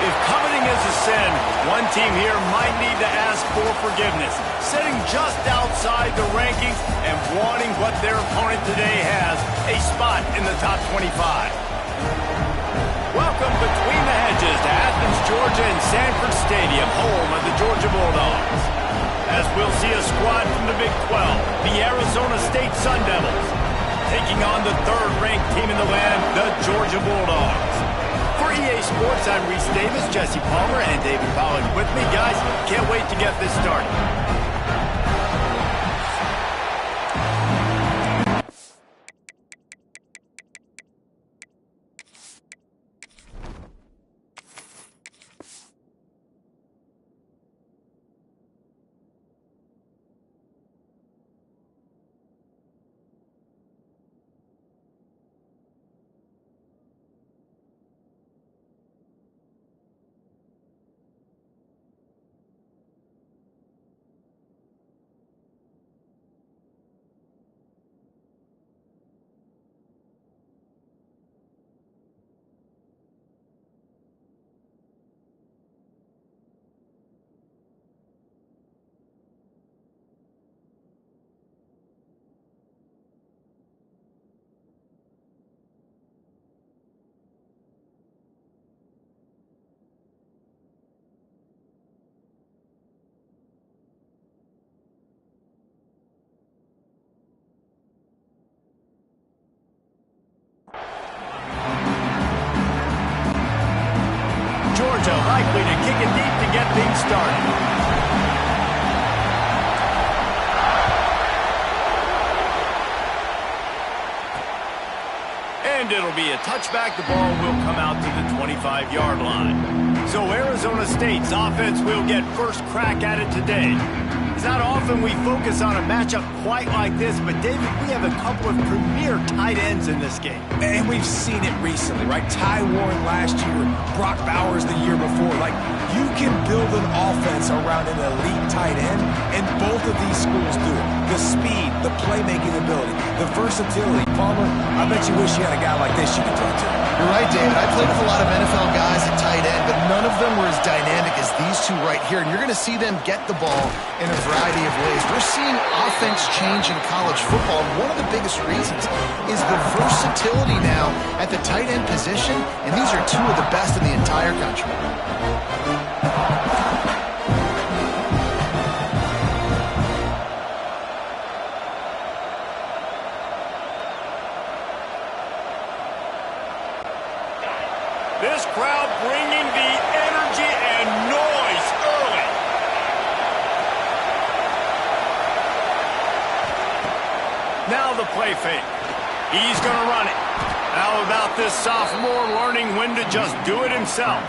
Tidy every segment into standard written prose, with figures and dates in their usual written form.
If coveting is a sin, one team here might need to ask for forgiveness, sitting just outside the rankings and wanting what their opponent today has, a spot in the top 25. Welcome between the hedges to Athens, Georgia and Sanford Stadium, home of the Georgia Bulldogs. As we'll see a squad from the Big 12, the Arizona State Sun Devils, taking on the third-ranked team in the land, the Georgia Bulldogs. For EA Sports, I'm Reese Davis, Jesse Palmer, and David Pollack with me. Guys, can't wait to get this started. Georgia likely to kick it deep to get things started. And it'll be a touchback. The ball will come out to the 25-yard line. So Arizona State's offense will get first crack at it today. It's not often we focus on a matchup quite like this, but David, we have a couple of premier tight ends in this game. And we've seen it recently, right? Ty Warren last year, Brock Bowers the year before. Like, you can build an offense around an elite tight end, and both of these schools do it. The speed, the playmaking ability, the versatility. Palmer, I bet you wish you had a guy like this you could talk to. You're right, David. I played with a lot of NFL guys at tight end, but none of them were as dynamic as these two right here. And you're going to see them get the ball in a variety of ways. We're seeing offense change in college football. One of the biggest reasons is the versatility now at the tight end position, and these are two of the best in the entire country. This crowd bringing the energy and noise early. Now the play fake. He's going to run it. How about this sophomore learning when to just do it himself?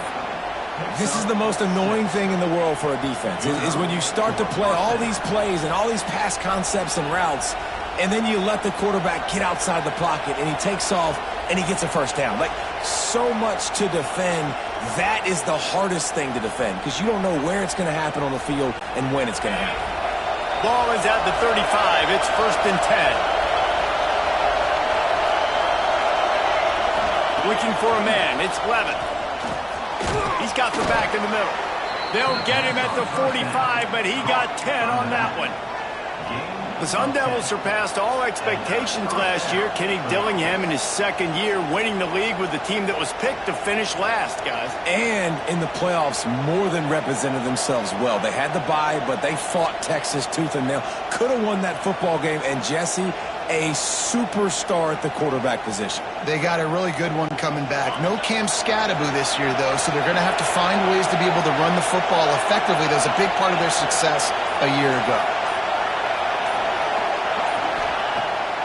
This is the most annoying thing in the world for a defense, is when you start to play all these plays and all these pass concepts and routes, and then you let the quarterback get outside the pocket, and he takes off, and he gets a first down. Like, so much to defend. That is the hardest thing to defend, because you don't know where it's going to happen on the field and when it's going to happen. Ball is at the 35. It's 1st and 10. Looking for a man. It's Levin. He's got the back in the middle. They'll get him at the 45, but he got 10 on that one. The Sun Devils surpassed all expectations last year. Kenny Dillingham in his second year winning the league with the team that was picked to finish last, guys. And in the playoffs, more than represented themselves well. They had the bye, but they fought Texas tooth and nail. Could have won that football game. And Jesse, a superstar at the quarterback position. They got a really good one coming back. No Cam Scattaboo this year, though, so they're going to have to find ways to be able to run the football effectively. That was a big part of their success a year ago.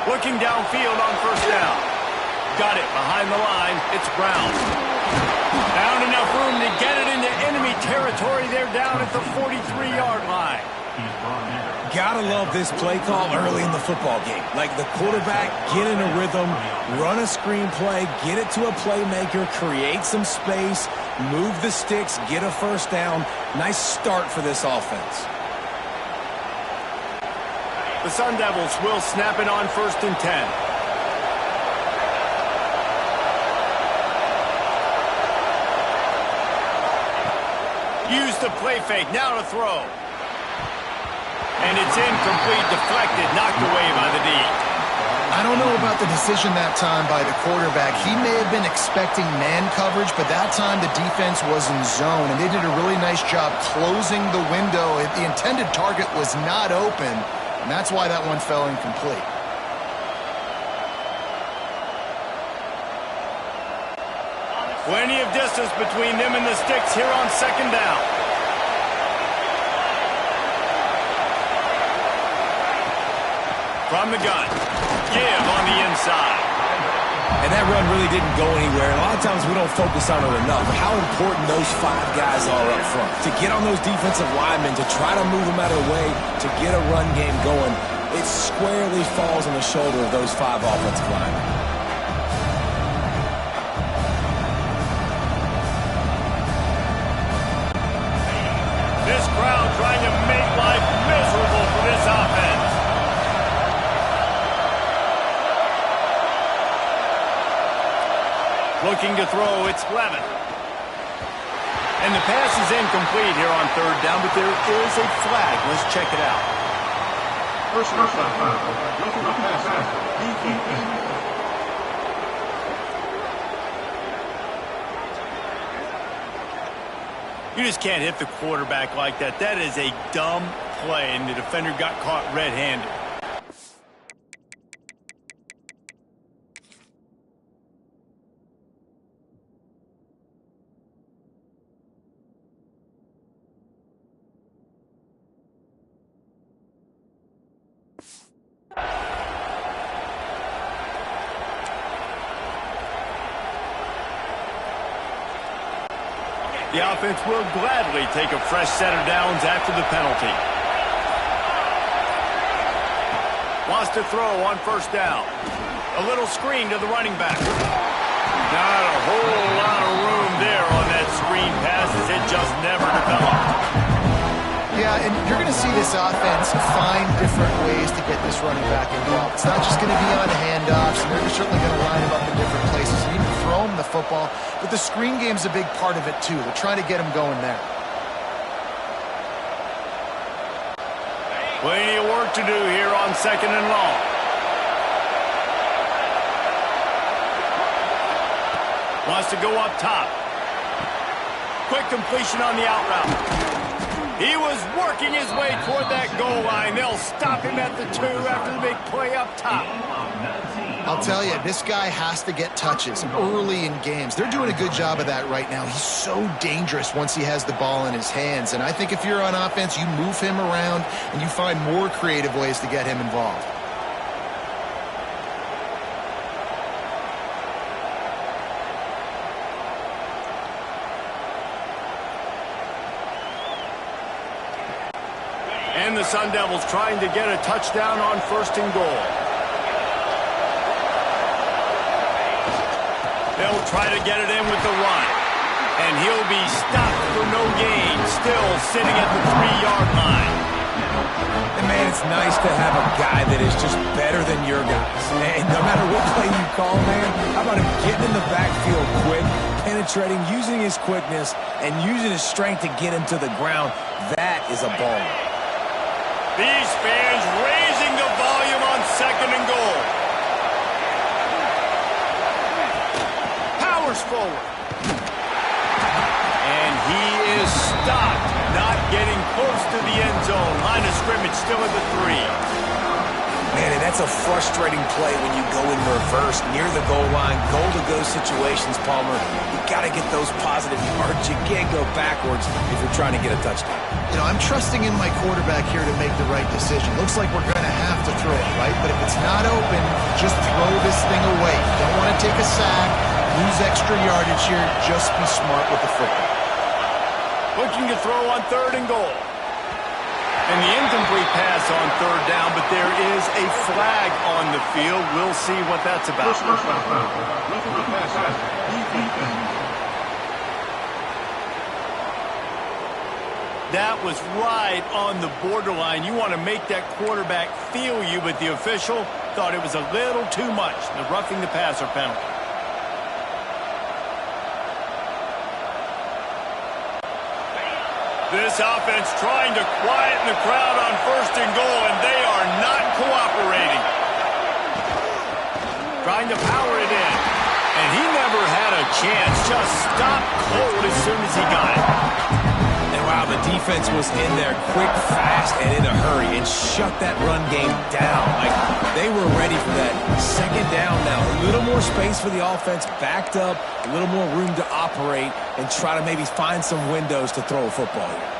Looking downfield on 1st down. Got it behind the line. It's Brown. Found enough room to get it into enemy territory. They're down at the 43-yard line. Gotta love this play call early in the football game. Like, the quarterback, get in a rhythm, run a screen play, get it to a playmaker, create some space, move the sticks, get a first down. Nice start for this offense. The Sun Devils will snap it on 1st and 10. Use the play fake, now to throw. And it's incomplete, deflected, knocked away by the D. I don't know about the decision that time by the quarterback. He may have been expecting man coverage, but that time the defense was in zone, and they did a really nice job closing the window. The intended target was not open, and that's why that one fell incomplete. Plenty of distance between them and the sticks here on second down. From the gun, give on the inside. And that run really didn't go anywhere. And a lot of times we don't focus on it enough. How important those 5 guys are up front. To get on those defensive linemen, to try to move them out of the way, to get a run game going, it squarely falls on the shoulder of those 5 offensive linemen. This crowd trying to make life miserable for this offense. Looking to throw, it's Levin. And the pass is incomplete here on third down, but there is a flag. Let's check it out. Personal flag. Local pass. DPP. You just can't hit the quarterback like that. That is a dumb play, and the defender got caught red-handed. The offense will gladly take a fresh set of downs after the penalty. Wants to throw on first down. A little screen to the running back. Not a whole lot of room there on that screen pass as it just never developed. Yeah, and you're going to see this offense find different ways to get this running back involved. It's not just going to be on handoffs, and they're certainly going to line him up in different places and even throw him the football. But the screen game's a big part of it, too. They're trying to get him going there. Plenty of work to do here on second and long. Wants to go up top. Quick completion on the out route. He was working his way toward that goal line. They'll stop him at the 2 after the big play up top. I'll tell you, this guy has to get touches early in games. They're doing a good job of that right now. He's so dangerous once he has the ball in his hands. And I think if you're on offense, you move him around and you find more creative ways to get him involved. And the Sun Devils trying to get a touchdown on first and goal. They'll try to get it in with the run. And he'll be stopped for no gain, still sitting at the 3-yard line. And man, it's nice to have a guy that is just better than your guys. And no matter what play you call, man, how about him getting in the backfield quick, penetrating, using his quickness, and using his strength to get him to the ground. That is a ball. These fans raising the volume on second and goal. Powers forward. And he is stopped, not getting close to the end zone. Line of scrimmage still at the 3. Man, and that's a frustrating play when you go in reverse near the goal line, goal-to-go situations, Palmer. You got to get those positive yards. You can't go backwards if you're trying to get a touchdown. You know, I'm trusting in my quarterback here to make the right decision. Looks like we're going to have to throw it, right? But if it's not open, just throw this thing away. You don't want to take a sack, lose extra yardage here. Just be smart with the football. Looking to throw on third and goal. And the incomplete pass on third down, but there is a flag on the field. We'll see what that's about. That was right on the borderline. You want to make that quarterback feel you, but the official thought it was a little too much. The roughing the passer penalty. This offense trying to quieten the crowd on 1st and goal, and they are not cooperating. Trying to power it in. And he never had a chance. Just stopped cold as soon as he got it. And wow, the defense was in there quick, fast, and in a hurry and shut that run game down. Like, they were ready for that 2nd down now. A little more space for the offense, backed up, a little more room to operate and try to maybe find some windows to throw a football here.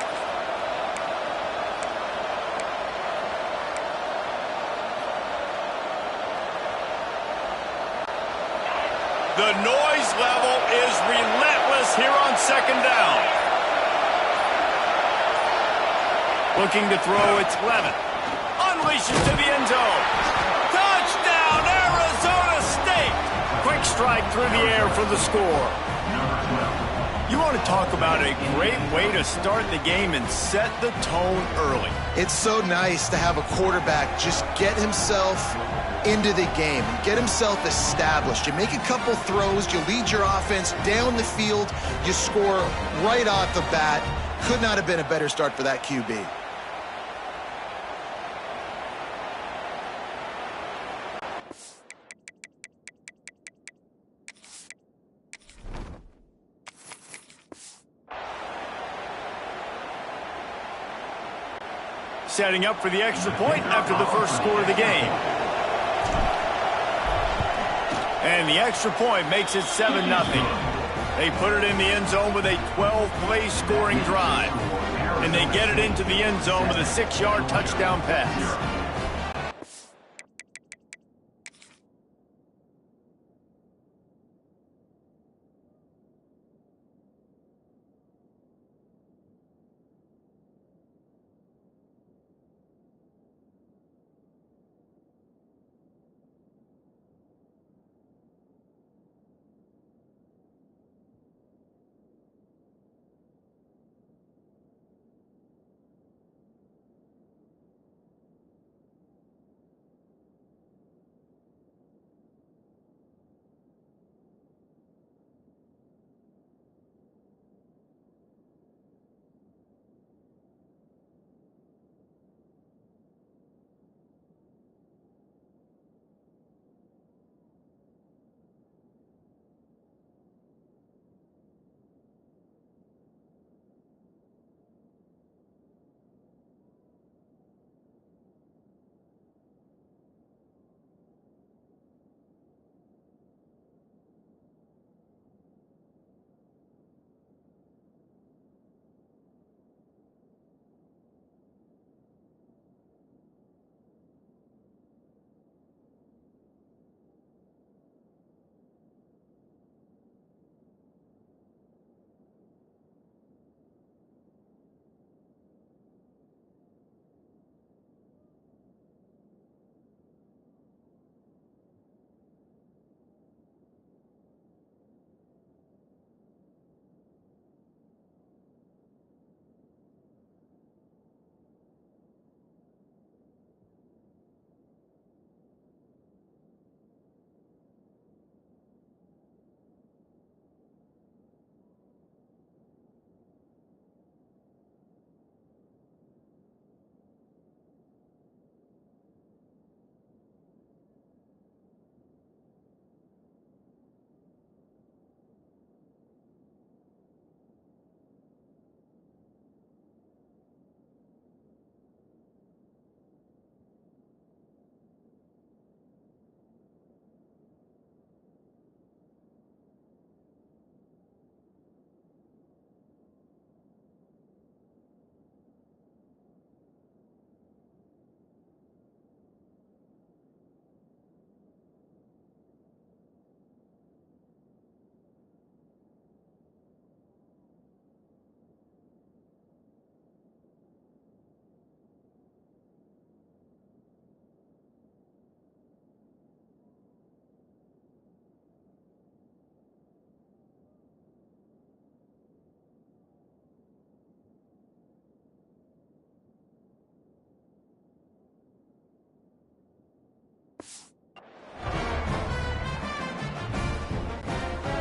The noise level is relentless here on 2nd down. Looking to throw, it's Levin. Unleashes to the end zone. Touchdown, Arizona State! Quick strike through the air for the score. You want to talk about a great way to start the game and set the tone early. It's so nice to have a quarterback just get himself into the game and get himself established. You make a couple throws, you lead your offense down the field, you score right off the bat. Could not have been a better start for that QB. Setting up for the extra point after the first score of the game. And the extra point makes it 7-0. They put it in the end zone with a 12-play scoring drive. And they get it into the end zone with a 6-yard touchdown pass.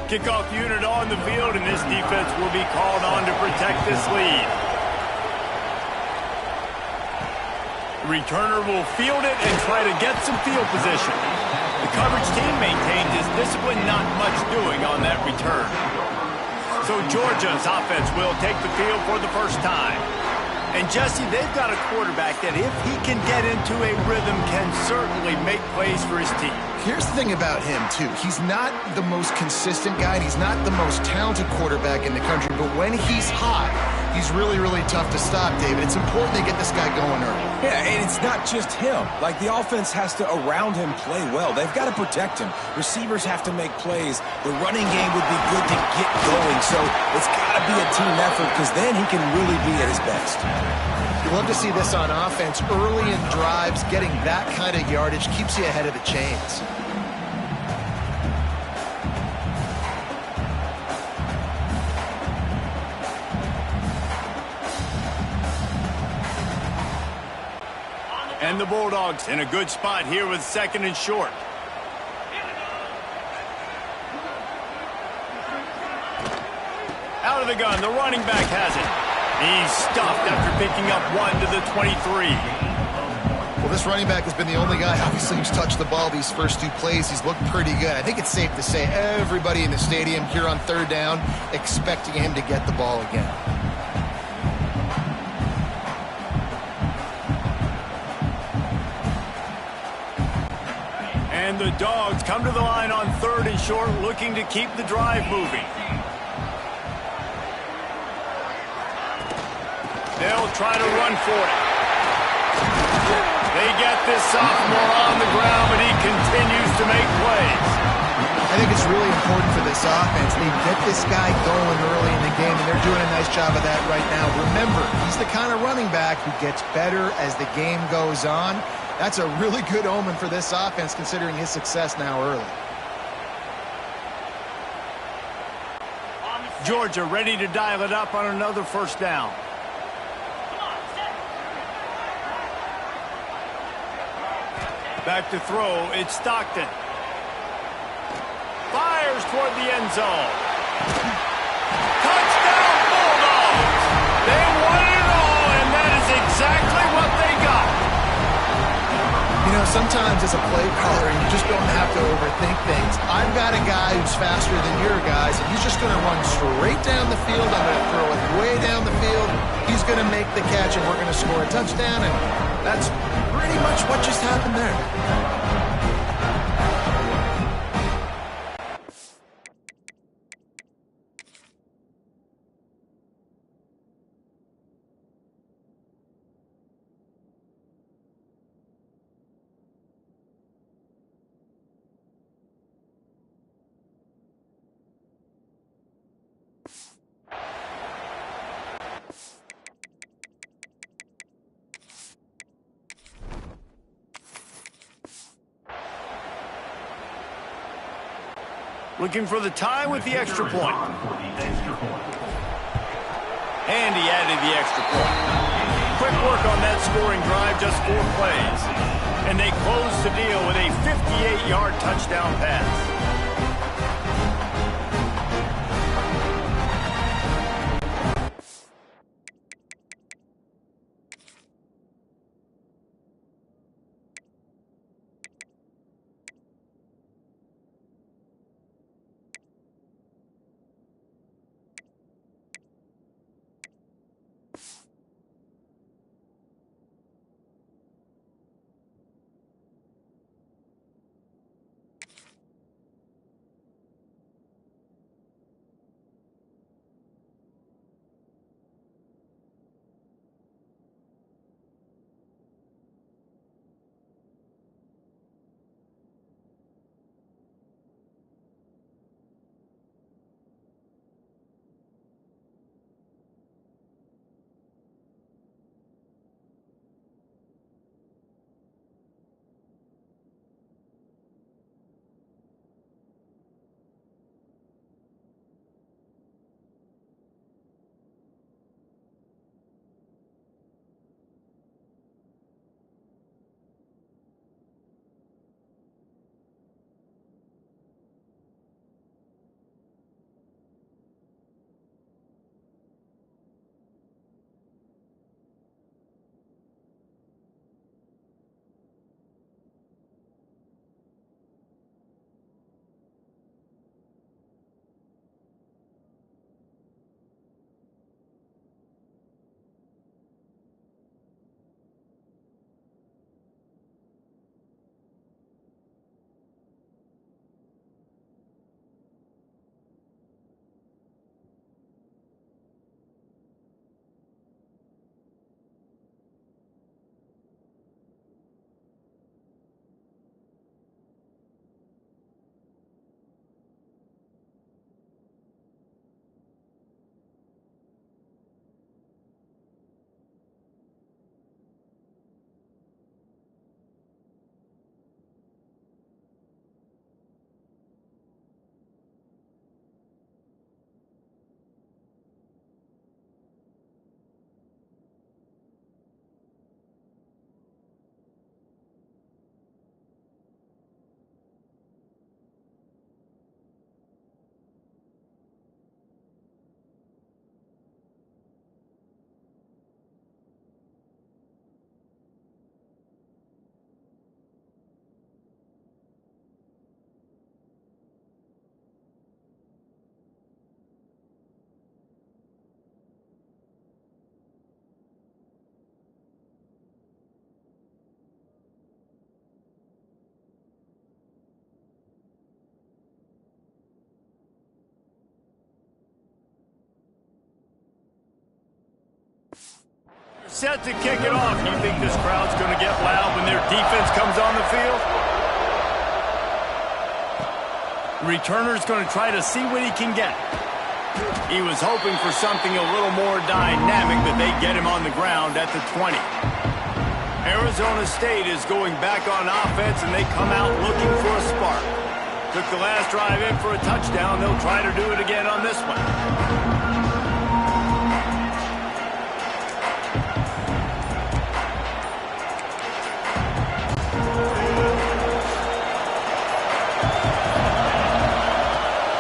Kickoff unit on the field, and this defense will be called on to protect this lead. The returner will field it and try to get some field position. The coverage team maintains its discipline, not much doing on that return. So Georgia's offense will take the field for the first time. And Jesse, they've got a quarterback that if he can get into a rhythm can certainly make plays for his team. Here's the thing about him, too. He's not the most consistent guy, and he's not the most talented quarterback in the country, but when he's hot, he's really, really tough to stop, David. It's important they get this guy going early. Yeah, and it's not just him. Like, the offense has to, around him, play well. They've got to protect him. Receivers have to make plays. The running game would be good to get going. So it's got to be a team effort because then he can really be at his best. You love to see this on offense. Early in drives, getting that kind of yardage keeps you ahead of the chains. And the Bulldogs in a good spot here with 2nd and short. Out of the gun, the running back has it. He's stuffed after picking up 1 to the 23. Well, this running back has been the only guy, obviously, who's touched the ball these first 2 plays. He's looked pretty good. I think it's safe to say everybody in the stadium here on 3rd down expecting him to get the ball again. And the Dogs come to the line on 3rd and short, looking to keep the drive moving. They'll try to run for it. They get this sophomore on the ground, but he continues to make plays. I think it's really important for this offense. They get this guy going early in the game, and they're doing a nice job of that right now. Remember, he's the kind of running back who gets better as the game goes on. That's a really good omen for this offense, considering his success now early. Georgia ready to dial it up on another 1st down. Back to throw, it's Stockton. Fires toward the end zone. Touchdown Bulldogs! They won it all, and that is exactly what they got. You know, sometimes as a play caller, you just don't have to overthink things. I've got a guy who's faster than your guys, and he's just going to run straight down the field. I'm going to throw it way down the field. He's going to make the catch, and we're going to score a touchdown, and that's pretty much what just happened there. Looking for the tie with the extra point. And he added the extra point. Quick work on that scoring drive, just 4 plays. And they close the deal with a 58-yard touchdown pass. Set to kick it off. You think this crowd's going to get loud when their defense comes on the field? Returner's going to try to see what he can get. He was hoping for something a little more dynamic, but they get him on the ground at the 20. Arizona State is going back on offense, and they come out looking for a spark. Took the last drive in for a touchdown. They'll try to do it again on this one.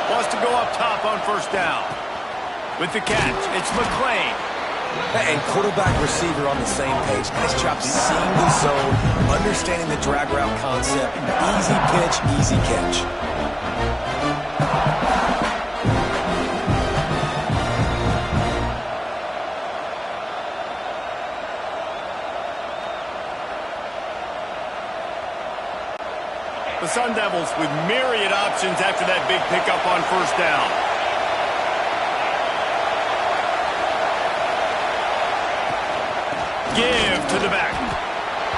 Wants to go up top on first down. With the catch, it's McClain. And quarterback receiver on the same page. Nice job seeing the zone, understanding the drag route concept. Easy pitch, easy catch. The Sun Devils with myriad options after that big pickup on first down. Give to the back.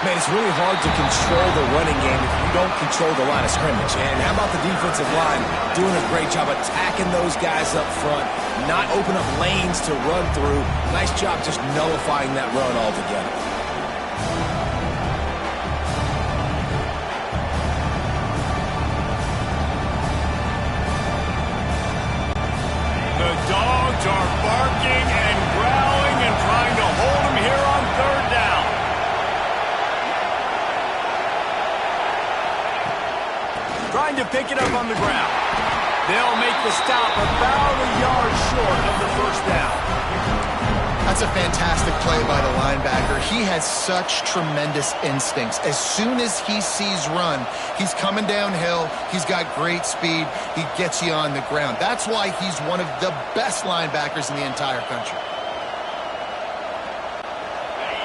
Man, it's really hard to control the running game if you don't control the line of scrimmage. And how about the defensive line doing a great job attacking those guys up front, not open up lanes to run through. Nice job just nullifying that run altogether. The dogs are barking and growling and trying to hold him here on third down. Trying to pick it up on the ground. They'll make the stop about a yard short of the first down. That's a fantastic play by the linebacker. He has such tremendous instincts. As soon as he sees run, he's coming downhill. He's got great speed. He gets you on the ground. That's why he's one of the best linebackers in the entire country.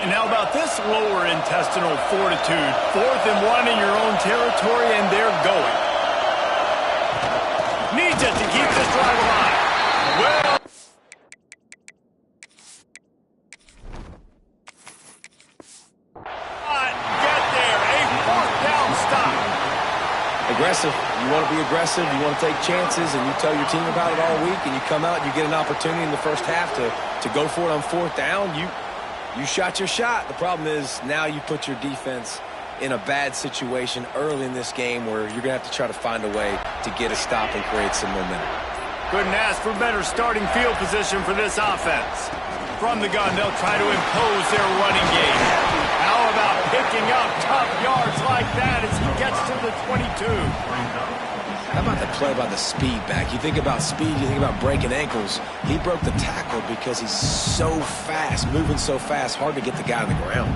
And how about this lower intestinal fortitude? 4th and 1 in your own territory, and they're going. Needs it to keep this drive alive. Well, get there. A 4th down stop. Aggressive. You want to be aggressive. You want to take chances, and you tell your team about it all week, and you come out and you get an opportunity in the first half to go for it on 4th down. You shot your shot. The problem is now you put your defense in a bad situation early in this game where you're going to have to try to find a way to get a stop and create some momentum. Couldn't ask for better starting field position for this offense. From the gun, they'll try to impose their running game. How about picking up tough yards like that as he gets to the 22? How about the play by the speed back? You think about speed, you think about breaking ankles. He broke the tackle because he's so fast, moving so fast, hard to get the guy on the ground.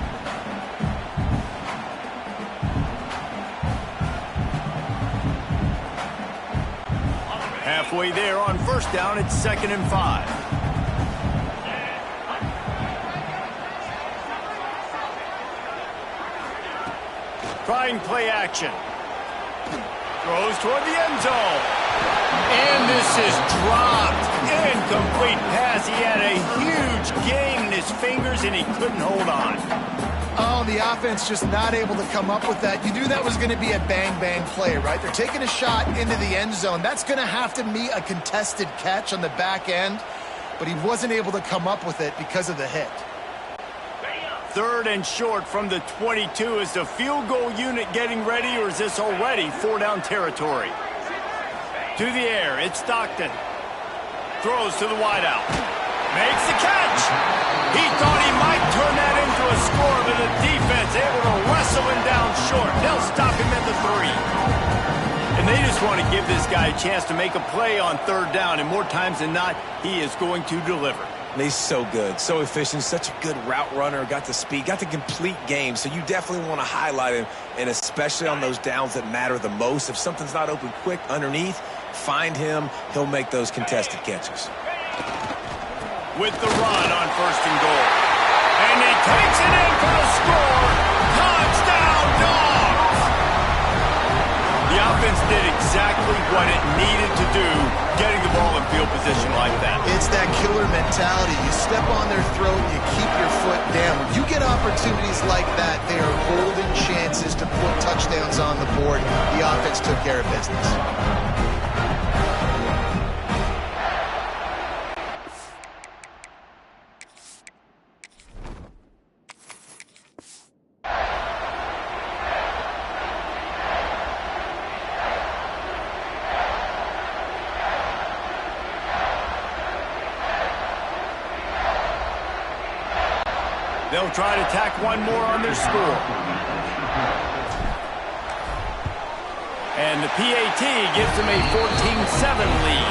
Halfway there on first down, it's 2nd and 5. Trying play action. Throws toward the end zone. And this is dropped. Incomplete pass. He had a huge gain in his fingers, and he couldn't hold on. Oh, the offense just not able to come up with that. You knew that was going to be a bang-bang play, right? They're taking a shot into the end zone. That's going to have to be a contested catch on the back end, but he wasn't able to come up with it because of the hit. 3rd and short from the 22. Is the field goal unit getting ready, or is this already 4-down territory? To the air, it's Stockton. Throws to the wideout. Makes the catch. He thought he might turn that into a score, but the defense able to wrestle him down short. They'll stop him at the 3. And they just want to give this guy a chance to make a play on 3rd down, and more times than not, he is going to deliver. He's so good, so efficient, such a good route runner, got the speed, got the complete game, so you definitely want to highlight him, and especially on those downs that matter the most. If something's not open quick underneath, find him. He'll make those contested catches. With the run on 1st and goal. And he takes it in for the score. Touchdown, Dogs! The The offense did exactly what it needed to do, getting the ball in field position like that. It's that killer mentality. You step on their throat, you keep your foot down. When you get opportunities like that, they are golden chances to put touchdowns on the board. The offense took care of business. They'll try to tack one more on their score. And the PAT gives them a 14-7 lead.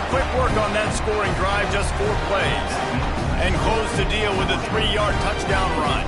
Quick work on that scoring drive, just 4 plays. And close the deal with a 3-yard touchdown run.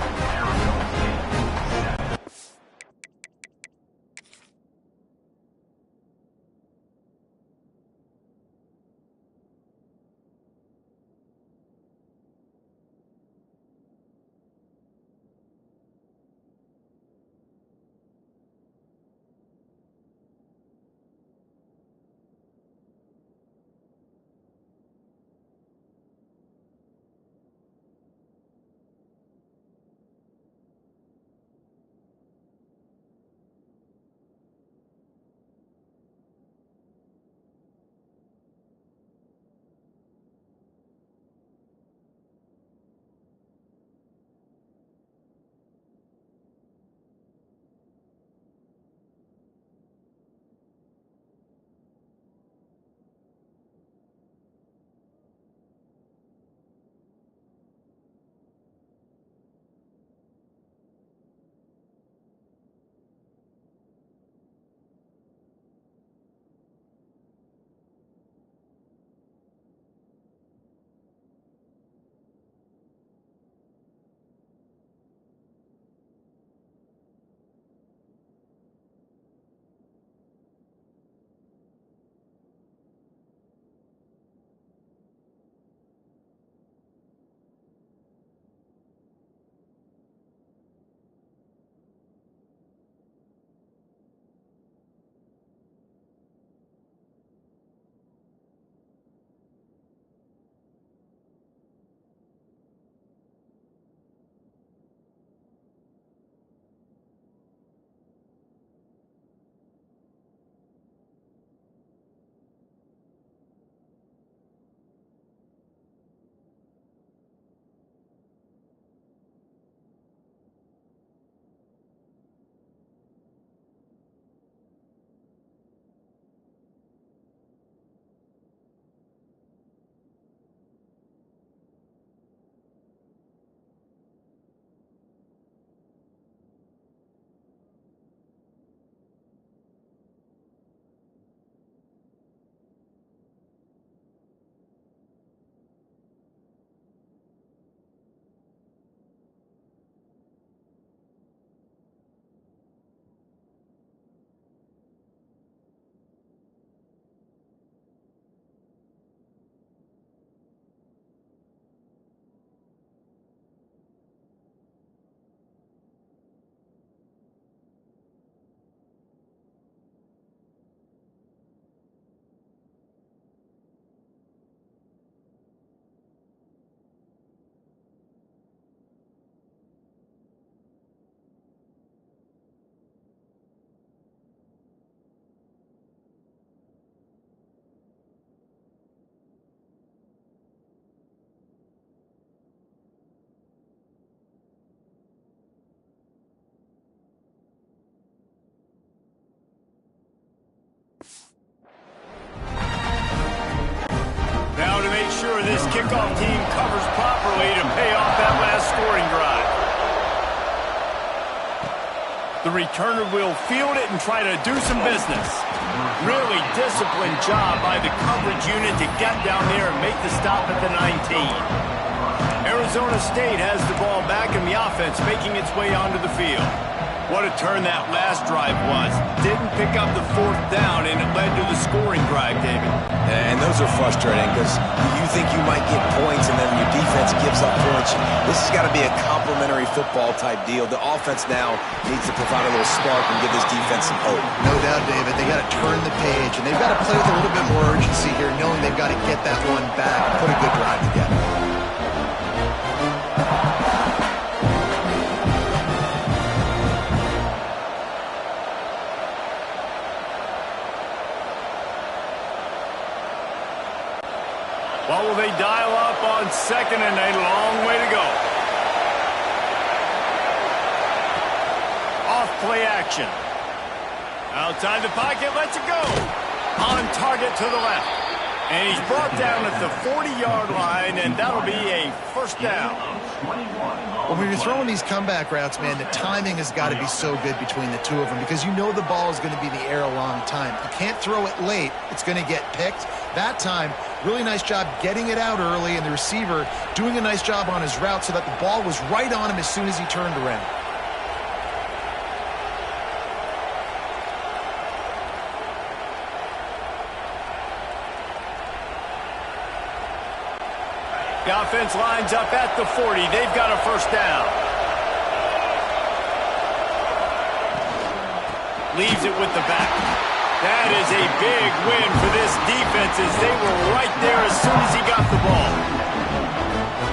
Sure this kickoff team covers properly to pay off that last scoring drive. The returner will field it and try to do some business. Really disciplined job by the coverage unit to get down there and make the stop at the 19. Arizona State has the ball back in the offense, making its way onto the field. What a turn that last drive was. Didn't pick up the fourth down, and it led to the scoring drive, David. And those are frustrating because you think you might get points, and then your defense gives up points. This has got to be a complementary football type deal. The offense now needs to provide a little spark and give this defense some hope. No doubt, David. They got to turn the page, and they've got to play with a little bit more urgency here, knowing they've got to get that one back and put a good drive together. What will they dial up on second and a long way to go? Off play action. Outside the pocket, lets it go. On target to the left. And he's brought down at the 40-yard line, and that'll be a first down. Well, when you're throwing these comeback routes, man, the timing has got to be so good between the two of them because you know the ball is going to be in the air a long time. You can't throw it late. It's going to get picked. That time, really nice job getting it out early, and the receiver doing a nice job on his route so that the ball was right on him as soon as he turned around. The offense lines up at the 40. They've got a first down. Leaves it with the back. That is a big win for this defense as they were right there as soon as he got the ball.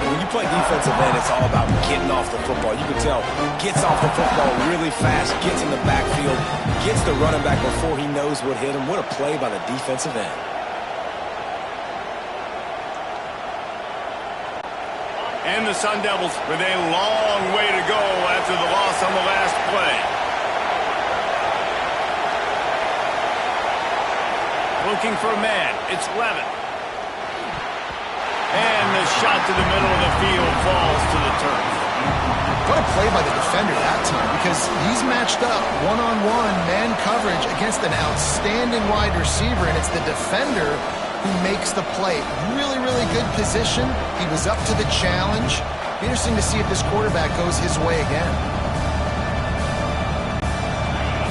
When you play defensive end, it's all about getting off the football. You can tell, gets off the football really fast, gets in the backfield, gets the running back before he knows what hit him. What a play by the defensive end. And the Sun Devils with a long way to go after the loss on the last play. Looking for a man. It's Levin. And the shot to the middle of the field falls to the turf. What a play by the defender that time because he's matched up one-on-one man coverage against an outstanding wide receiver, and it's the defender who makes the play. Really, really good position. He was up to the challenge. Be interesting to see if this quarterback goes his way again.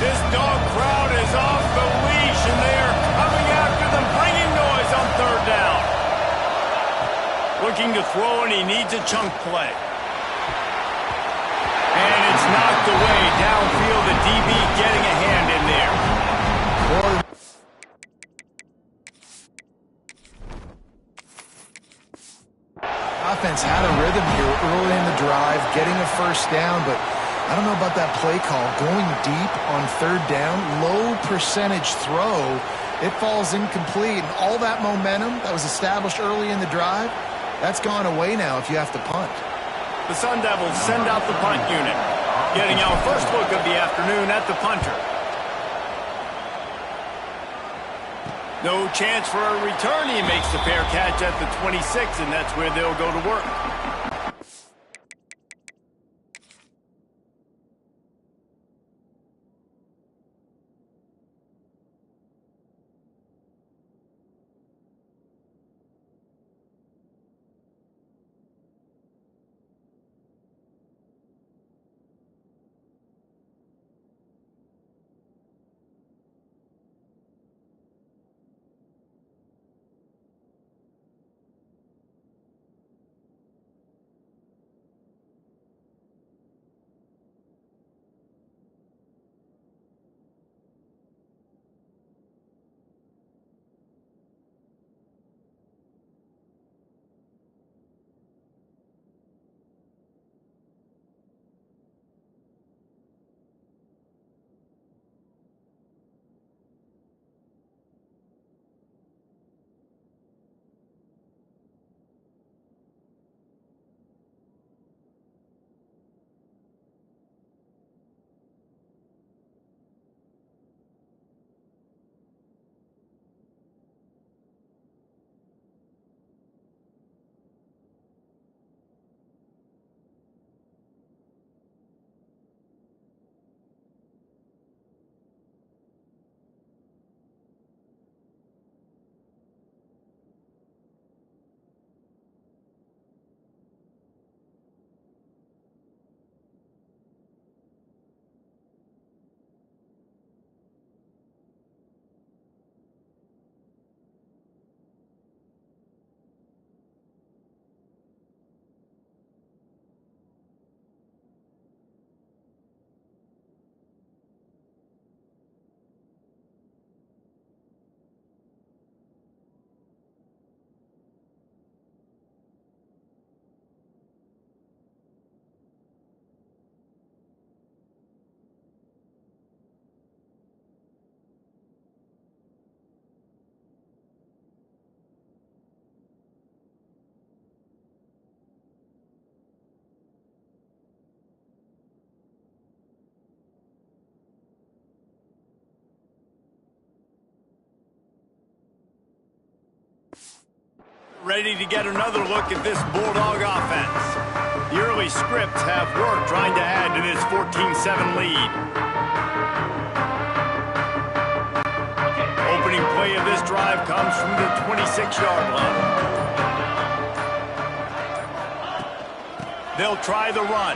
This dog crowd is off the leash, and they are coming after them, bringing noise on third down. Looking to throw, and he needs a chunk play. And it's knocked away downfield. The DB getting a hand in there. Offense had a rhythm here early in the drive, getting a first down, but I don't know about that play call. Going deep on third down, low percentage throw, it falls incomplete. And all that momentum that was established early in the drive, that's gone away now if you have to punt. The Sun Devils send out the punt unit. Getting our first look of the afternoon at the punter. No chance for a return. He makes the fair catch at the 26, and that's where they'll go to work. Ready to get another look at this Bulldog offense. The early scripts have worked trying to add to this 14-7 lead. Opening play of this drive comes from the 26-yard line. They'll try the run.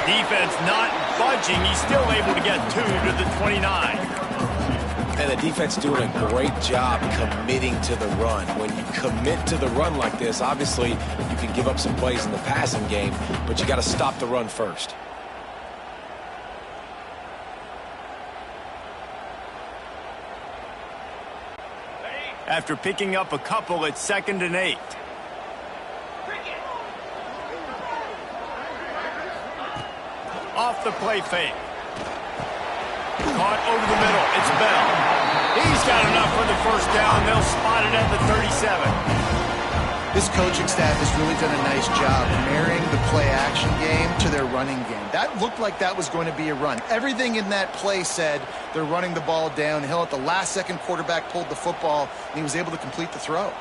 Defense not budging. He's still able to get 2 to the 29. And the defense doing a great job committing to the run. When you commit to the run like this, obviously you can give up some plays in the passing game, but you got to stop the run first. After picking up a couple, it's 2nd and 8. Off the play fake. Caught over the middle. It's Bell. He's got enough for the first down. They'll spot it at the 37. This coaching staff has really done a nice job marrying the play-action game to their running game. That looked like that was going to be a run. Everything in that play said they're running the ball downhill. At the last second, quarterback pulled the football, and he was able to complete the throw.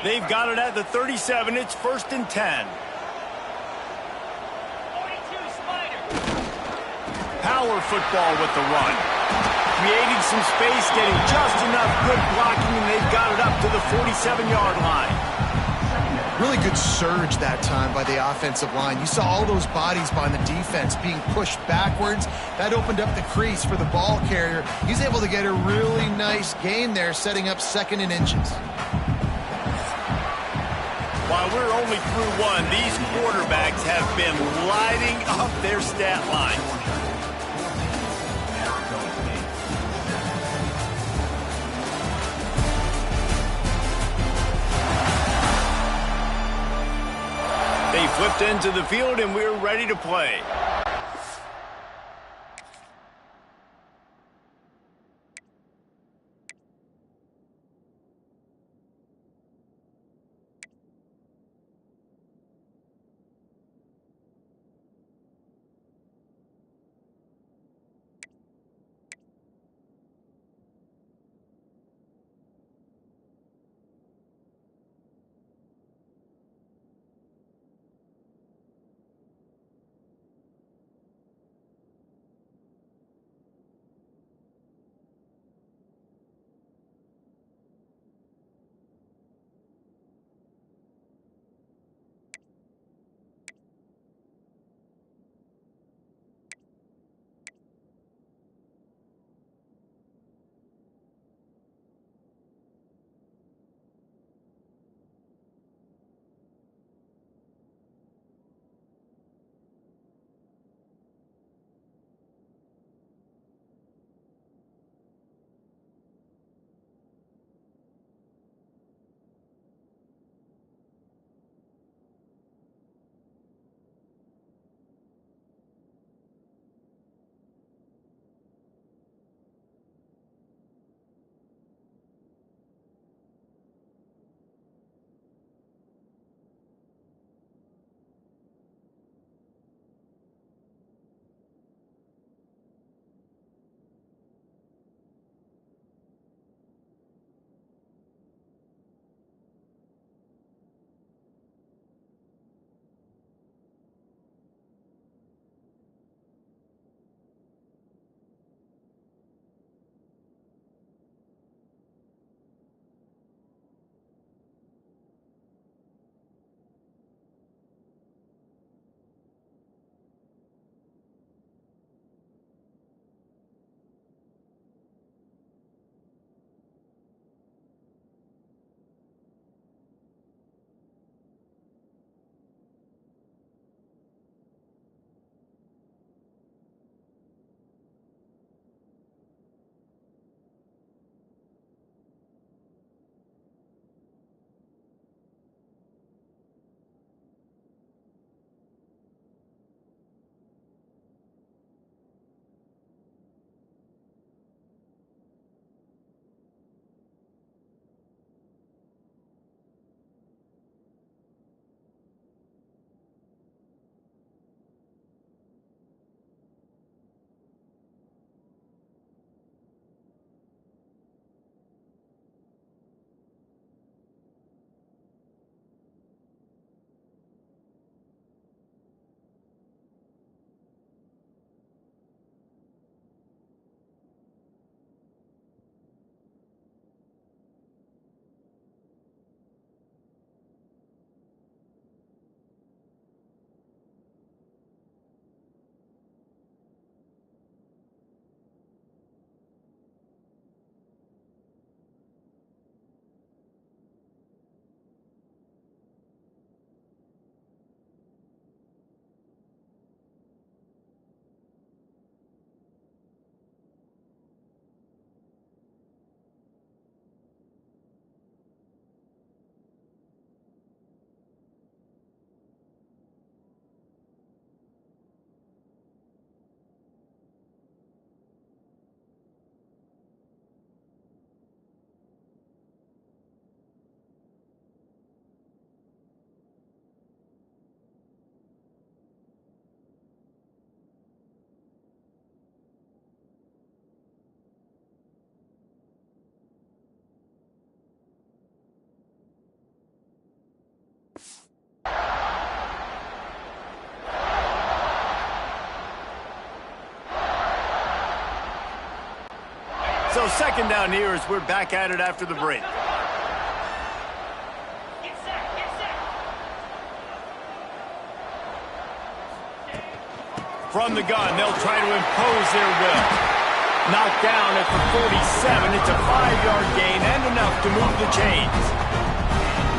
They've got it at the 37. It's 1st and 10. Power football with the run. Creating some space, getting just enough good blocking, and they've got it up to the 47-yard line. Really good surge that time by the offensive line. You saw all those bodies behind the defense being pushed backwards. That opened up the crease for the ball carrier. He's able to get a really nice gain there, setting up 2nd and inches. While we're only through one, these quarterbacks have been lighting up their stat line. They flipped into the field, and we're ready to play. So second down here as we're back at it after the break. From the gun, they'll try to impose their will. Knocked down at the 47. It's a 5-yard gain and enough to move the chains.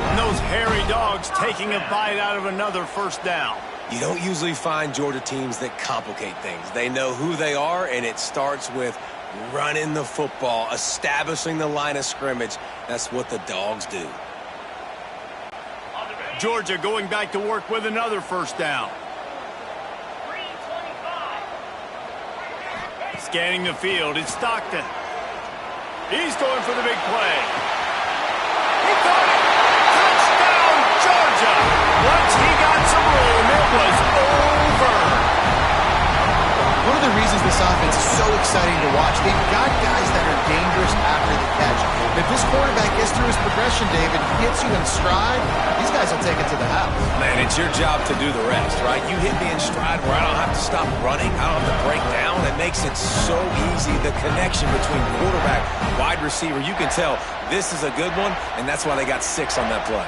And those hairy dogs taking a bite out of another first down. You don't usually find Georgia teams that complicate things. They know who they are, and it starts with running the football, establishing the line of scrimmage. That's what the dogs do. Georgia going back to work with another first down. Scanning the field, it's Stockton. He's going for the big play. He got it! Touchdown, Georgia! Once he got some room, it was over. One of the reasons this offense is so exciting to watch, they've got guys that are dangerous after the catch. If this quarterback gets through his progression, David, hits you in stride, these guys will take it to the house. Man, it's your job to do the rest, right? You hit me in stride where I don't have to stop running. I don't have to break down. It makes it so easy. The connection between quarterback, wide receiver, you can tell this is a good one, and that's why they got 6 on that play.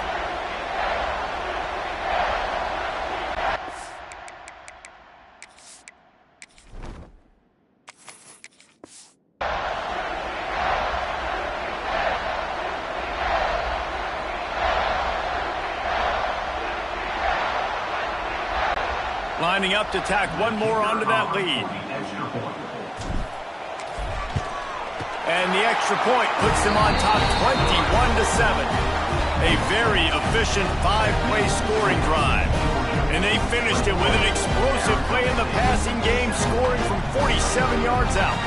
Lining up to tack one more onto that lead. And the extra point puts them on top 21-7. A very efficient 5-play scoring drive. And they finished it with an explosive play in the passing game, scoring from 47 yards out.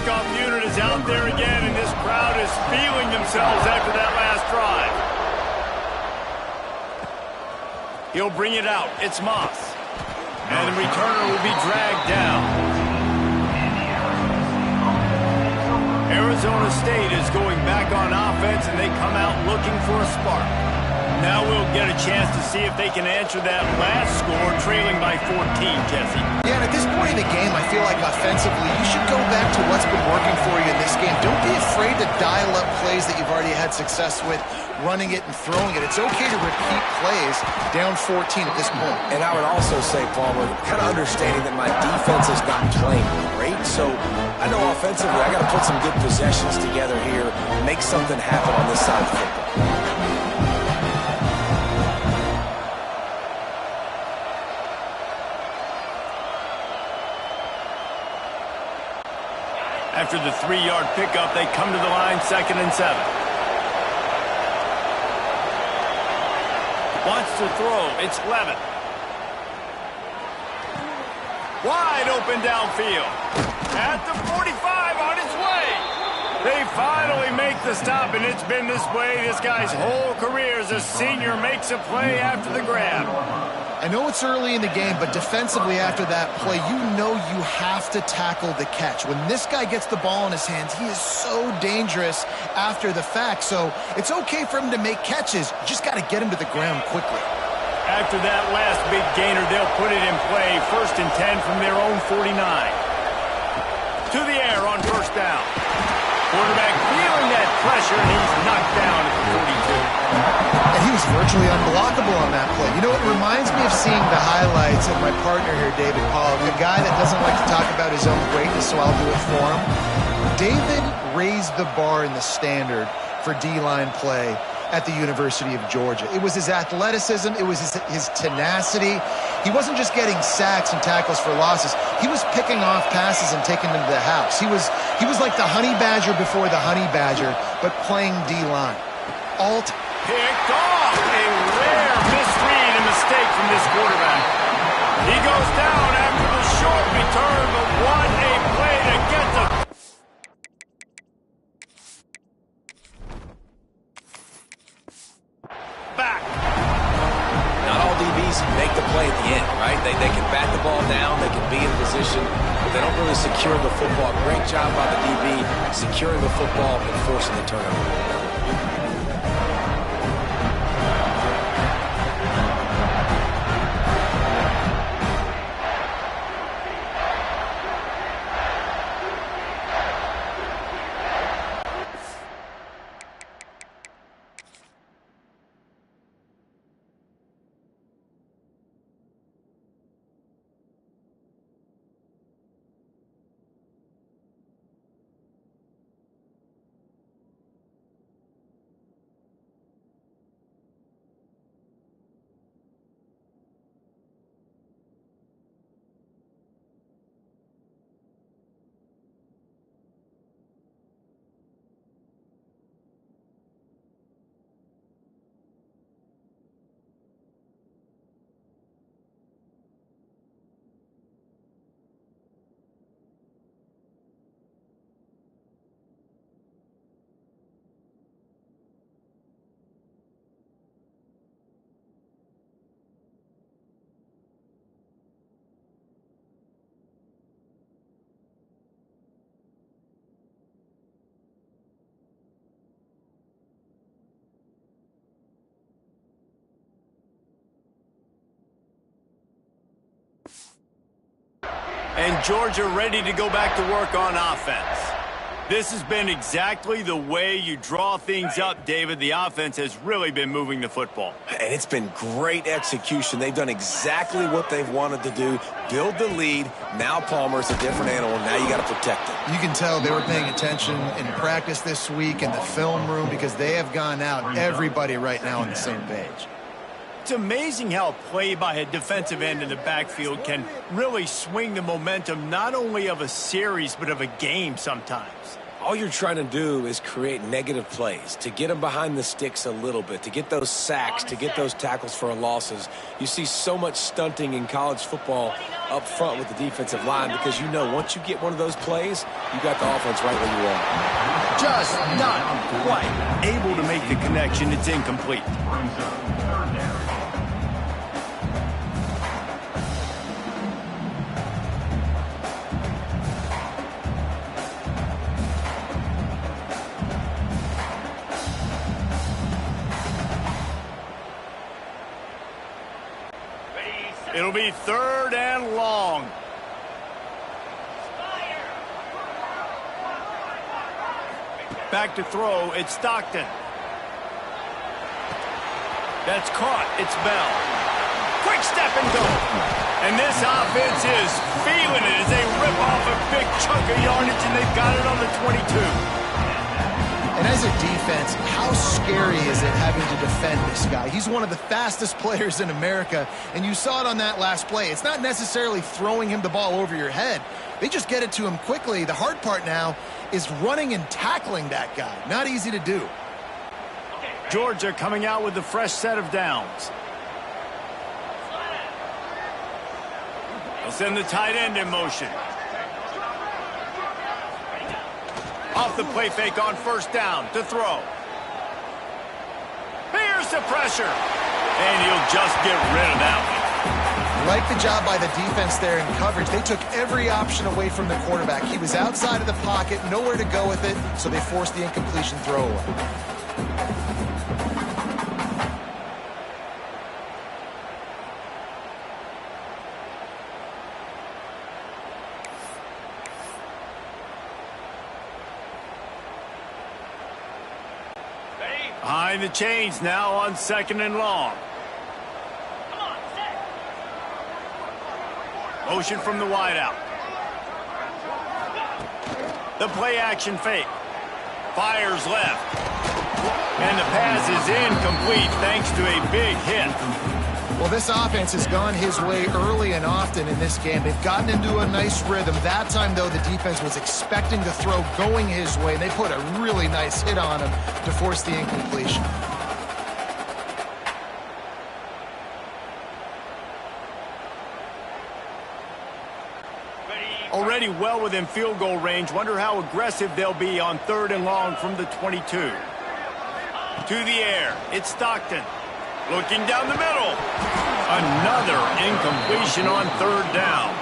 kickoff unit is out there again, and this crowd is feeling themselves after that last drive. He'll bring it out. It's Moss. And the returner will be dragged down. Arizona State is going back on offense, and they come out looking for a spark. Now we'll get a chance to see if they can answer that last score, trailing by 14, Jesse. Yeah, and at this point in the game, I feel like offensively, you should go back to what's been working for you in this game. Don't be afraid to dial up plays that you've already had success with, running it and throwing it. It's okay to repeat plays down 14 at this point. And I would also say, Palmer, kind of understanding that my defense is not playing great, so I know offensively I got to put some good possessions together here, make something happen on this side of the football. After the 3-yard pickup, they come to the line, 2nd and 7. Wants to throw. It's Levitt. Wide open downfield. At the 45, on its way. They finally make the stop, and it's been this way this guy's whole career as a senior makes a play after the grab. I know it's early in the game, but defensively after that play, you know you have to tackle the catch. When this guy gets the ball in his hands, he is so dangerous after the fact. So it's okay for him to make catches. You just got to get him to the ground quickly. After that last big gainer, they'll put it in play. 1st and 10 from their own 49. To the air on 1st down. Quarterback feeling that pressure, and he's knocked down at the 42. And he was virtually unblockable on that play. You know, it reminds me of seeing the highlights of my partner here, David Pollock, a guy that doesn't like to talk about his own greatness, so I'll do it for him. David raised the bar in the standard for D-line play at the University of Georgia. It was his athleticism. It was his tenacity. He wasn't just getting sacks and tackles for losses. He was picking off passes and taking them to the house. He was like the honey badger before the honey badger, but playing D-line. Picked off. A rare misread and mistake from this quarterback. He goes down after the short return, but what a play to get the... back. Not all DBs make the play at the end, right? They can bat the ball down, they can be in position, but they don't really secure the football. Great job by the DB securing the football and forcing the turnover. And Georgia ready to go back to work on offense. This has been exactly the way you draw things up, David. The offense has really been moving the football. And it's been great execution. They've done exactly what they've wanted to do. Build the lead. Now Palmer's a different animal. Now you got to protect him. You can tell they were paying attention in practice this week in the film room because they have gone out, everybody right now on the same page. It's amazing how a play by a defensive end in the backfield can really swing the momentum not only of a series but of a game sometimes. all you're trying to do is create negative plays, to get them behind the sticks a little bit, to get those sacks, to get those tackles for losses. You see so much stunting in college football up front with the defensive line because you know once you get one of those plays, you got the offense right where you are. Just not quite able to make the connection. It's incomplete. It'll be 3rd and long. Back to throw, it's Stockton. That's caught, it's Bell. Quick step and go. And this offense is feeling it as they rip off a big chunk of yardage, and they've got it on the 22. And as a defense, how scary is it having to defend this guy? He's one of the fastest players in America, and you saw it on that last play. It's not necessarily throwing him the ball over your head. They just get it to him quickly. The hard part now is running and tackling that guy. Not easy to do. Georgia coming out with a fresh set of downs. They'll send the tight end in motion. Off the play fake on 1st down to throw. Here's the pressure. And he'll just get rid of that one. Like the job by the defense there in coverage. They took every option away from the quarterback. He was outside of the pocket, nowhere to go with it, so they forced the incompletion throwaway. Behind the chains now on 2nd and long. Motion from the wideout. The play action fake. Fires left. And the pass is incomplete thanks to a big hit. Well, this offense has gone his way early and often in this game. They've gotten into a nice rhythm. That time, though, the defense was expecting the throw going his way. They put a really nice hit on him to force the incompletion. Already well within field goal range. Wonder how aggressive they'll be on 3rd and long from the 22. To the air. It's Stockton. Looking down the middle. Another incompletion on 3rd down.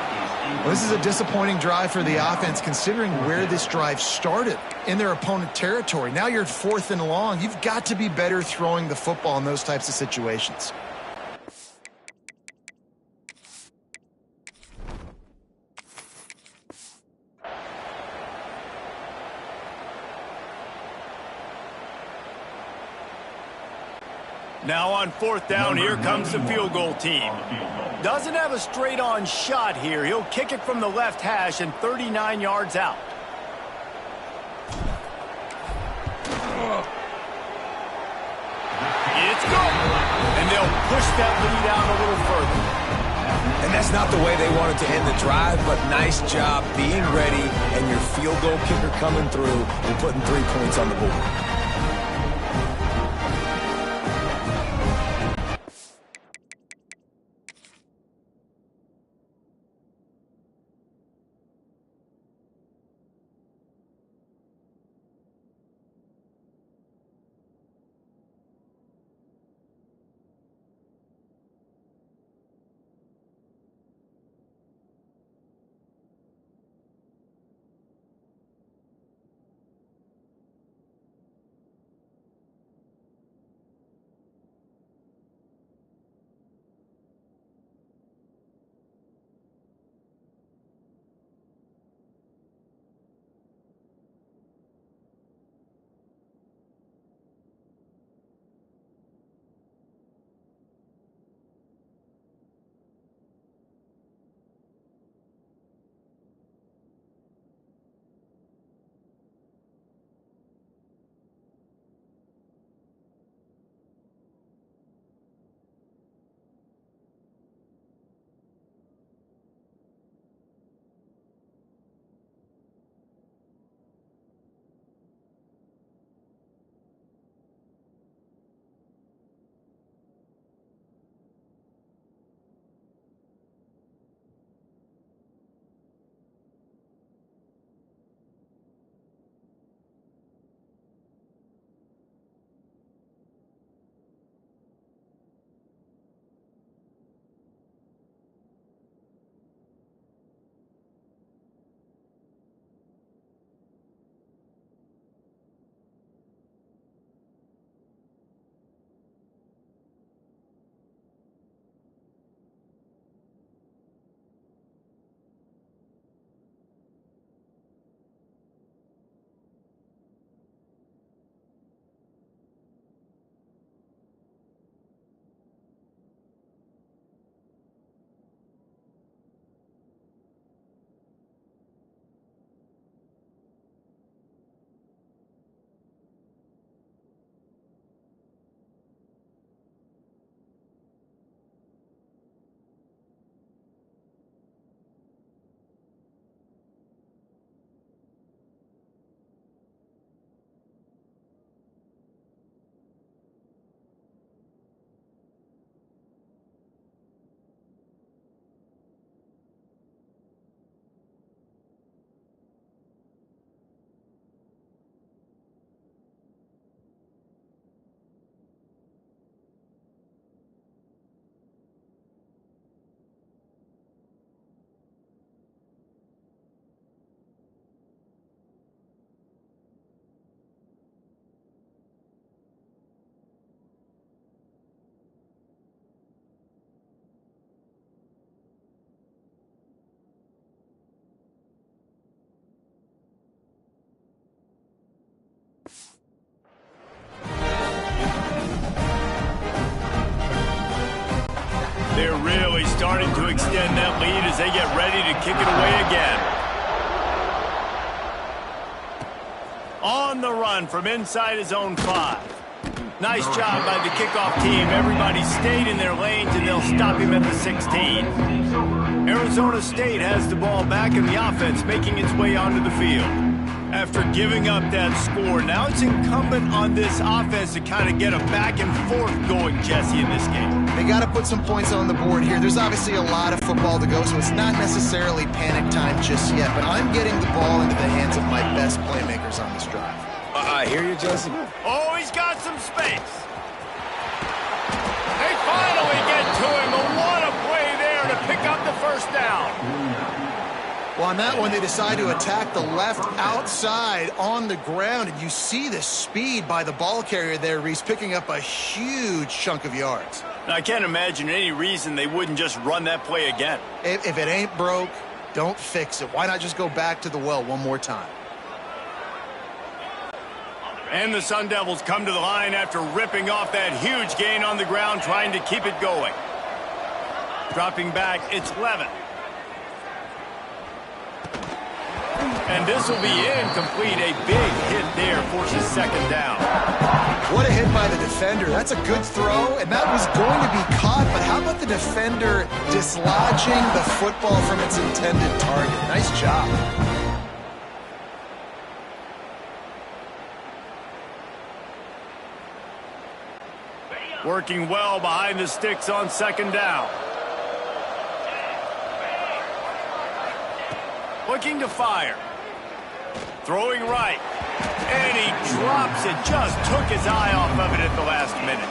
Well, this is a disappointing drive for the offense considering where this drive started, in their opponent territory. Now you're at 4th and long. You've got to be better throwing the football in those types of situations. Now on 4th down, here comes the field goal team. Doesn't have a straight-on shot here. He'll kick it from the left hash and 39 yards out. It's good. And they'll push that lead out a little further. And that's not the way they wanted to end the drive, but nice job being ready and your field goal kicker coming through and putting 3 points on the board. They're really starting to extend that lead as they get ready to kick it away again. On the run from inside his own 5. Nice job by the kickoff team. Everybody stayed in their lanes, and they'll stop him at the 16. Arizona State has the ball back in the offense, making its way onto the field. After giving up that score, now it's incumbent on this offense to kind of get a back and forth going, Jesse, in this game. They got to put some points on the board here. There's obviously a lot of football to go, so it's not necessarily panic time just yet, but I'm getting the ball into the hands of my best playmakers on this drive. I hear you, Jesse. Oh, he's got some space. They finally get to him, but what a play there to pick up the first down. Well, on that one, they decide to attack the left outside on the ground, and you see the speed by the ball carrier there, Reese, picking up a huge chunk of yards. Now, I can't imagine any reason they wouldn't just run that play again. If it ain't broke, don't fix it. Why not just go back to the well one more time? And the Sun Devils come to the line after ripping off that huge gain on the ground, trying to keep it going. Dropping back, it's Levin. And this will be incomplete. A big hit there forces second down. What a hit by the defender. That's a good throw, and that was going to be caught, but how about the defender dislodging the football from its intended target? Nice job. Working well behind the sticks on second down. Looking to fire. Throwing right. And he drops it. Just took his eye off of it at the last minute.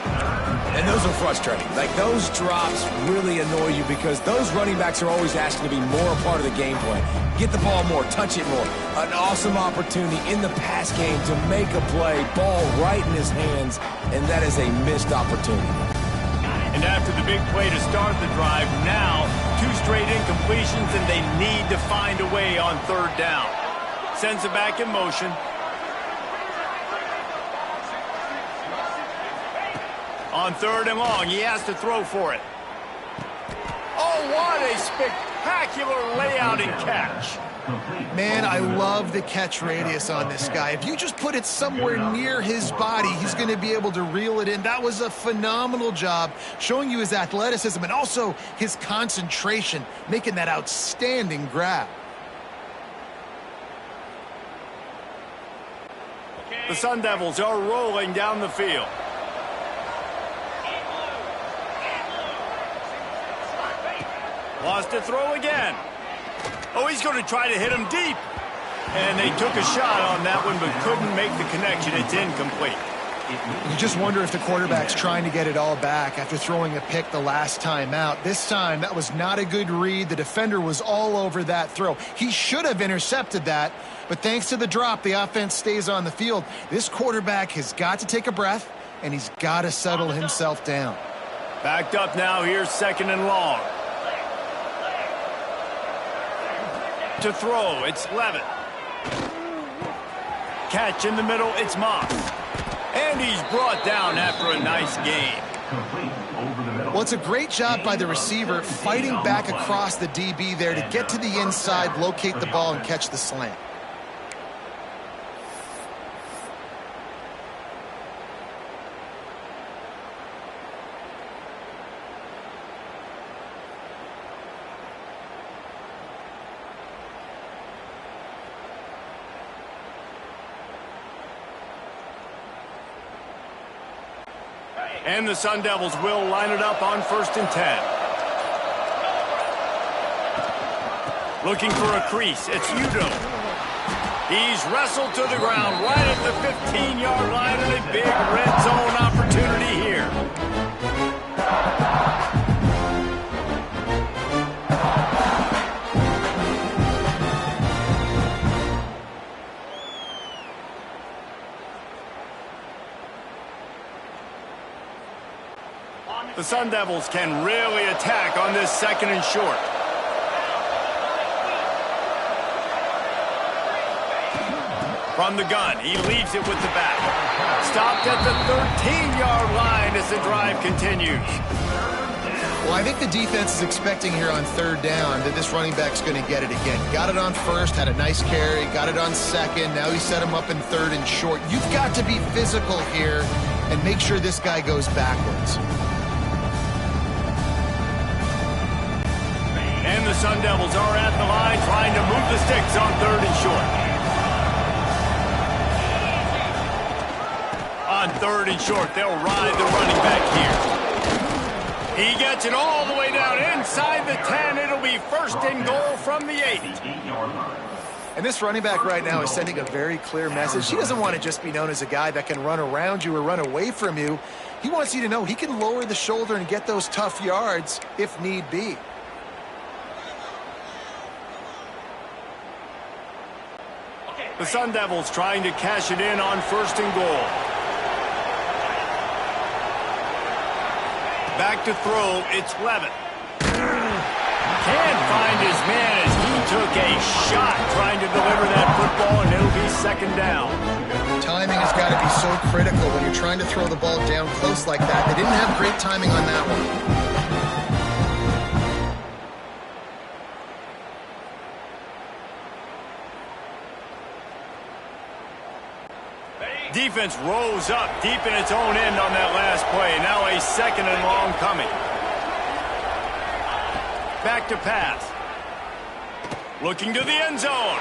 And those are frustrating. Like, those drops really annoy you because those running backs are always asking to be more a part of the game plan. Get the ball more, touch it more. An awesome opportunity in the pass game to make a play, ball right in his hands, and that is a missed opportunity. And after the big play to start the drive, now 2 straight incompletions, and they need to find a way on third down. Sends it back in motion. On third and long, he has to throw for it. Oh, what a spectacular layout and catch. Man, I love the catch radius on this guy. If you just put it somewhere near his body, he's going to be able to reel it in. That was a phenomenal job, showing you his athleticism and also his concentration, making that outstanding grab. The Sun Devils are rolling down the field. Lost to throw again. Oh, he's going to try to hit him deep. And they took a shot on that one, but couldn't make the connection. It's incomplete. You just wonder if the quarterback's trying to get it all back after throwing a pick the last time out. This time, that was not a good read. The defender was all over that throw. He should have intercepted that, but thanks to the drop, the offense stays on the field. This quarterback has got to take a breath, and he's got to settle himself down. Backed up now. Here's second and long. To throw, it's Levin. Catch in the middle, it's Moss. And he's brought down after a nice gain. Well, it's a great job by the receiver fighting back across the DB there to get to the inside, locate the ball, and catch the slant. And the Sun Devils will line it up on 1st and 10. Looking for a crease. It's Udo. He's wrestled to the ground right at the 15-yard line, and a big red zone opportunity here. The Sun Devils can really attack on this 2nd and short. From the gun, he leaves it with the back. Stopped at the 13-yard line as the drive continues. Well, I think the defense is expecting here on third down that this running back's going to get it again. Got it on first, had a nice carry, got it on second. Now he set him up in third and short. You've got to be physical here and make sure this guy goes backwards. And the Sun Devils are at the line trying to move the sticks on third and short. On third and short, they'll ride the running back here. He gets it all the way down inside the 10. It'll be first and goal from the 80. And this running back right now is sending a very clear message. He doesn't want to just be known as a guy that can run around you or run away from you. He wants you to know he can lower the shoulder and get those tough yards if need be. The Sun Devils trying to cash it in on first and goal. Back to throw, it's Levitt. Can't find his man as he took a shot trying to deliver that football, and it'll be second down. Timing has got to be so critical when you're trying to throw the ball down close like that. They didn't have great timing on that one. Defense rose up deep in its own end on that last play. Now a second and long coming. Back to pass. Looking to the end zone.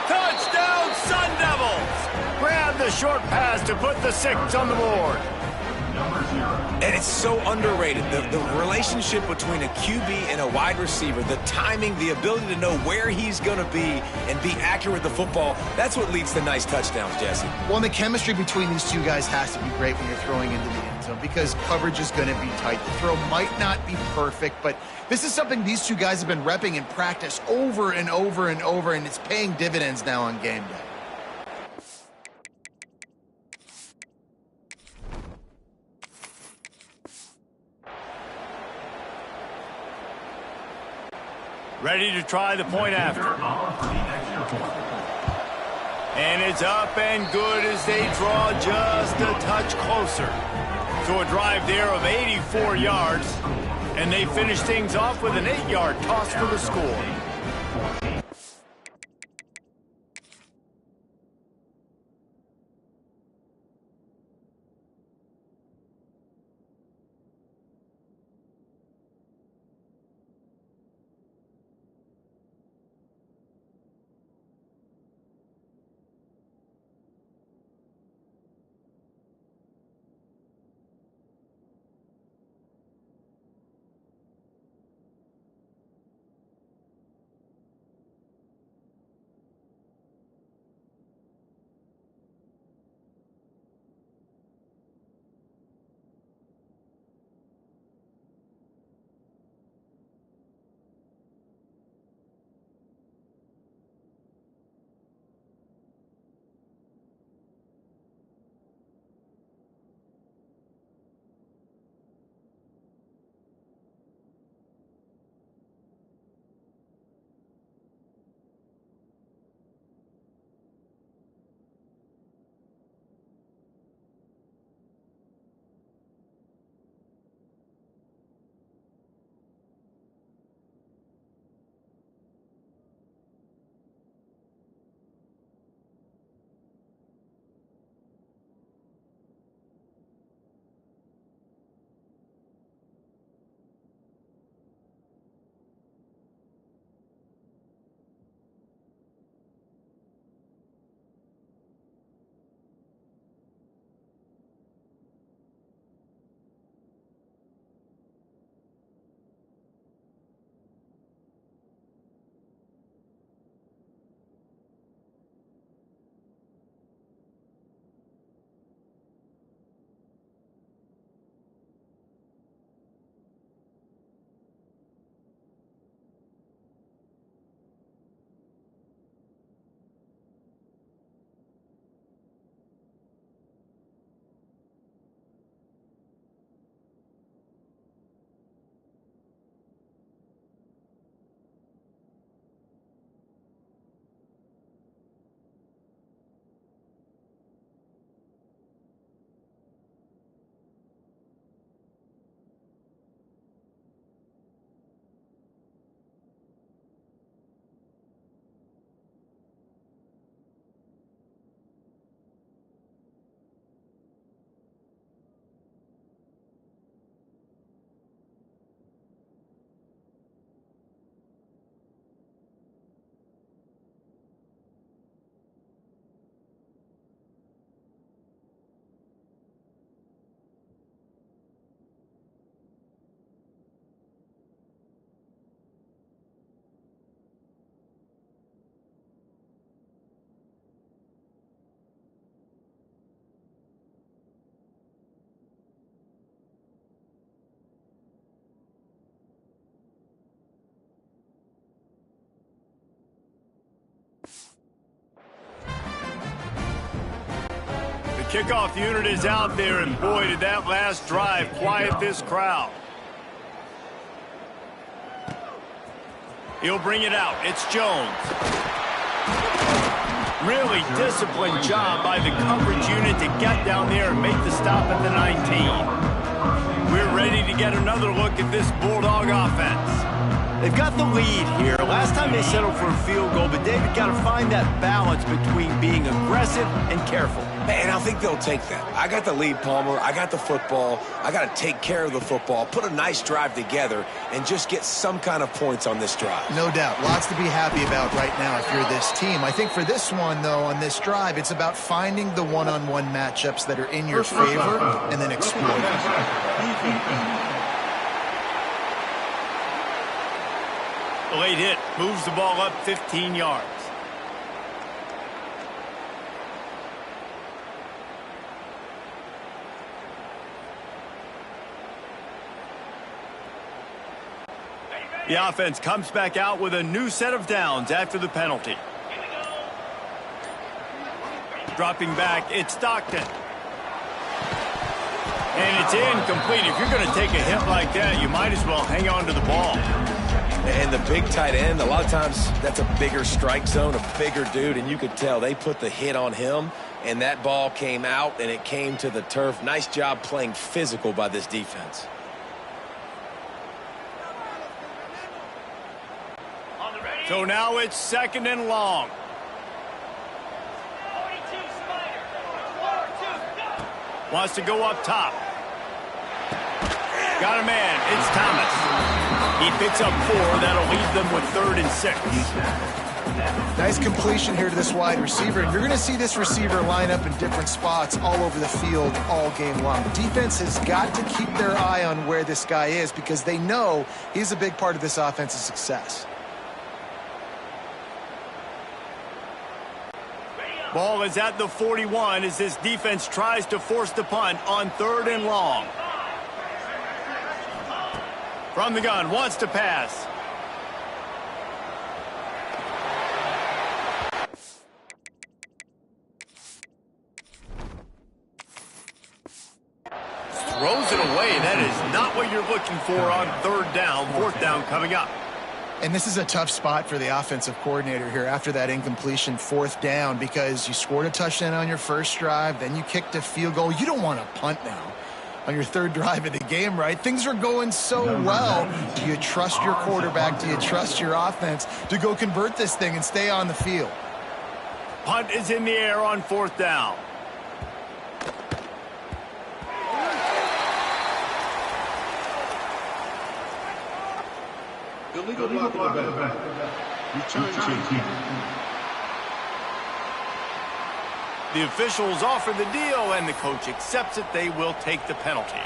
Touchdown, Sun Devils! Grab the short pass to put the 6 on the board. And it's so underrated. The relationship between a QB and a wide receiver, the timing, the ability to know where he's going to be and be accurate with the football, that's what leads to nice touchdowns, Jesse. Well, and the chemistry between these two guys has to be great when you're throwing into the end zone because coverage is going to be tight. The throw might not be perfect, but this is something these two guys have been repping in practice over and over and over, and it's paying dividends now on game day. Ready to try the point after. And it's up and good as they draw just a touch closer. So a drive there of 84 yards. And they finish things off with an 8-yard toss for the score. Kickoff unit is out there, and boy, did that last drive quiet this crowd. He'll bring it out. It's Jones. Really disciplined job by the coverage unit to get down there and make the stop at the 19. We're ready to get another look at this Bulldog offense. They've got the lead here. Last time they settled for a field goal, but David got to find that balance between being aggressive and careful. And I think they'll take that. I got the lead, Palmer. I got the football. I got to take care of the football, put a nice drive together, and just get some kind of points on this drive. No doubt. Lots to be happy about right now if you're this team. I think for this one, though, on this drive, it's about finding the one-on-one matchups that are in your favor and then exploiting. The late hit moves the ball up 15 yards. The offense comes back out with a new set of downs after the penalty. Dropping back, it's Stockton. And it's incomplete. If you're going to take a hit like that, you might as well hang on to the ball. And the big tight end, a lot of times that's a bigger strike zone, a bigger dude, and you could tell they put the hit on him, and that ball came out, and it came to the turf. Nice job playing physical by this defense. So now it's 2nd and long. Wants to go up top. Got a man. It's Thomas. He picks up 4. That'll leave them with 3rd and 6. Nice completion here to this wide receiver. And you're going to see this receiver line up in different spots all over the field all game long. Defense has got to keep their eye on where this guy is because they know he's a big part of this offense's success. Ball is at the 41 as this defense tries to force the punt on 3rd and long. From the gun, wants to pass. Throws it away. That is not what you're looking for on 3rd down. 4th down coming up. And this is a tough spot for the offensive coordinator here after that incompletion 4th down because you scored a touchdown on your first drive, then you kicked a field goal. You don't want to punt now on your 3rd drive of the game, right? Things are going so well. Do you trust your quarterback? Do you trust your offense to go convert this thing and stay on the field? Punt is in the air on 4th down. Illegal block on the back. Return team. The officials offer the deal, and the coach accepts it. They will take the penalty.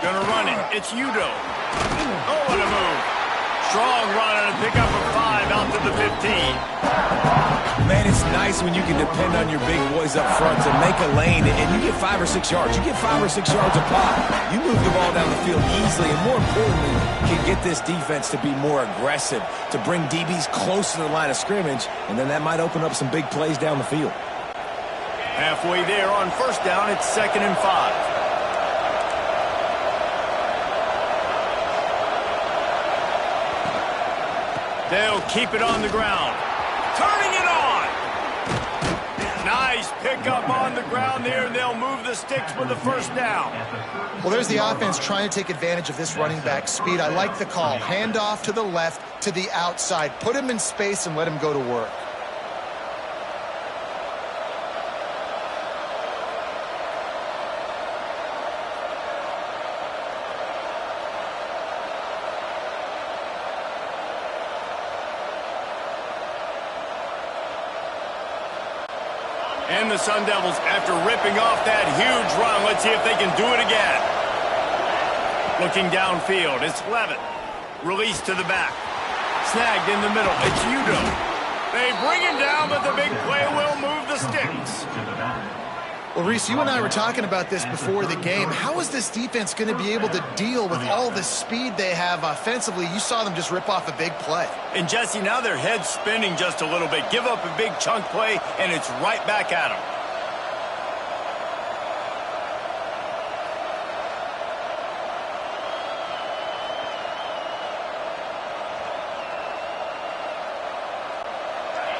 Gonna run it. It's Udo. Oh, what a move. Strong run and a pickup of 5 out to the 15. Man, it's nice when you can depend on your big boys up front to make a lane, and you get 5 or 6 yards. You get 5 or 6 yards a pop. You move the ball down the field easily, and more importantly, can get this defense to be more aggressive, to bring DBs close to the line of scrimmage, and then that might open up some big plays down the field. Halfway there on first down, it's 2nd and 5. They'll keep it on the ground. Turning it on. Nice pickup on the ground there, and they'll move the sticks for the first down. Well, there's the offense trying to take advantage of this running back speed. I like the call. Hand off to the left, to the outside. Put him in space and let him go to work. And the Sun Devils, after ripping off that huge run, let's see if they can do it again. Looking downfield, it's Levitt. Release to the back. Snagged in the middle, it's Udo. They bring him down, but the big play will move the sticks. Well, Reese, you and I were talking about this before the game. How is this defense going to be able to deal with all the speed they have offensively? You saw them just rip off a big play. And, Jesse, now their head's spinning just a little bit. Give up a big chunk play, and it's right back at them.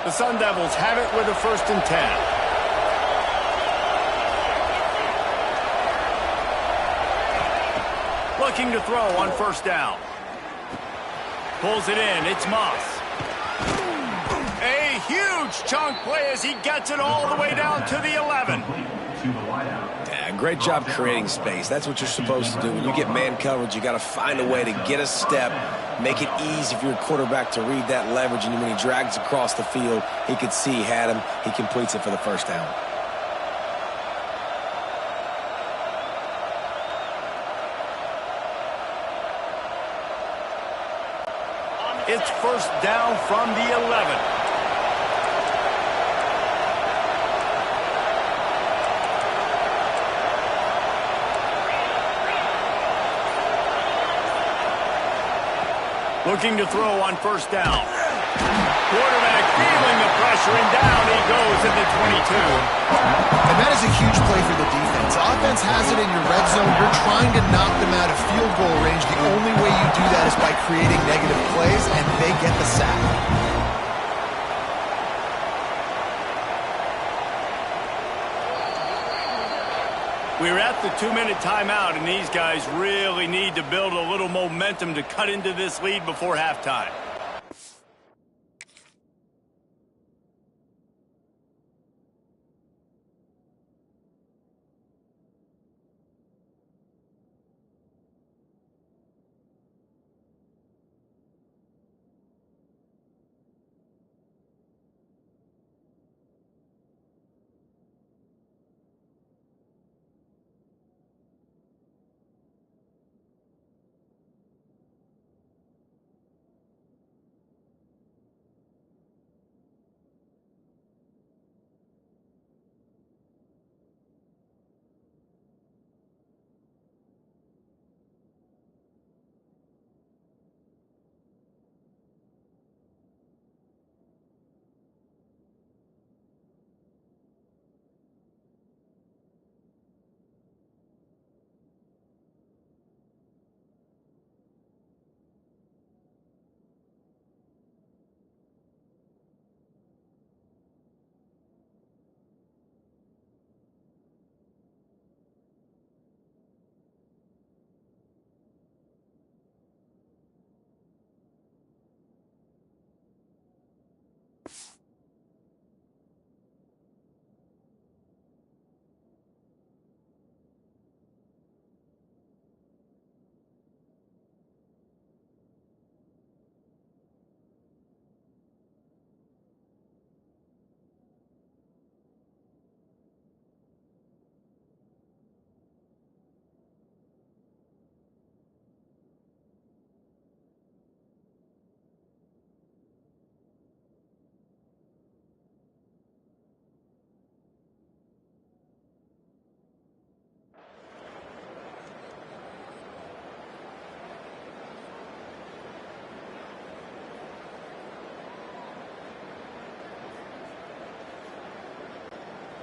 The Sun Devils have it with a 1st and 10. Looking to throw on first down. Pulls it in. It's Moss. A huge chunk play as he gets it all the way down to the 11. Yeah, great job creating space. That's what you're supposed to do. When you get man coverage, you got to find a way to get a step, make it easy for your quarterback to read that leverage, and when he drags across the field, he could see he had him. He completes it for the first down. It's first down from the 11. Looking to throw on first down. Quarterback feeling the pressure, and down he goes at the 22. And that is a huge play for the defense. Offense has it in your red zone. You're trying to knock them out of field goal range. The only way you do that is by creating negative plays, and they get the sack. We're at the 2-minute timeout, and these guys really need to build a little momentum to cut into this lead before halftime.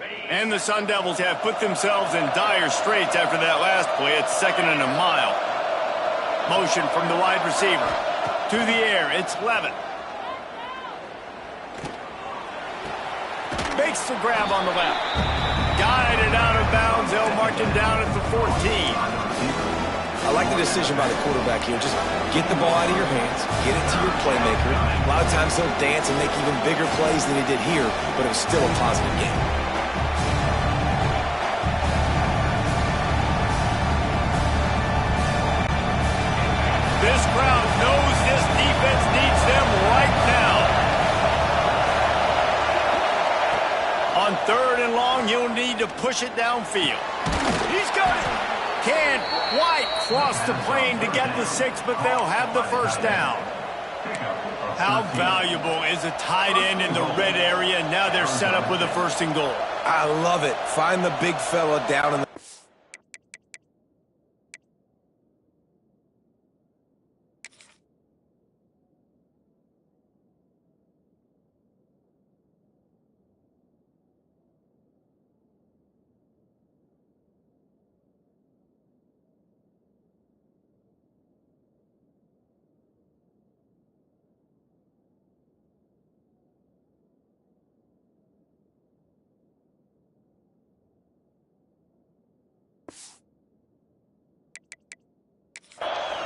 And the Sun Devils have put themselves in dire straits after that last play. It's 2nd and a mile. Motion from the wide receiver. To the air, it's Levitt. Makes the grab on the left. Guided out of bounds. They'll mark him down at the 14. I like the decision by the quarterback here. Just get the ball out of your hands, get it to your playmaker. A lot of times he'll dance and make even bigger plays than he did here, but it was still a positive game. This crowd knows this defense needs them right now. On 3rd and long, you'll need to push it downfield. He's got it. Can White cross the plane to get the 6, but they'll have the first down. How valuable is a tight end in the red area? Now they're set up with a 1st and goal. I love it. Find the big fella down in the...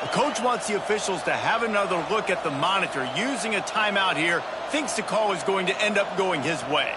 The coach wants the officials to have another look at the monitor. Using a timeout here, thinks the call is going to end up going his way.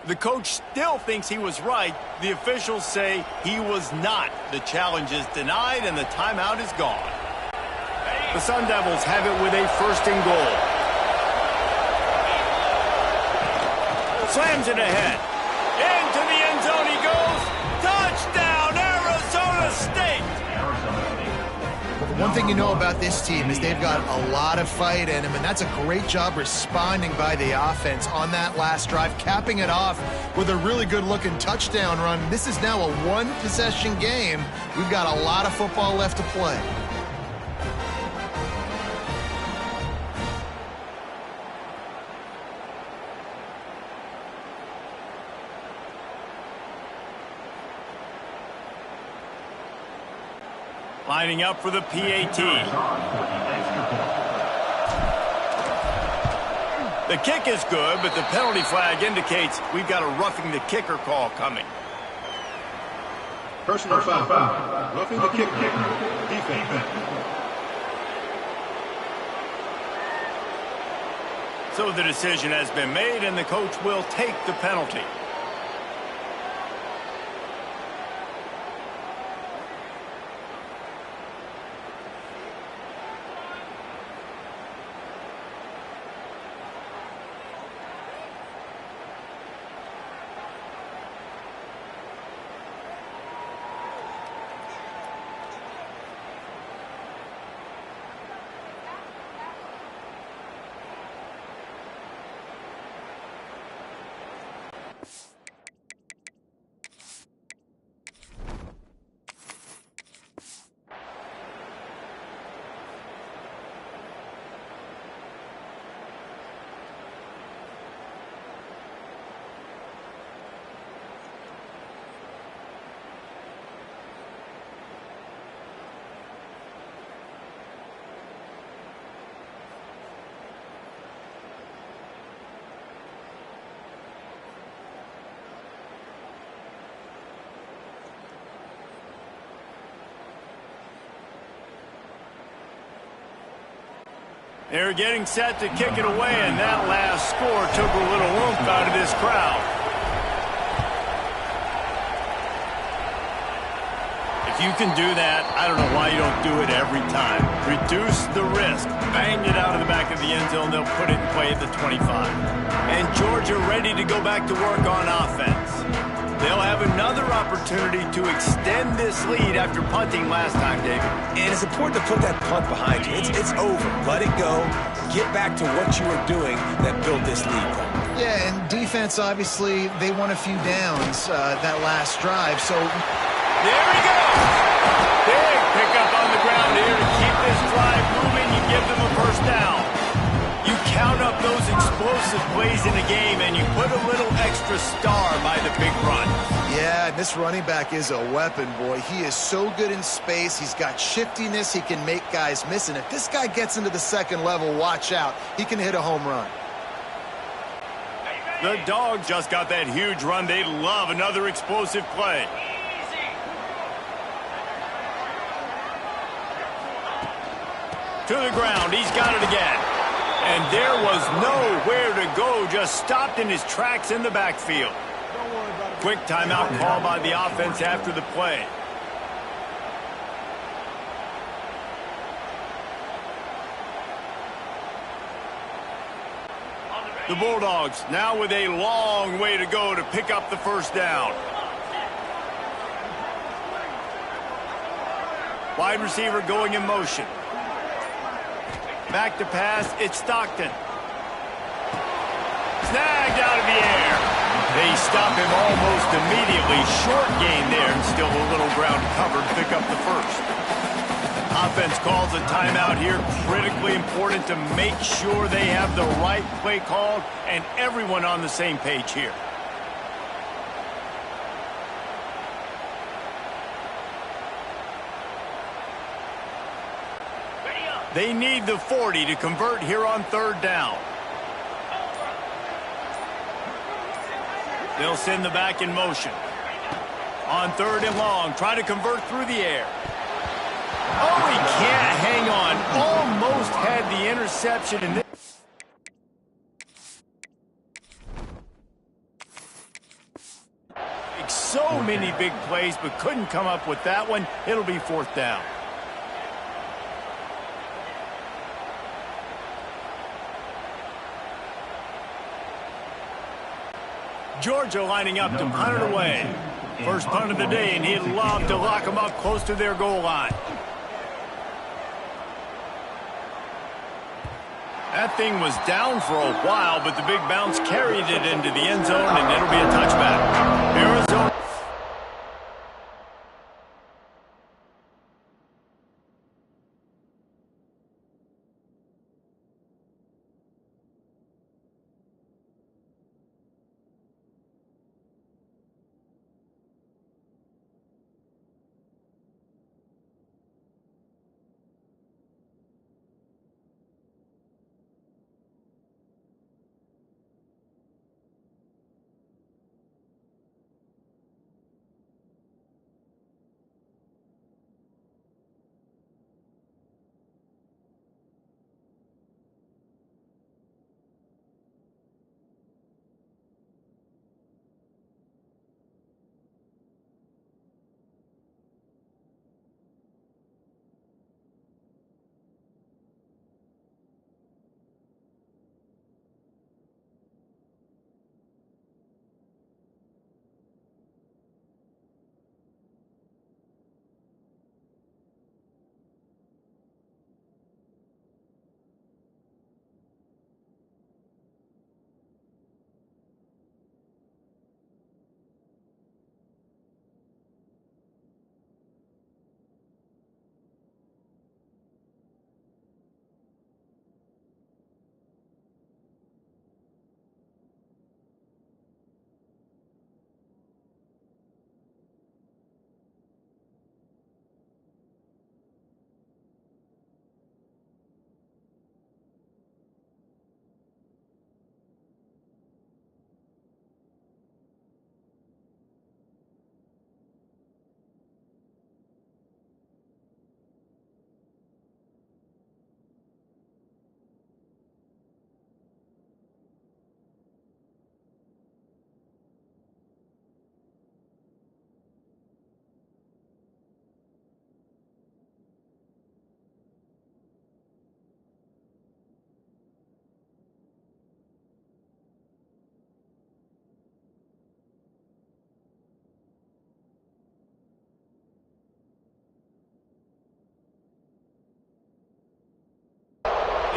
The coach still thinks he was right. The officials say he was not. The challenge is denied and the timeout is gone. The Sun Devils have it with a 1st and goal. Slams it ahead. Into the end zone he goes. Touchdown, Arizona State! One thing you know about this team is they've got a lot of fight in them, and that's a great job responding by the offense on that last drive, capping it off with a really good-looking touchdown run. This is now a one-possession game. We've got a lot of football left to play. Lining up for the PAT. The kick is good, but the penalty flag indicates we've got a roughing the kicker call coming. Personal foul. Roughing the kicker. Defense. So the decision has been made, and the coach will take the penalty. They're getting set to kick it away, and that last score took a little oomph out of this crowd. If you can do that, I don't know why you don't do it every time. Reduce the risk. Bang it out of the back of the end zone. They'll put it in play at the 25. And Georgia ready to go back to work on offense. They'll have another opportunity to extend this lead after punting last time, David. And it's important to put that punt behind you. It's over. Let it go. Get back to what you were doing that built this lead. Yeah, and defense, obviously, they won a few downs that last drive. So there he goes. Big pickup on the ground here to keep this drive moving. You give them a first down. You count up those explosive plays in a game, and you put a little extra star by the big run. Yeah, this running back is a weapon, boy. He is so good in space. He's got shiftiness. He can make guys miss. And if this guy gets into the second level, watch out. He can hit a home run. The Dogs just got that huge run. They love another explosive play. To the ground. He's got it again. And there was nowhere to go, just stopped in his tracks in the backfield. Quick timeout call by the offense after the play. The Bulldogs now with a long way to go to pick up the first down. Wide receiver going in motion. Back to pass, it's Stockton. Snagged out of the air. They stop him almost immediately. Short gain there, and still a little ground covered to pick up the first. Offense calls a timeout here. Critically important to make sure they have the right play called and everyone on the same page here. They need the 40 to convert here on third down. They'll send the back in motion. On third and long, try to convert through the air. Oh, he can't hang on. Almost had the interception in this. So many big plays, but couldn't come up with that one. It'll be fourth down. Georgia lining up to punt it away. First punt of the day, and he'd love to lock them up close to their goal line. That thing was down for a while, but the big bounce carried it into the end zone, and it'll be a touchback. Arizona.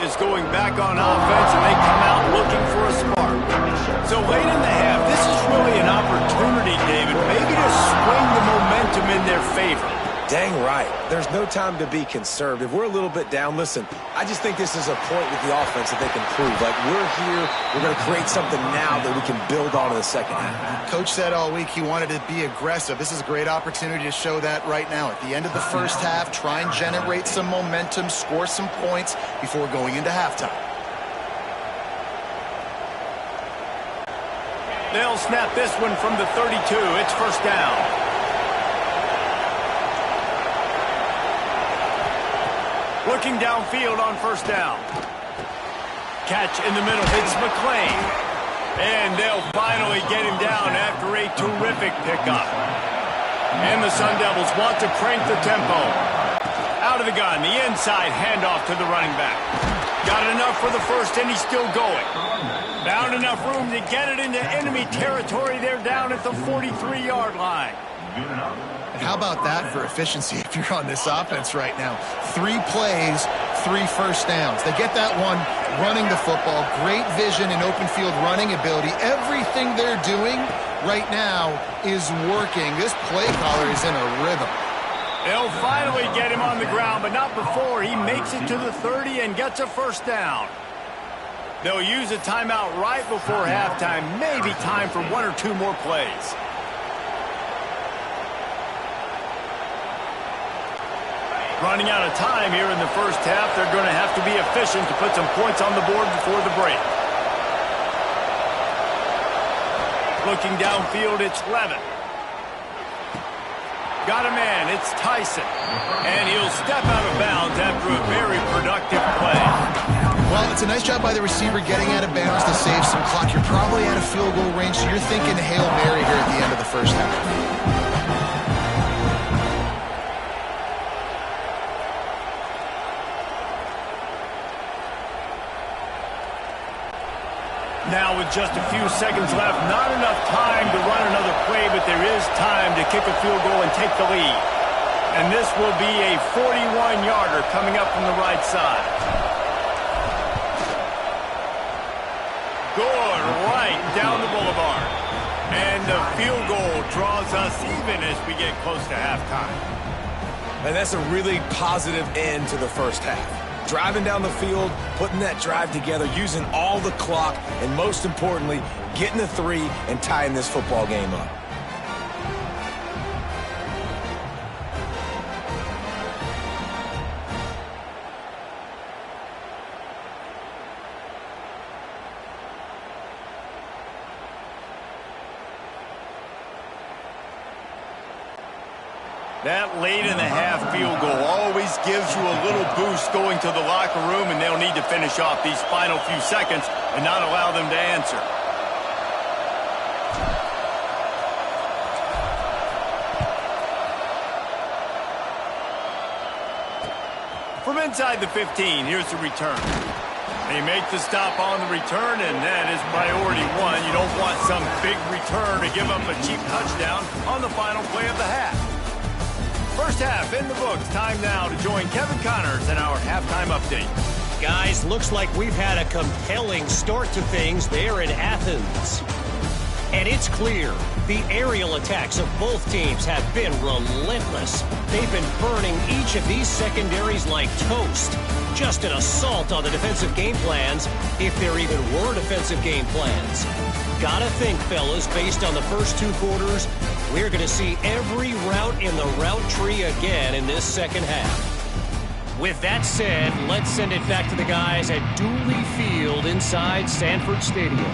is going back on offense, and they come out looking for a spark. So late in the half, this is really an opportunity, David, maybe to swing the momentum in their favor. Dang right. There's no time to be conservative. We're a little bit down. Listen, I just think this is a point with the offense that they can prove. Like, we're here, we're going to create something now that we can build on in the second half. Coach said all week he wanted to be aggressive. This is a great opportunity to show that right now. At the end of the first half, try and generate some momentum, score some points before going into halftime. They'll snap this one from the 32. It's first down. Looking downfield on first down. Catch in the middle. It's McClain. And they'll finally get him down after a terrific pickup. And the Sun Devils want to crank the tempo. Out of the gun. The inside handoff to the running back. Got enough for the first, and he's still going. Found enough room to get it into enemy territory. They're down at the 43-yard line. And how about that for efficiency if you're on this offense right now? 3 plays, 3 first downs. They get that one running the football. Great vision and open field running ability. Everything they're doing right now is working. This play caller is in a rhythm. They'll finally get him on the ground, but not before he makes it to the 30 and gets a first down. They'll use a timeout right before halftime. Maybe time for 1 or 2 more plays. Running out of time here in the first half. They're going to have to be efficient to put some points on the board before the break. Looking downfield, it's Levin. Got a man, it's Tyson. And he'll step out of bounds after a very productive play. Well, it's a nice job by the receiver getting out of bounds to save some clock. You're probably out of field goal range, so you're thinking Hail Mary here at the end of the first half. Now with just a few seconds left, not enough time to run another play, but there is time to kick a field goal and take the lead. And this will be a 41-yarder coming up from the right side. Good, right down the boulevard. And the field goal draws us even as we get close to halftime. And that's a really positive end to the first half. Driving down the field, putting that drive together, using all the clock, and most importantly, getting the 3 and tying this football game up. That late in the half field goal always gives you a little boost going to the locker room, and they'll need to finish off these final few seconds and not allow them to answer. From inside the 15, here's the return. They make the stop on the return, and that is priority 1. You don't want some big return to give up a cheap touchdown on the final play of the half. First half in the books. Time now to join Kevin Connors in our halftime update. Guys, looks like we've had a compelling start to things there in Athens. And it's clear the aerial attacks of both teams have been relentless. They've been burning each of these secondaries like toast. Just an assault on the defensive game plans, if there even were defensive game plans. Gotta think, fellas, based on the first 2 quarters, we're going to see every route in the route tree again in this second half. With that said, let's send it back to the guys at Dooley Field inside Sanford Stadium.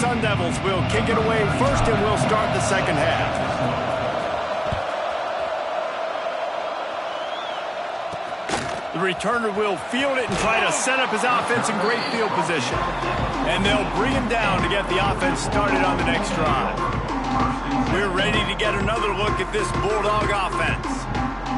Sun Devils will kick it away first, and we'll start the second half. The returner will field it and try to set up his offense in great field position. And they'll bring him down to get the offense started on the next drive. We're ready to get another look at this Bulldog offense.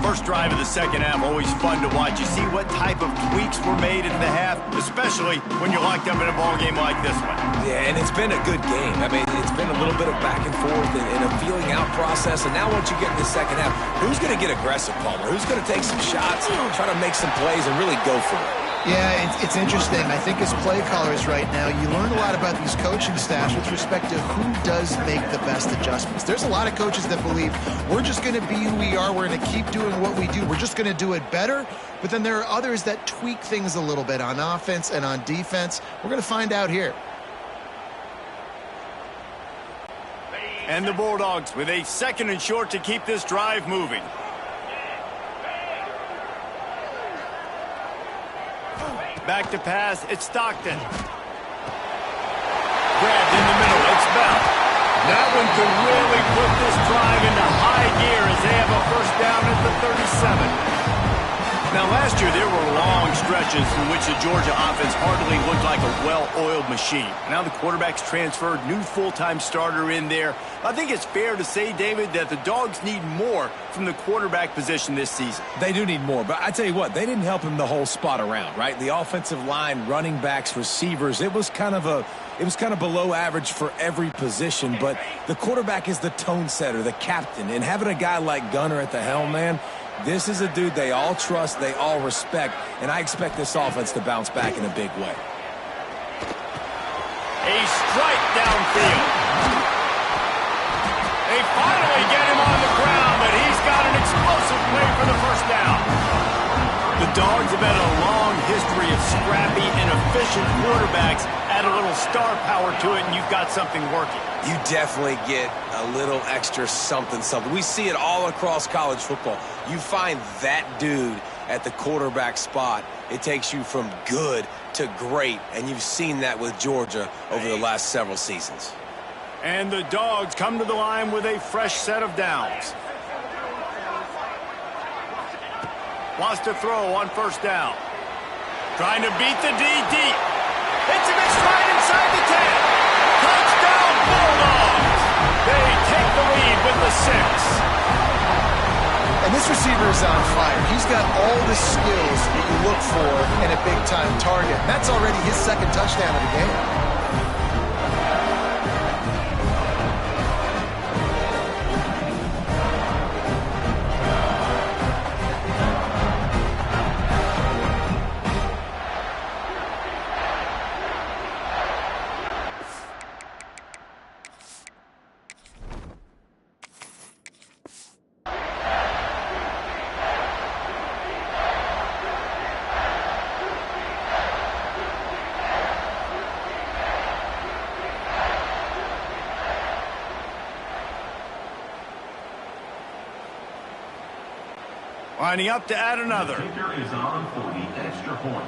First drive of the second half, always fun to watch. You see what type of tweaks were made in the half, especially when you're locked up in a ball game like this one. Yeah, and it's been a good game. I mean, it's been a little bit of back and forth and a feeling out process. And now once you get in the second half, who's going to get aggressive, Palmer? Who's going to take some shots, try to make some plays, and really go for it? Yeah, it's interesting. I think as play callers right now, you learn a lot about these coaching staffs with respect to who does make the best adjustments. There's a lot of coaches that believe we're just going to be who we are. We're going to keep doing what we do. We're just going to do it better. But then there are others that tweak things a little bit on offense and on defense. We're going to find out here. And the Bulldogs with a second and short to keep this drive moving. Back to pass, it's Stockton. Grabbed in the middle, it's Bell. That one could really put this drive into high gear as they have a first down at the 37. Now, last year, there were long stretches in which the Georgia offense hardly looked like a well-oiled machine. Now the quarterback's transferred, new full-time starter in there. I think it's fair to say, David, that the Dogs need more from the quarterback position this season. They do need more, but I tell you what, they didn't help him the whole spot around, right? The offensive line, running backs, receivers, it was kind of below average for every position, but the quarterback is the tone setter, the captain, and having a guy like Gunner at the helm, man, this is a dude they all trust, they all respect, and I expect this offense to bounce back in a big way. A strike downfield. They finally get him on the ground, but he's got an explosive play for the first down. The Dogs have had a long history of scrappy and efficient quarterbacks. Add a little star power to it, and you've got something working. You definitely get a little extra something. We see it all across college football. You find that dude at the quarterback spot, it takes you from good to great, and you've seen that with Georgia over the last several seasons. And the Dogs come to the line with a fresh set of downs. Wants to throw on first down. Trying to beat the D deep. Hits him in stride inside the 10. Touchdown Bulldogs! They take the lead with the 6. And this receiver is on fire. He's got all the skills that you look for in a big-time target. And that's already his second touchdown of the game. Lining up to add another. Kicker is on for the extra point.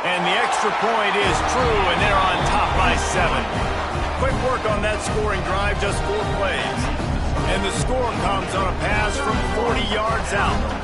And the extra point is true, and they're on top by 7. Quick work on that scoring drive, just 4 plays. And the score comes on a pass from 40 yards out.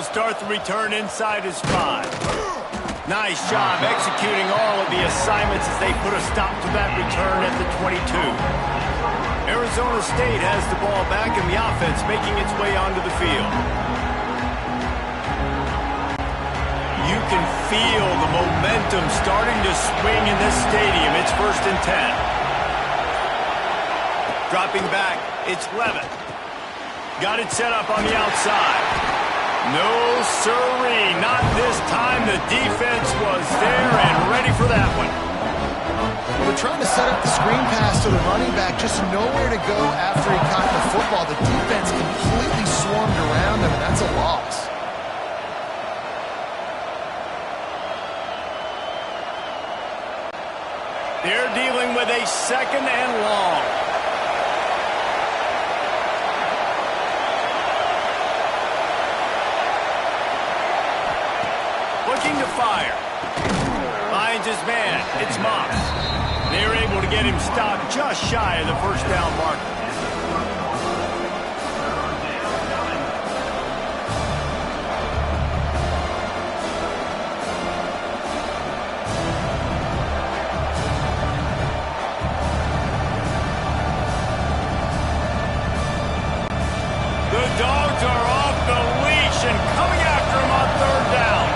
He'll start the return inside his 5. Nice job executing all of the assignments as they put a stop to that return at the 22. Arizona State has the ball back and the offense making its way onto the field. You can feel the momentum starting to swing in this stadium. It's 1st and 10. Dropping back, it's Levitt. Got it set up on the outside. No sirree, not this time. The defense was there and ready for that one. Well, they're trying to set up the screen pass to the running back, just nowhere to go after he caught the football. The defense completely swarmed around him, and that's a loss. They're dealing with a 2nd and long. Looking to fire. Finds his man. It's Moss. They're able to get him stopped just shy of the 1st down marker. The Dogs are off the leash and coming after him on 3rd down.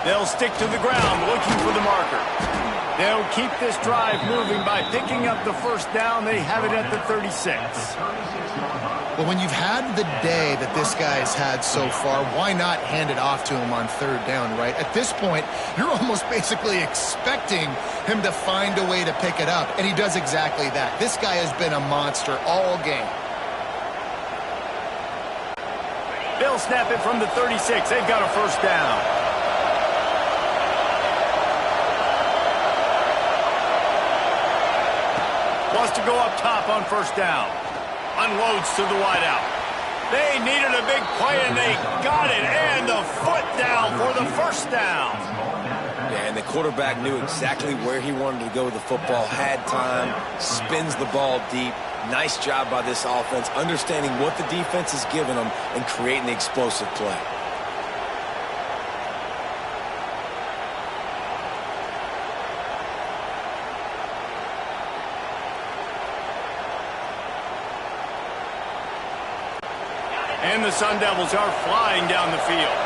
They'll stick to the ground looking for the marker. They'll keep this drive moving by picking up the 1st down. They have it at the 36. Well, when you've had the day that this guy's had so far, why not hand it off to him on 3rd down, right? At this point, you're almost basically expecting him to find a way to pick it up, and he does exactly that. This guy has been a monster all game. They'll snap it from the 36. They've got a 1st down. Wants to go up top on 1st down. Unloads to the wideout. They needed a big play, and they got it. And the foot down for the 1st down. Yeah, and the quarterback knew exactly where he wanted to go with the football, had time, spins the ball deep. Nice job by this offense, understanding what the defense is giving them and creating the explosive play. And the Sun Devils are flying down the field.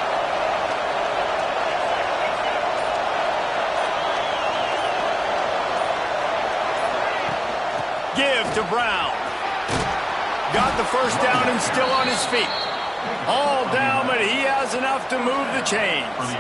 Give to Brown. Got the 1st down and still on his feet. All down, but he has enough to move the chains.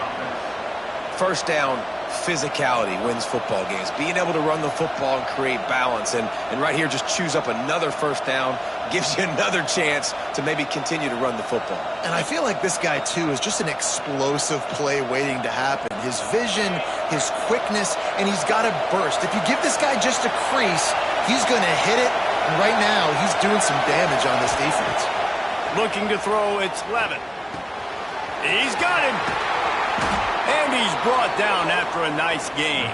1st down, physicality wins football games. Being able to run the football and create balance. And right here, just choose up another 1st down. Gives you another chance to maybe continue to run the football. And I feel like this guy, too, is just an explosive play waiting to happen. His vision, his quickness, and he's got a burst. If you give this guy just a crease, he's going to hit it. And right now, he's doing some damage on this defense. Looking to throw, it's Levitt. He's got him. And he's brought down after a nice game.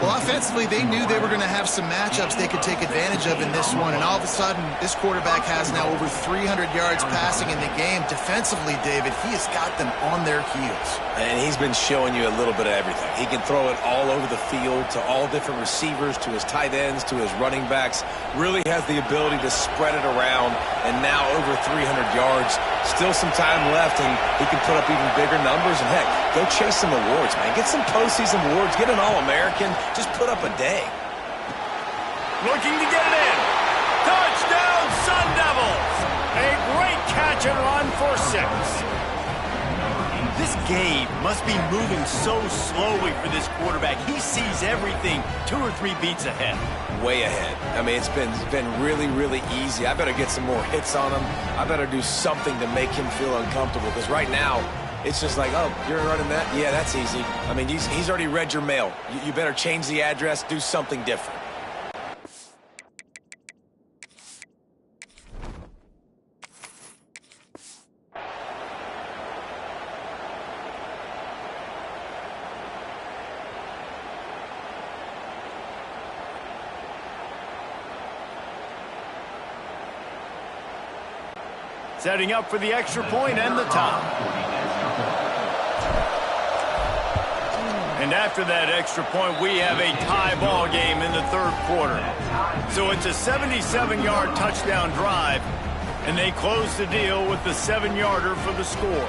Well, offensively, they knew they were going to have some matchups they could take advantage of in this one, and all of a sudden, this quarterback has now over 300 yards passing in the game. Defensively, David, he has got them on their heels. And he's been showing you a little bit of everything. He can throw it all over the field to all different receivers, to his tight ends, to his running backs. Really has the ability to spread it around, and now over 300 yards. Still some time left, and he can put up even bigger numbers. And, heck, go chase some awards, man. Get some postseason awards. Get an All-American. Just put up a day. Looking to get it in. Touchdown, Sun Devils. A great catch and run for 6. This game must be moving so slowly for this quarterback. He sees everything 2 or 3 beats ahead. Way ahead. I mean, it's been really, really easy. I better get some more hits on him. I better do something to make him feel uncomfortable, because right now, it's just like, oh, you're running that? Yeah, that's easy. I mean, he's already read your mail. You better change the address, do something different. Setting up for the extra point and the tie. And after that extra point, we have a tie ball game in the third quarter. So it's a 77-yard touchdown drive, and they close the deal with the 7-yarder for the score.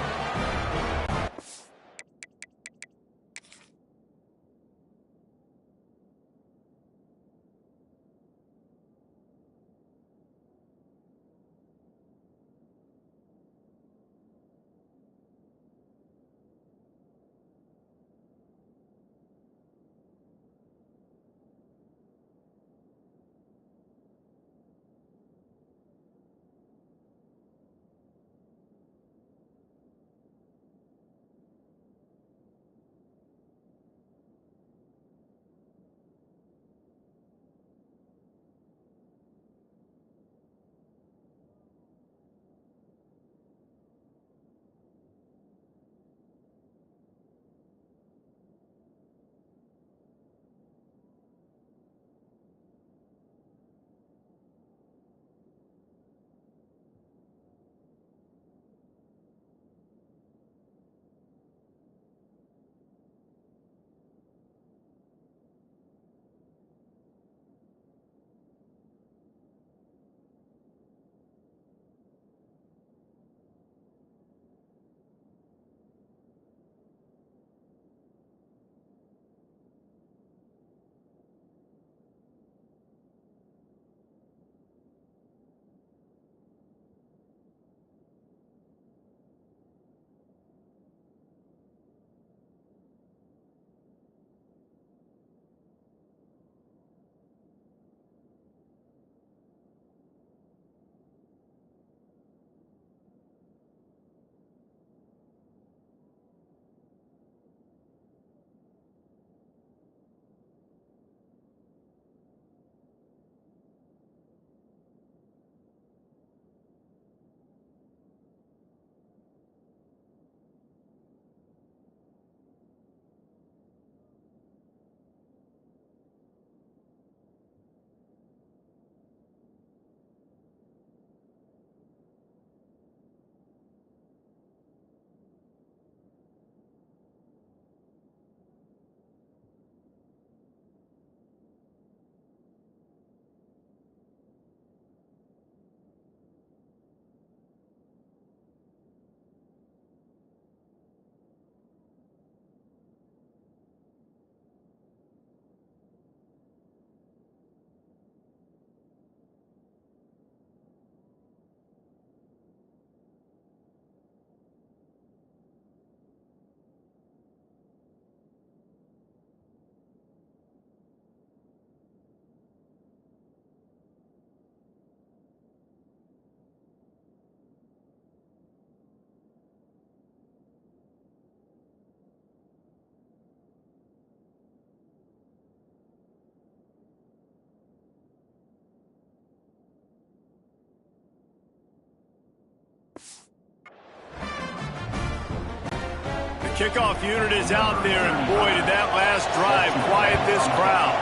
Kickoff unit is out there, and boy, did that last drive quiet this crowd.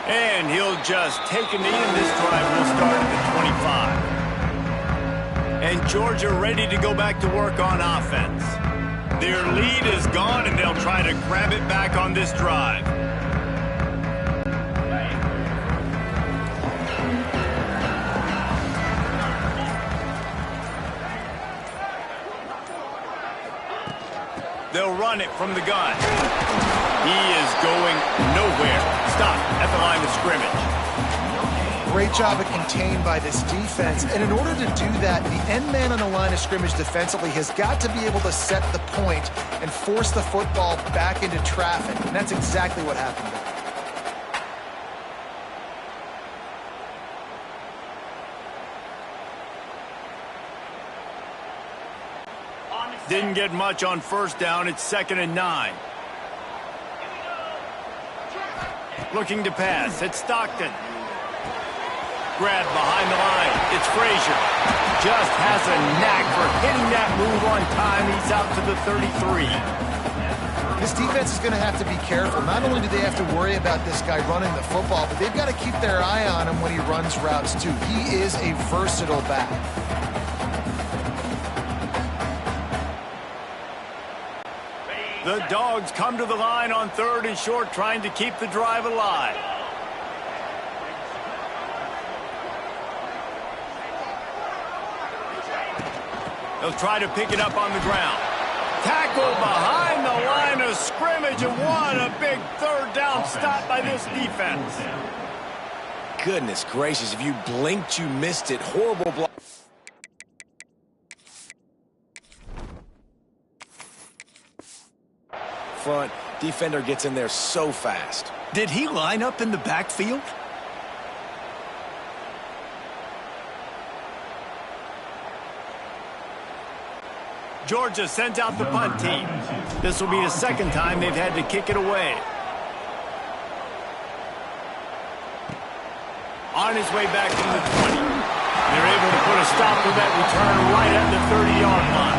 And he'll just take a knee, and this drive will start at the 25. And Georgia ready to go back to work on offense. Their lead is gone, and they'll try to grab it back on this drive. They'll run it from the gun. He is going nowhere. Stop at the line of scrimmage. Great job of contained by this defense. And in order to do that, the end man on the line of scrimmage defensively has got to be able to set the point and force the football back into traffic. And that's exactly what happened. Didn't get much on first down. It's 2nd and 9. Looking to pass. It's Stockton. Grabbed behind the line. It's Frazier. Just has a knack for hitting that move on time. He's out to the 33. This defense is going to have to be careful. Not only do they have to worry about this guy running the football, but they've got to keep their eye on him when he runs routes too. He is a versatile back. The Dogs come to the line on 3rd and short, trying to keep the drive alive. They'll try to pick it up on the ground. Tackle behind the line of scrimmage, and what a big 3rd down stop by this defense. Goodness gracious, if you blinked, you missed it. Horrible block. Front defender gets in there so fast. Did he line up in the backfield? Georgia sends out the punt team. This will be the 2nd time they've had to kick it away. On his way back to the 20. They're able to put a stop to that return right at the 30-yard line.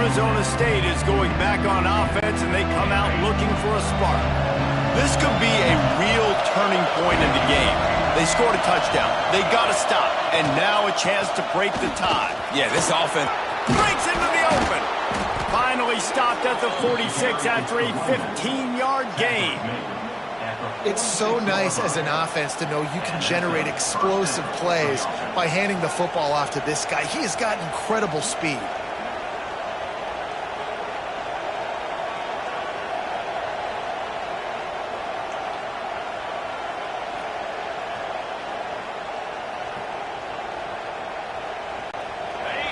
Arizona State is going back on offense, and they come out looking for a spark. This could be a real turning point in the game. They scored a touchdown. They got to stop, and now a chance to break the tie. Yeah, this offense Breaks into the open. Finally stopped at the 46 after a 15-yard gain. It's so nice as an offense to know you can generate explosive plays by handing the football off to this guy. He has got incredible speed.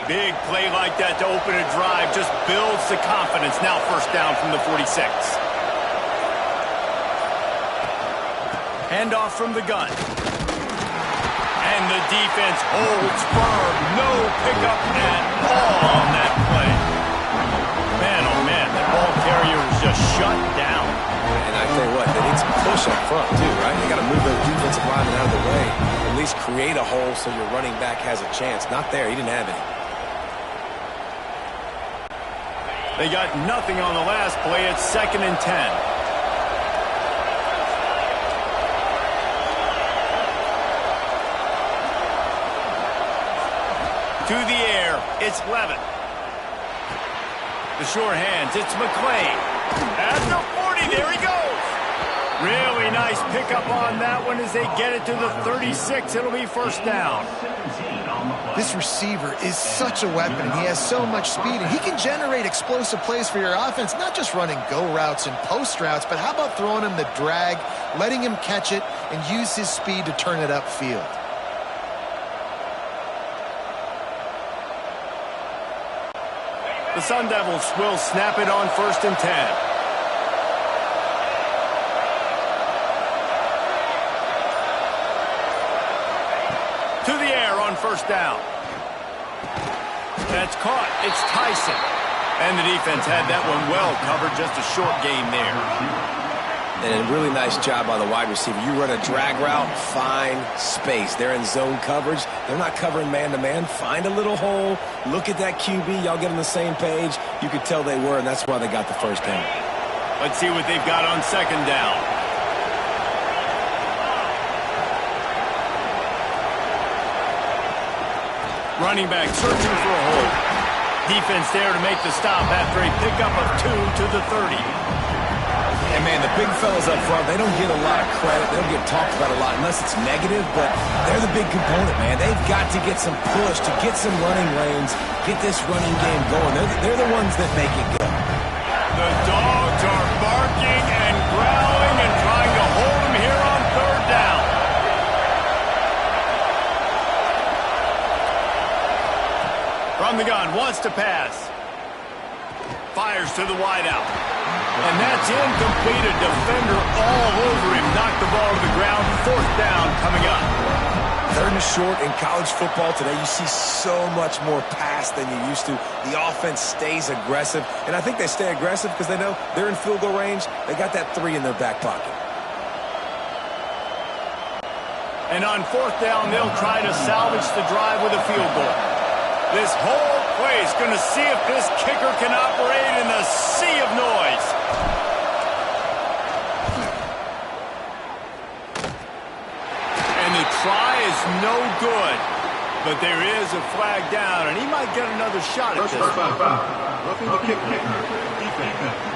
Big play like that to open a drive just builds the confidence. Now 1st down from the 46. Handoff from the gun. And the defense holds firm. No pickup at all on that play. Man, oh man, that ball carrier was just shut down. And I tell you what, they need some push up front too, right? They got to move those defensive linemen out of the way. At least create a hole so your running back has a chance. Not there. He didn't have any. They got nothing on the last play. It's 2nd and 10. To the air, it's Levitt. The sure hands, it's McClain. At the 40, there he goes. Really nice pickup on that one as they get it to the 36. It'll be first down. This receiver is such a weapon, and he has so much speed, and he can generate explosive plays for your offense, not just running go routes and post routes, but how about throwing him the drag, letting him catch it, and use his speed to turn it upfield. The Sun Devils will snap it on 1st and 10. To the air on 1st down. That's caught. It's Tyson. And the defense had that one well covered. Just a short game there. And a really nice job by the wide receiver. You run a drag route, find space. They're in zone coverage. They're not covering man-to-man. Find a little hole. Look at that QB. Y'all get on the same page. You could tell they were, and that's why they got the first down. Let's see what they've got on 2nd down. Running back searching for a hole. Defense there to make the stop after a pickup of 2 to the 30. And, man, the big fellas up front, they don't get a lot of credit. They don't get talked about a lot unless it's negative, but they're the big component, man. They've got to get some push, to get some running lanes, get this running game going. They're the ones that make it go. The dogs are barking and growling and trying to hold him here on 3rd down. From the gun, wants to pass. Fires to the wideout. And that's incomplete. A defender all over him. Knocked the ball to the ground. 4th down coming up. 3rd and short in college football today. You see so much more pass than you used to. The offense stays aggressive. And I think they stay aggressive because they know they're in field goal range. They got that 3 in their back pocket. And on 4th down, they'll try to salvage the drive with a field goal. This whole place going to see if this kicker can operate in the sea of noise. And the try is no good. But there is a flag down, and he might get another shot at this. Roughing the kicker. Defense.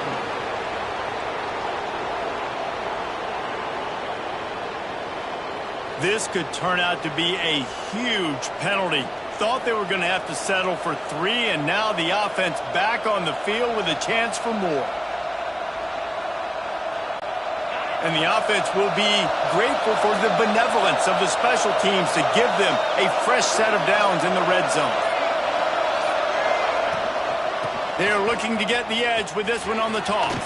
This could turn out to be a huge penalty. Thought they were going to have to settle for 3, and now the offense back on the field with a chance for more. And the offense will be grateful for the benevolence of the special teams to give them a fresh set of downs in the red zone. They're looking to get the edge with this one on the toss.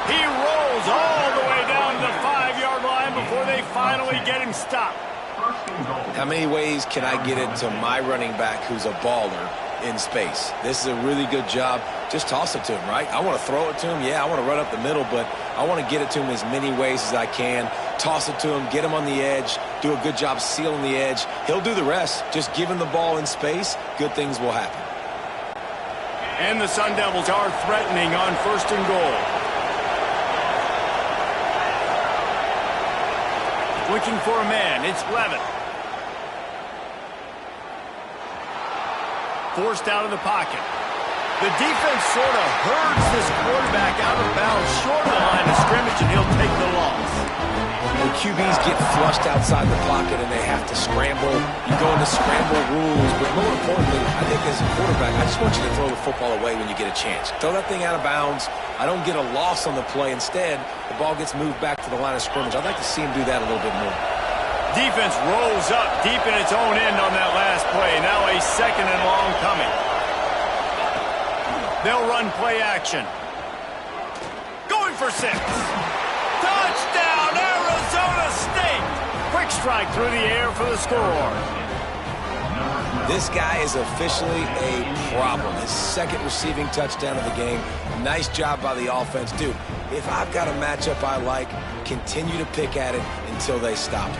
He rolls all the way down to the 5-yard line before they finally get him stopped. How many ways can I get it to my running back who's a baller in space? This is a really good job. Just toss it to him, right? I want to throw it to him. Yeah, I want to run up the middle, but I want to get it to him as many ways as I can. Toss it to him, get him on the edge, do a good job sealing the edge. He'll do the rest. Just give him the ball in space, good things will happen. And the Sun Devils are threatening on 1st and goal. Looking for a man, it's Levitt. Forced out of the pocket. The defense sort of herds this quarterback out of bounds short of the line of scrimmage, and he'll take the loss. When QBs get flushed outside the pocket and they have to scramble, you go into scramble rules, but more importantly, I think as a quarterback, I just want you to throw the football away when you get a chance. Throw that thing out of bounds. I don't get a loss on the play. Instead, the ball gets moved back to the line of scrimmage. I'd like to see him do that a little bit more. Defense rolls up deep in its own end on that last play. Now a 2nd and long coming. They'll run play action. Going for 6. Touchdown, Arizona State! Quick strike through the air for the score. This guy is officially a problem. His 2nd receiving touchdown of the game. Nice job by the offense. Dude, if I've got a matchup I like, continue to pick at it until they stop it.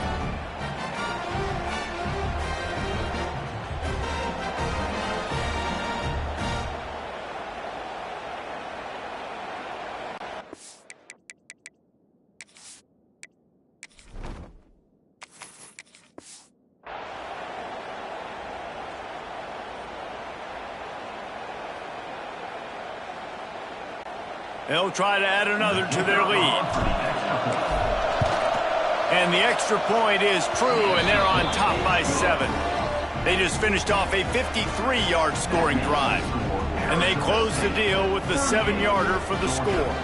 They'll try to add another to their lead. And the extra point is true, and they're on top by 7. They just finished off a 53-yard scoring drive. And they close the deal with the 7-yarder for the score.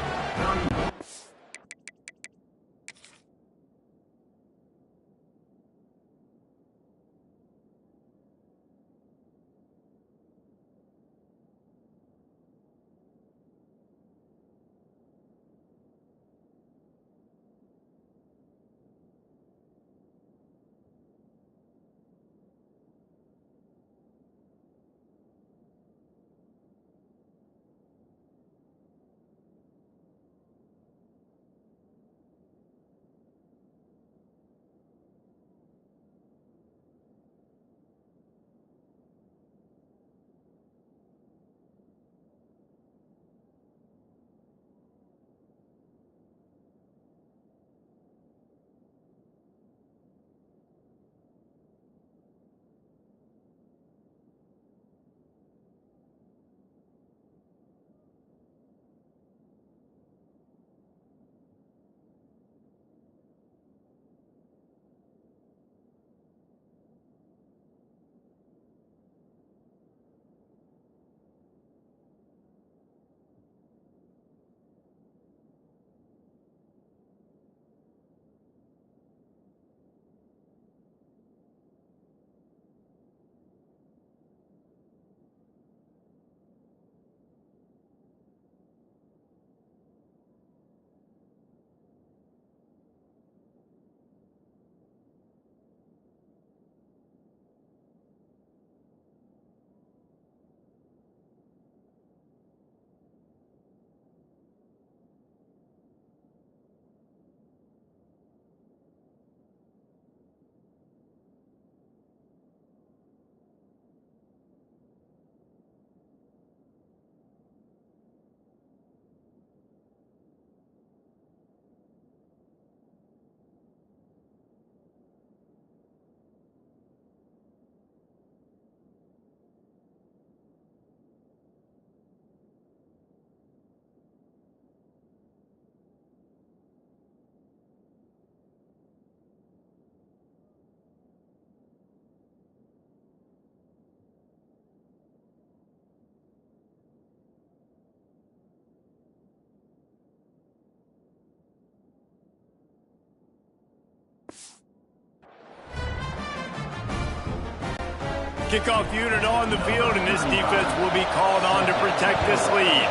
Kickoff unit on the field, and this defense will be called on to protect this lead.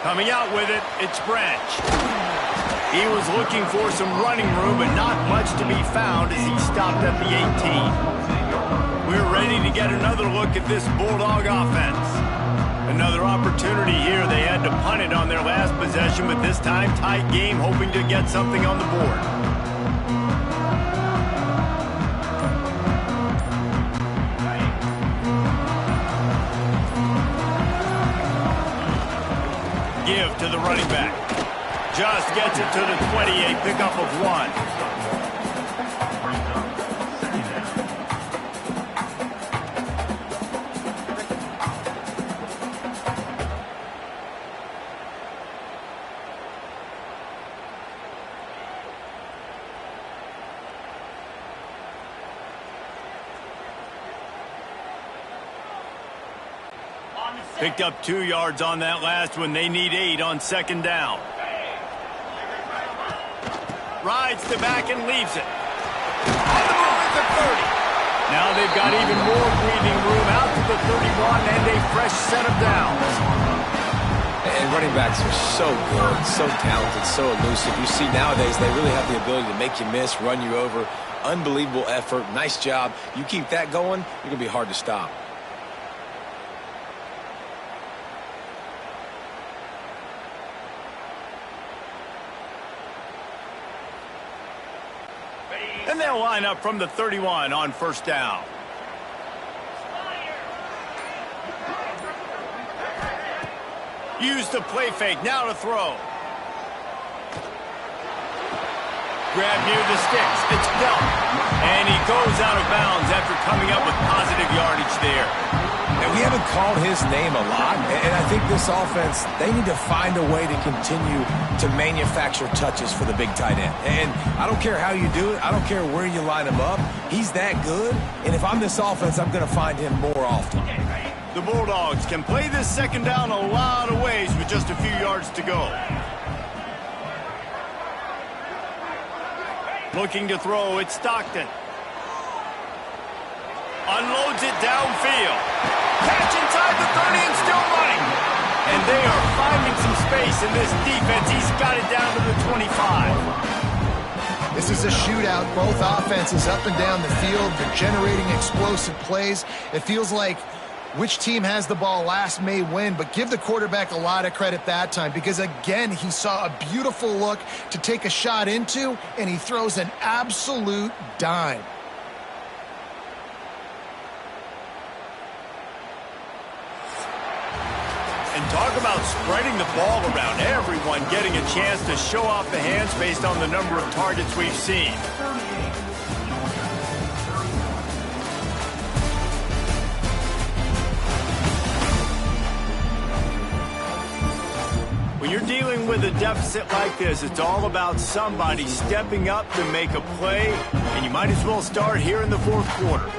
Coming out with it, it's Branch. He was looking for some running room, but not much to be found as he stopped at the 18. We're ready to get another look at this Bulldog offense. Another opportunity here. They had to punt it on their last possession, but this time tight game, hoping to get something on the board. Give to the running back. Just gets it to the 28, pickup of 1. Picked up 2 yards on that last one. They need 8 on second down. Rides to back and leaves it. On the move at the 30. Now they've got even more breathing room out to the 31 and a fresh set of downs. And running backs are so good, so talented, so elusive. You see nowadays they really have the ability to make you miss, run you over. Unbelievable effort. Nice job. You keep that going, you're going to be hard to stop. And they'll line up from the 31 on first down. Use the play fake, now to throw. Grab near the sticks, it's Belt. And he goes out of bounds after coming up with positive yardage there. And we haven't called his name a lot, and I think this offense, they need to find a way to continue to manufacture touches for the big tight end. And I don't care how you do it. I don't care where you line him up. He's that good, and if I'm this offense, I'm going to find him more often. The Bulldogs can play this second down a lot of ways with just a few yards to go. Looking to throw, it's Stockton. Unloads it downfield. Catch inside the 30 and still running. And they are finding some space in this defense. He's got it down to the 25. This is a shootout. Both offenses up and down the field. They're generating explosive plays. It feels like which team has the ball last may win, but give the quarterback a lot of credit that time because, again, he saw a beautiful look to take a shot into, and he throws an absolute dime. And talk about spreading the ball around. Everyone getting a chance to show off the hands based on the number of targets we've seen. When you're dealing with a deficit like this, it's all about somebody stepping up to make a play, and you might as well start here in the fourth quarter.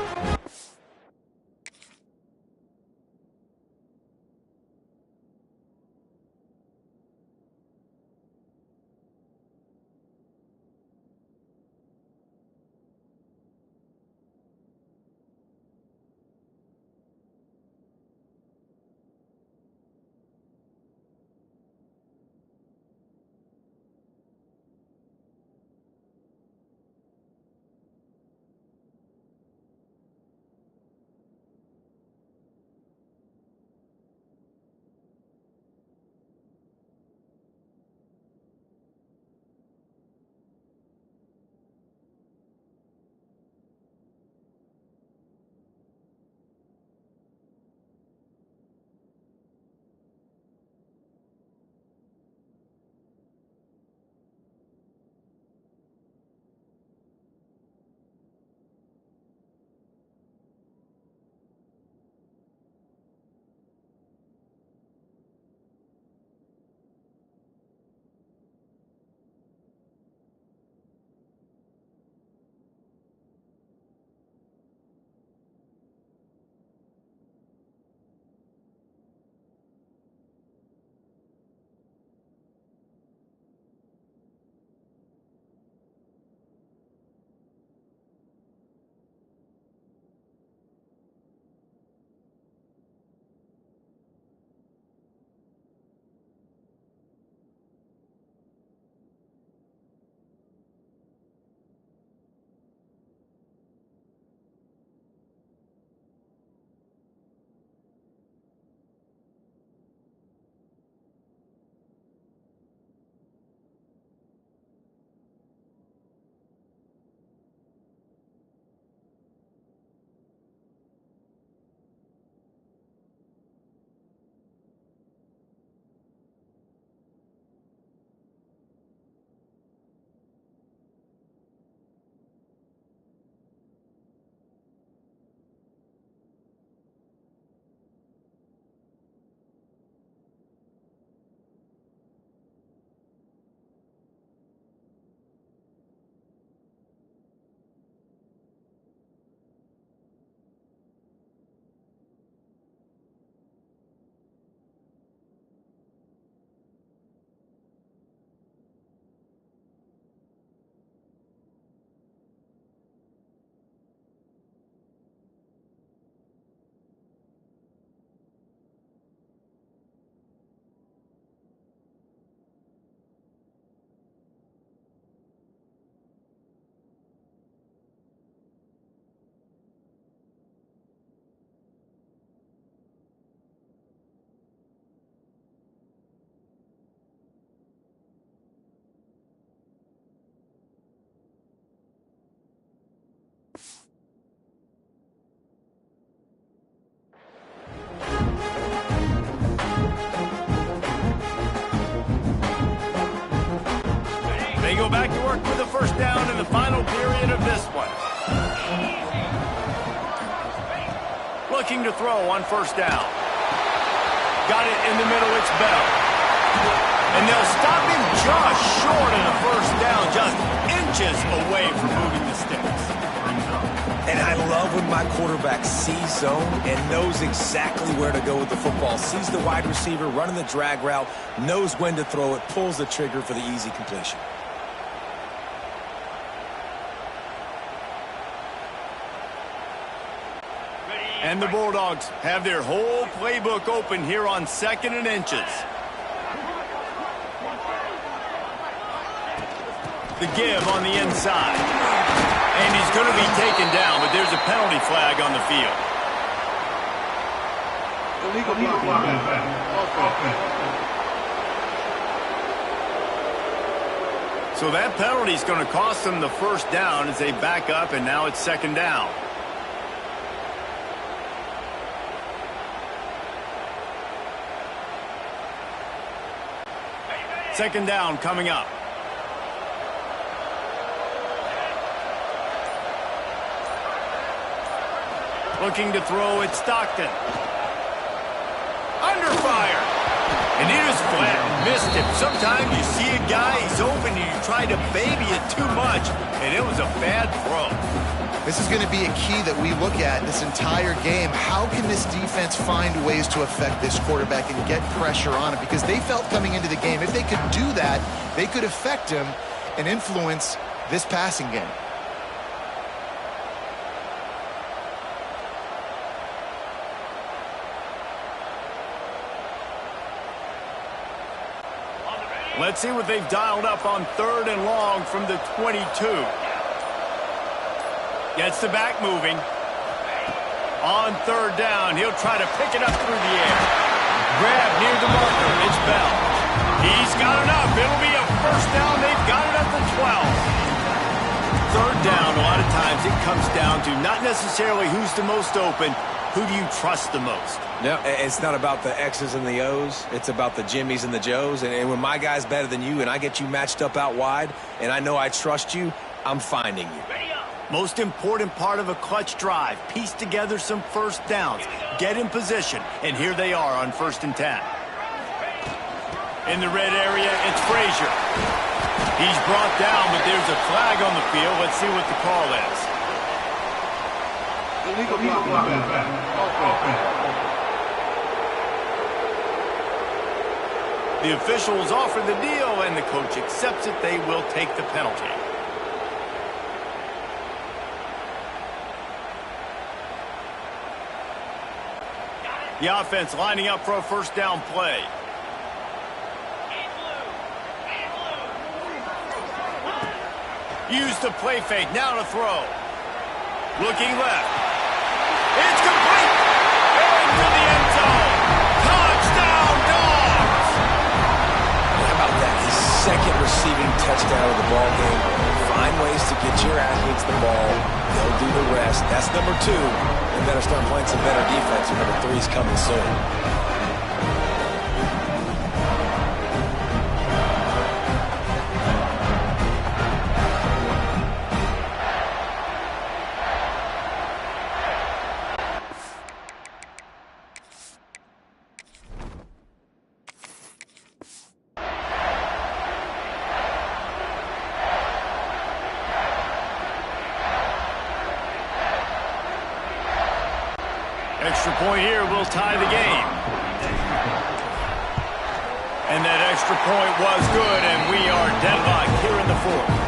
They go back to work with the first down in the final period of this one. Looking to throw on first down. Got it in the middle, it's Bell. And they'll stop him just short of the first down, just inches away from moving the sticks. And I love when my quarterback sees zone and knows exactly where to go with the football. Sees the wide receiver running the drag route, knows when to throw it, pulls the trigger for the easy completion. And the Bulldogs have their whole playbook open here on 2nd and inches. The give on the inside. And he's going to be taken down, but there's a penalty flag on the field. Illegal blocking. So that penalty is going to cost them the first down as they back up, and now it's 2nd down. Second down coming up. Looking to throw it, Stockton. Under fire. And he just flat missed him. Sometimes you see a guy, he's open, and you try to baby it too much, and it was a bad throw. This is going to be a key that we look at this entire game. How can this defense find ways to affect this quarterback and get pressure on him? Because they felt coming into the game, if they could do that, they could affect him and influence this passing game. Let's see what they've dialed up on 3rd and long from the 22. Gets the back moving. On 3rd down, he'll try to pick it up through the air. Grab near the marker. It's Bell. He's got enough. It'll be a first down. They've got it at the 12. 3rd down, a lot of times it comes down to not necessarily who's the most open, who do you trust the most? No, it's not about the X's and the O's. It's about the Jimmys and the Joes. And when my guy's better than you and I get you matched up out wide and I know I trust you, I'm finding you. Most important part of a clutch drive, piece together some first downs, get in position, and here they are on 1st and 10. In the red area, it's Frazier. He's brought down, but there's a flag on the field. Let's see what the call is. Illegal blocking. The officials offer the deal, and the coach accepts it. They will take the penalty. The offense lining up for a first down play. Use the play fake, now to throw. Looking left. It's complete! Into the end zone! Touchdown, Dogs! How about that? His 2nd receiving touchdown of the ball game. Find ways to get your athletes the ball. They'll do the rest. That's number 2. They better start playing some better defense. Number 3's coming soon. Extra point here will tie the game. And that extra point was good, and we are deadlocked here in the 4th.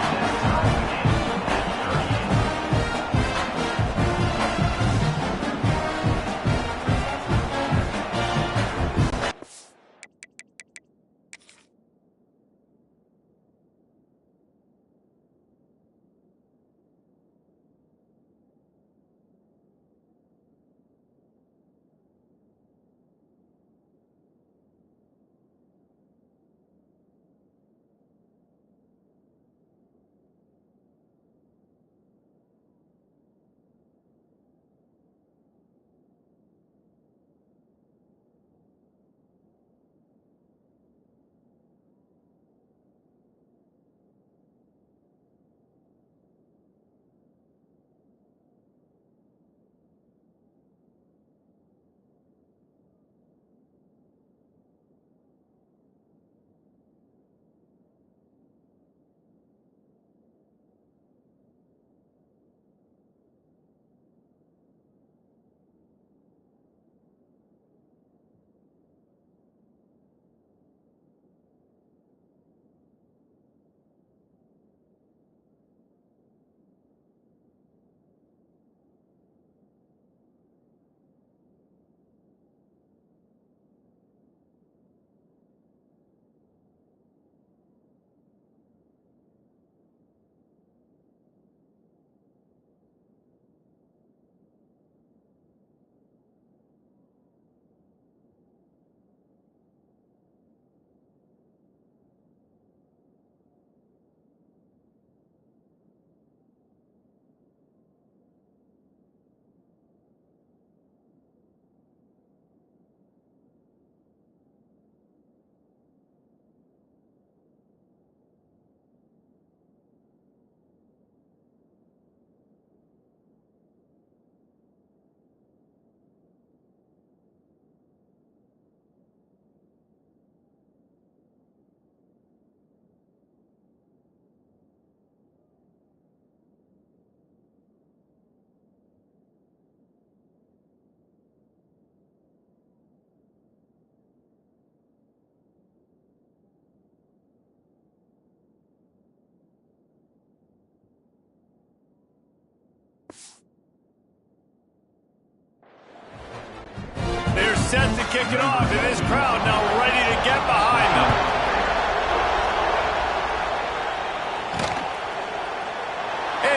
They're set to kick it off, and this crowd now ready to get behind them.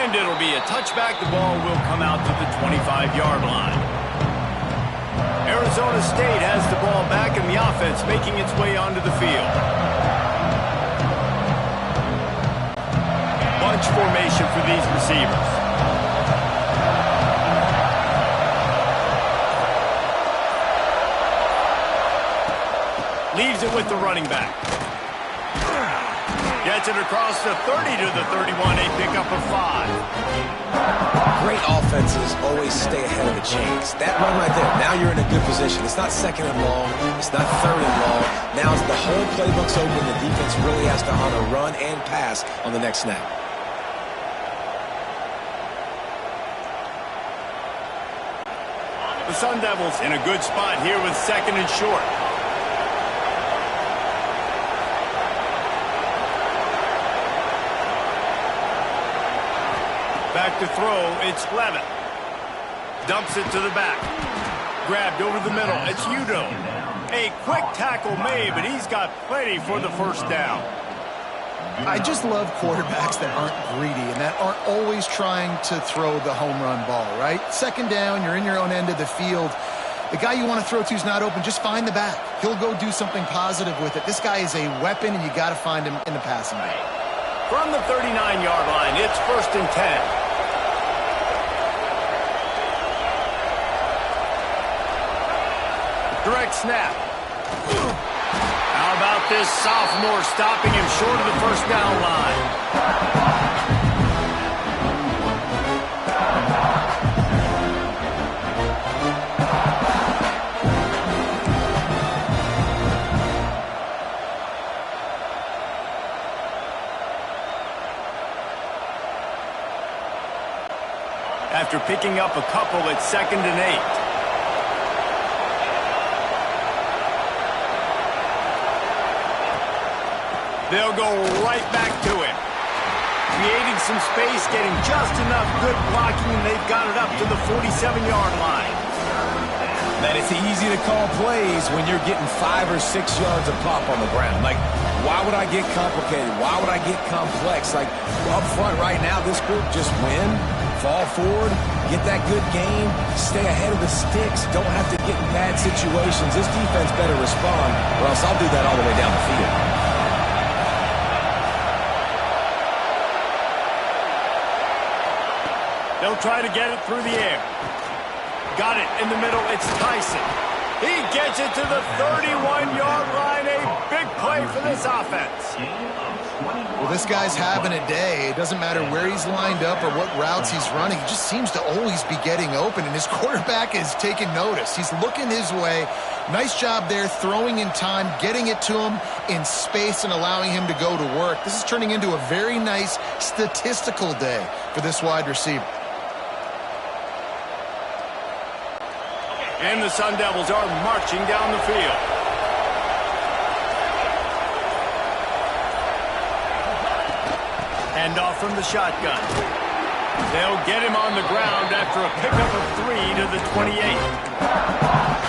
And it'll be a touchback. The ball will come out to the 25-yard line. Arizona State has the ball back in the offense, making its way onto the field. Bunch formation for these receivers. Leaves it with the running back. Gets it across the 30 to the 31, a pickup of 5. Great offenses always stay ahead of the chains. That run right there, now you're in a good position. It's not second and long. It's not third and long. Now the whole playbook's open. The defense really has to honor run and pass on the next snap. The Sun Devils in a good spot here with second and short. Back to throw, it's Levitt. Dumps it to the back. Grabbed over the middle, it's Udoh. A quick tackle made, but he's got plenty for the first down. I just love quarterbacks that aren't greedy and that aren't always trying to throw the home run ball, right? Second down, you're in your own end of the field. The guy you want to throw to is not open. Just find the back. He'll go do something positive with it. This guy is a weapon, and you got to find him in the passing game. From the 39-yard line, it's 1st and 10. Direct snap. How about this sophomore stopping him short of the first down line? After picking up a couple, it's 2nd and 8. They'll go right back to him. Creating some space, getting just enough good blocking, and they've got it up to the 47-yard line. Man, it's easy to call plays when you're getting 5 or 6 yards of pop on the ground. Like, why would I get complicated? Why would I get complex? Like, up front right now, this group just win, fall forward, get that good game, stay ahead of the sticks, don't have to get in bad situations. This defense better respond, or else I'll do that all the way down the field. They'll try to get it through the air. Got it in the middle. It's Tyson. He gets it to the 31-yard line. A big play for this offense. Well, this guy's having a day. It doesn't matter where he's lined up or what routes he's running. He just seems to always be getting open, and his quarterback is taking notice. He's looking his way. Nice job there, throwing in time, getting it to him in space and allowing him to go to work. This is turning into a very nice statistical day for this wide receiver. And the Sun Devils are marching down the field. Hand off from the shotgun. They'll get him on the ground after a pickup of 3 to the 28.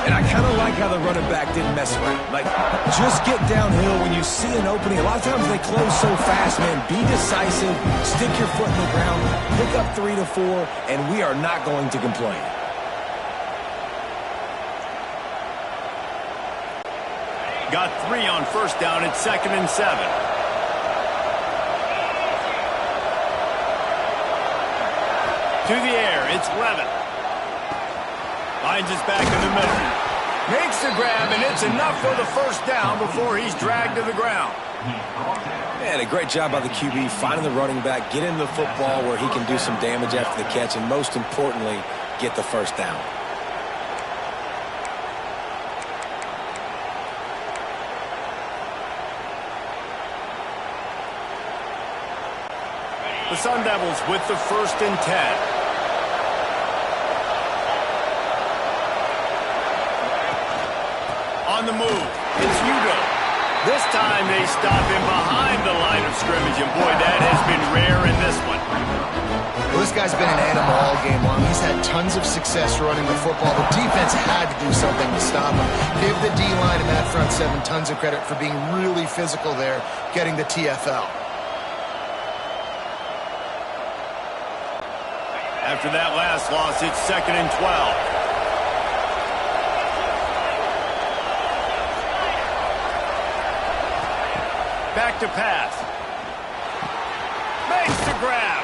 And I kind of like how the running back didn't mess around. Like, just get downhill when you see an opening. A lot of times they close so fast, man. Be decisive, stick your foot in the ground, pick up 3 to 4, and we are not going to complain. Got 3 on first down. It's 2nd and 7. To the air, it's Levitt. Finds his back in the middle. Makes the grab, and it's enough for the first down before he's dragged to the ground. Man, a great job by the QB, finding the running back, get into the football where he can do some damage after the catch, and most importantly, get the first down. The Sun Devils with the 1st and 10. On the move, it's Udoh. This time they stop him behind the line of scrimmage, and boy, that has been rare in this one. Well, this guy's been an animal all game long. He's had tons of success running the football. The defense had to do something to stop him. Give the D-line and that front seven tons of credit for being really physical there, getting the TFL. After that last loss, it's 2nd and 12. Back to pass. Makes the grab.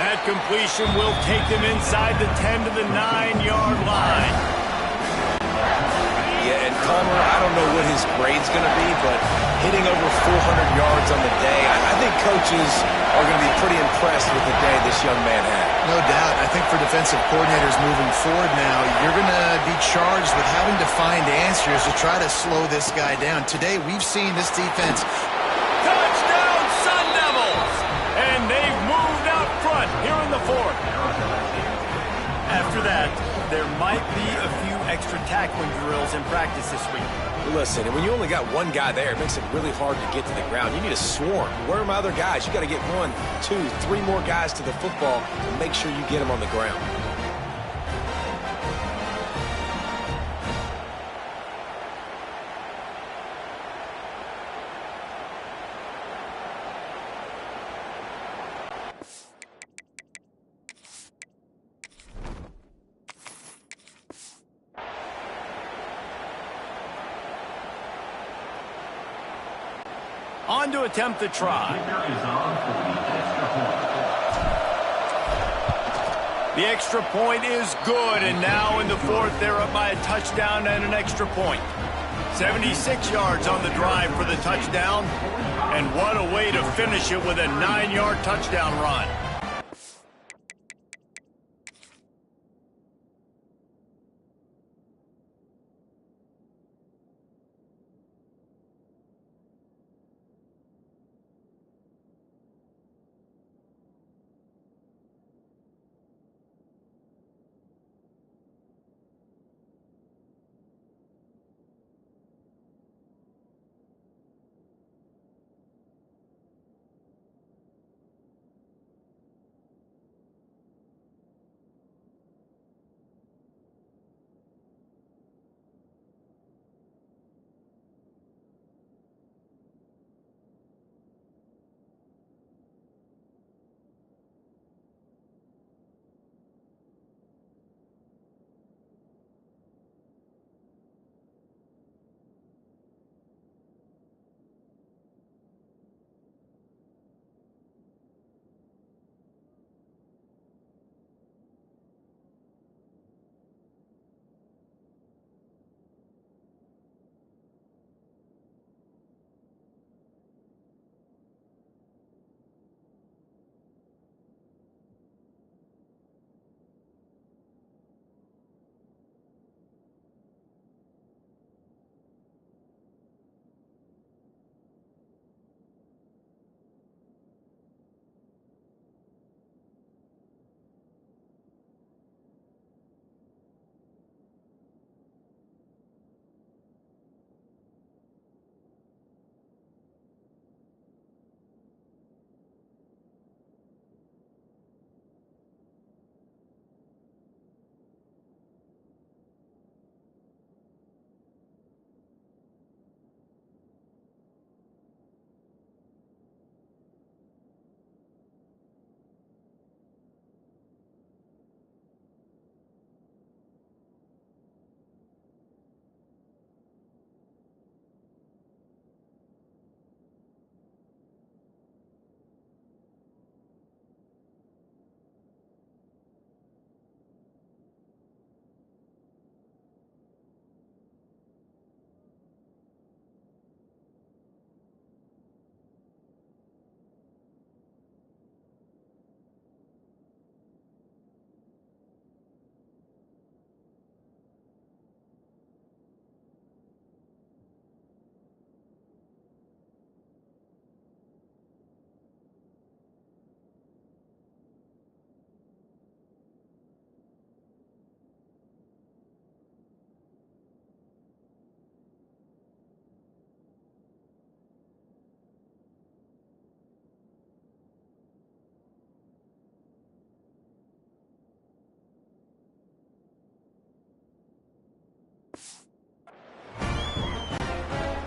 That completion will take them inside the 10 to the 9-yard line. Yeah, and Palmer, I don't know what his grade's going to be, but hitting over 400 yards on the day, I think coaches are going to be pretty impressed with the day this young man had. No doubt. I think for defensive coordinators moving forward now, you're going to be charged with having to find answers to try to slow this guy down. Today, we've seen this defense. Touchdown, Sun Devils! And they've moved out front here in the 4th. After that, there might be a few extra tackling drills in practice this week. Listen, and when you only got one guy there, it makes it really hard to get to the ground. You need a swarm. Where are my other guys? You got to get 1, 2, 3 more guys to the football to make sure you get them on the ground. On to attempt the try. The extra point is good, and now in the 4th, they're up by a touchdown and an extra point. 76 yards on the drive for the touchdown, and what a way to finish it with a 9-yard touchdown run.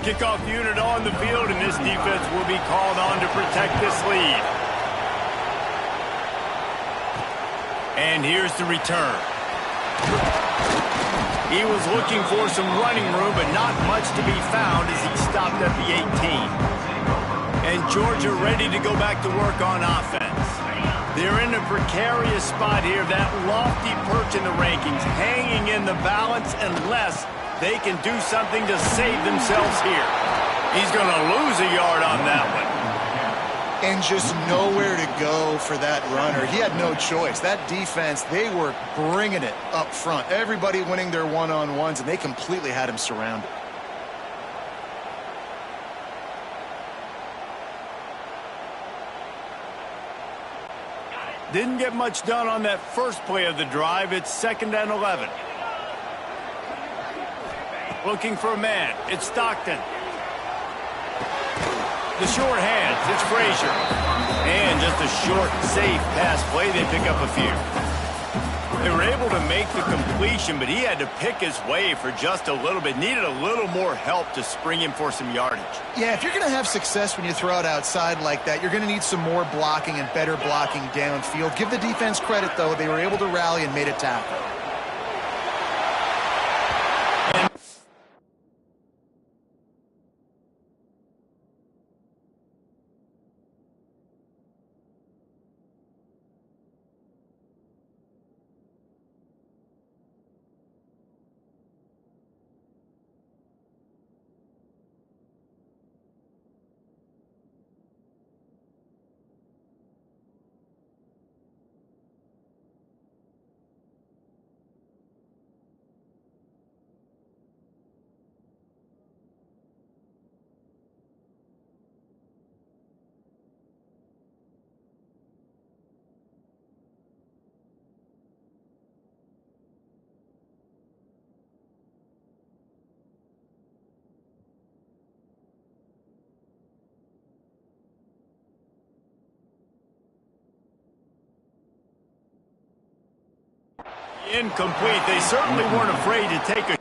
Kickoff unit on the field, and this defense will be called on to protect this lead. And here's the return. He was looking for some running room, but not much to be found as he stopped at the 18. And Georgia ready to go back to work on offense. They're in a precarious spot here, that lofty perch in the rankings, hanging in the balance unless they can do something to save themselves here. He's going to lose a yard on that one. And just nowhere to go for that runner. He had no choice. That defense, they were bringing it up front. Everybody winning their one-on-ones, and they completely had him surrounded. Didn't get much done on that first play of the drive. It's 2nd and 11. Looking for a man. It's Stockton. The short hands. It's Frazier. And just a short, safe pass play. They pick up a few. They were able to make the completion, but he had to pick his way for just a little bit. Needed a little more help to spring him for some yardage. Yeah, if you're going to have success when you throw it outside like that, you're going to need some more blocking and better blocking downfield. Give the defense credit, though. They were able to rally and made a tackle. Incomplete. They certainly weren't afraid to take a...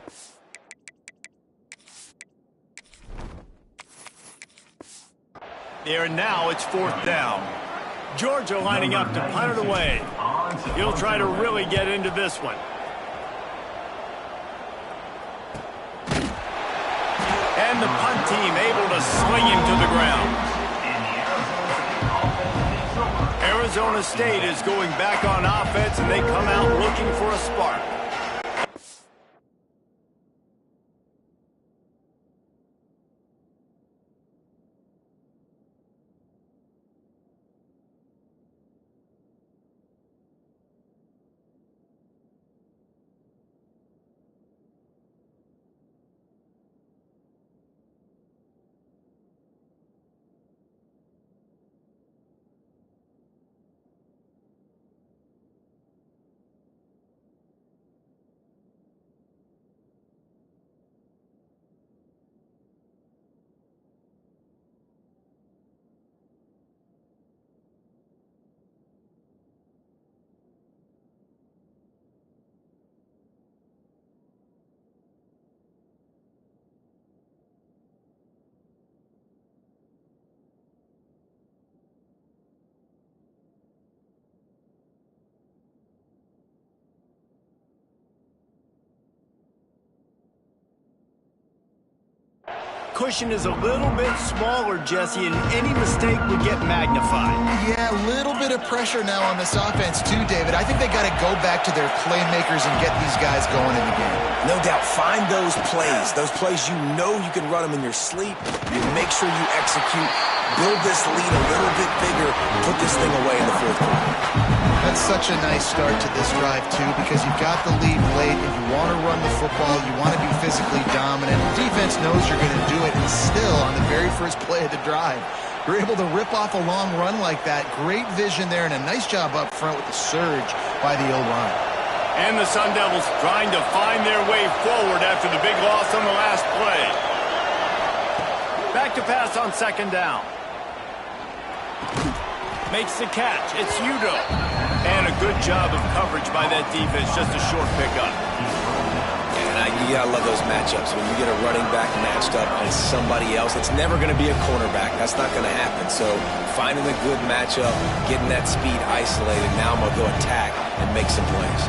There now, it's 4th down. Georgia lining up to punt it away. He'll try to really get into this one. And the punt team able to sling him to the ground. Arizona State is going back on offense, and they come out looking for a spark. Cushion is a little bit smaller, Jesse, and any mistake would get magnified. Yeah, a little bit of pressure now on this offense too, David. I think they got to go back to their playmakers and get these guys going in the game. No doubt. Find those plays you know you can run them in your sleep. You make sure you execute. Build this lead a little bit bigger. Put this thing away in the 4th quarter. That's such a nice start to this drive, too, because you've got the lead late and you want to run the football. You want to be physically dominant. The defense knows you're going to do it, and still, on the very first play of the drive, you're able to rip off a long run like that. Great vision there, and a nice job up front with the surge by the O-line. And the Sun Devils trying to find their way forward after the big loss on the last play. Back to pass on 2nd down. Makes the catch. It's Udo. And a good job of coverage by that defense. Just a short pickup. And I You gotta love those matchups. When you get a running back matched up on somebody else, it's never going to be a cornerback. That's not going to happen. So finding a good matchup, getting that speed isolated, now I'm going to go attack and make some plays.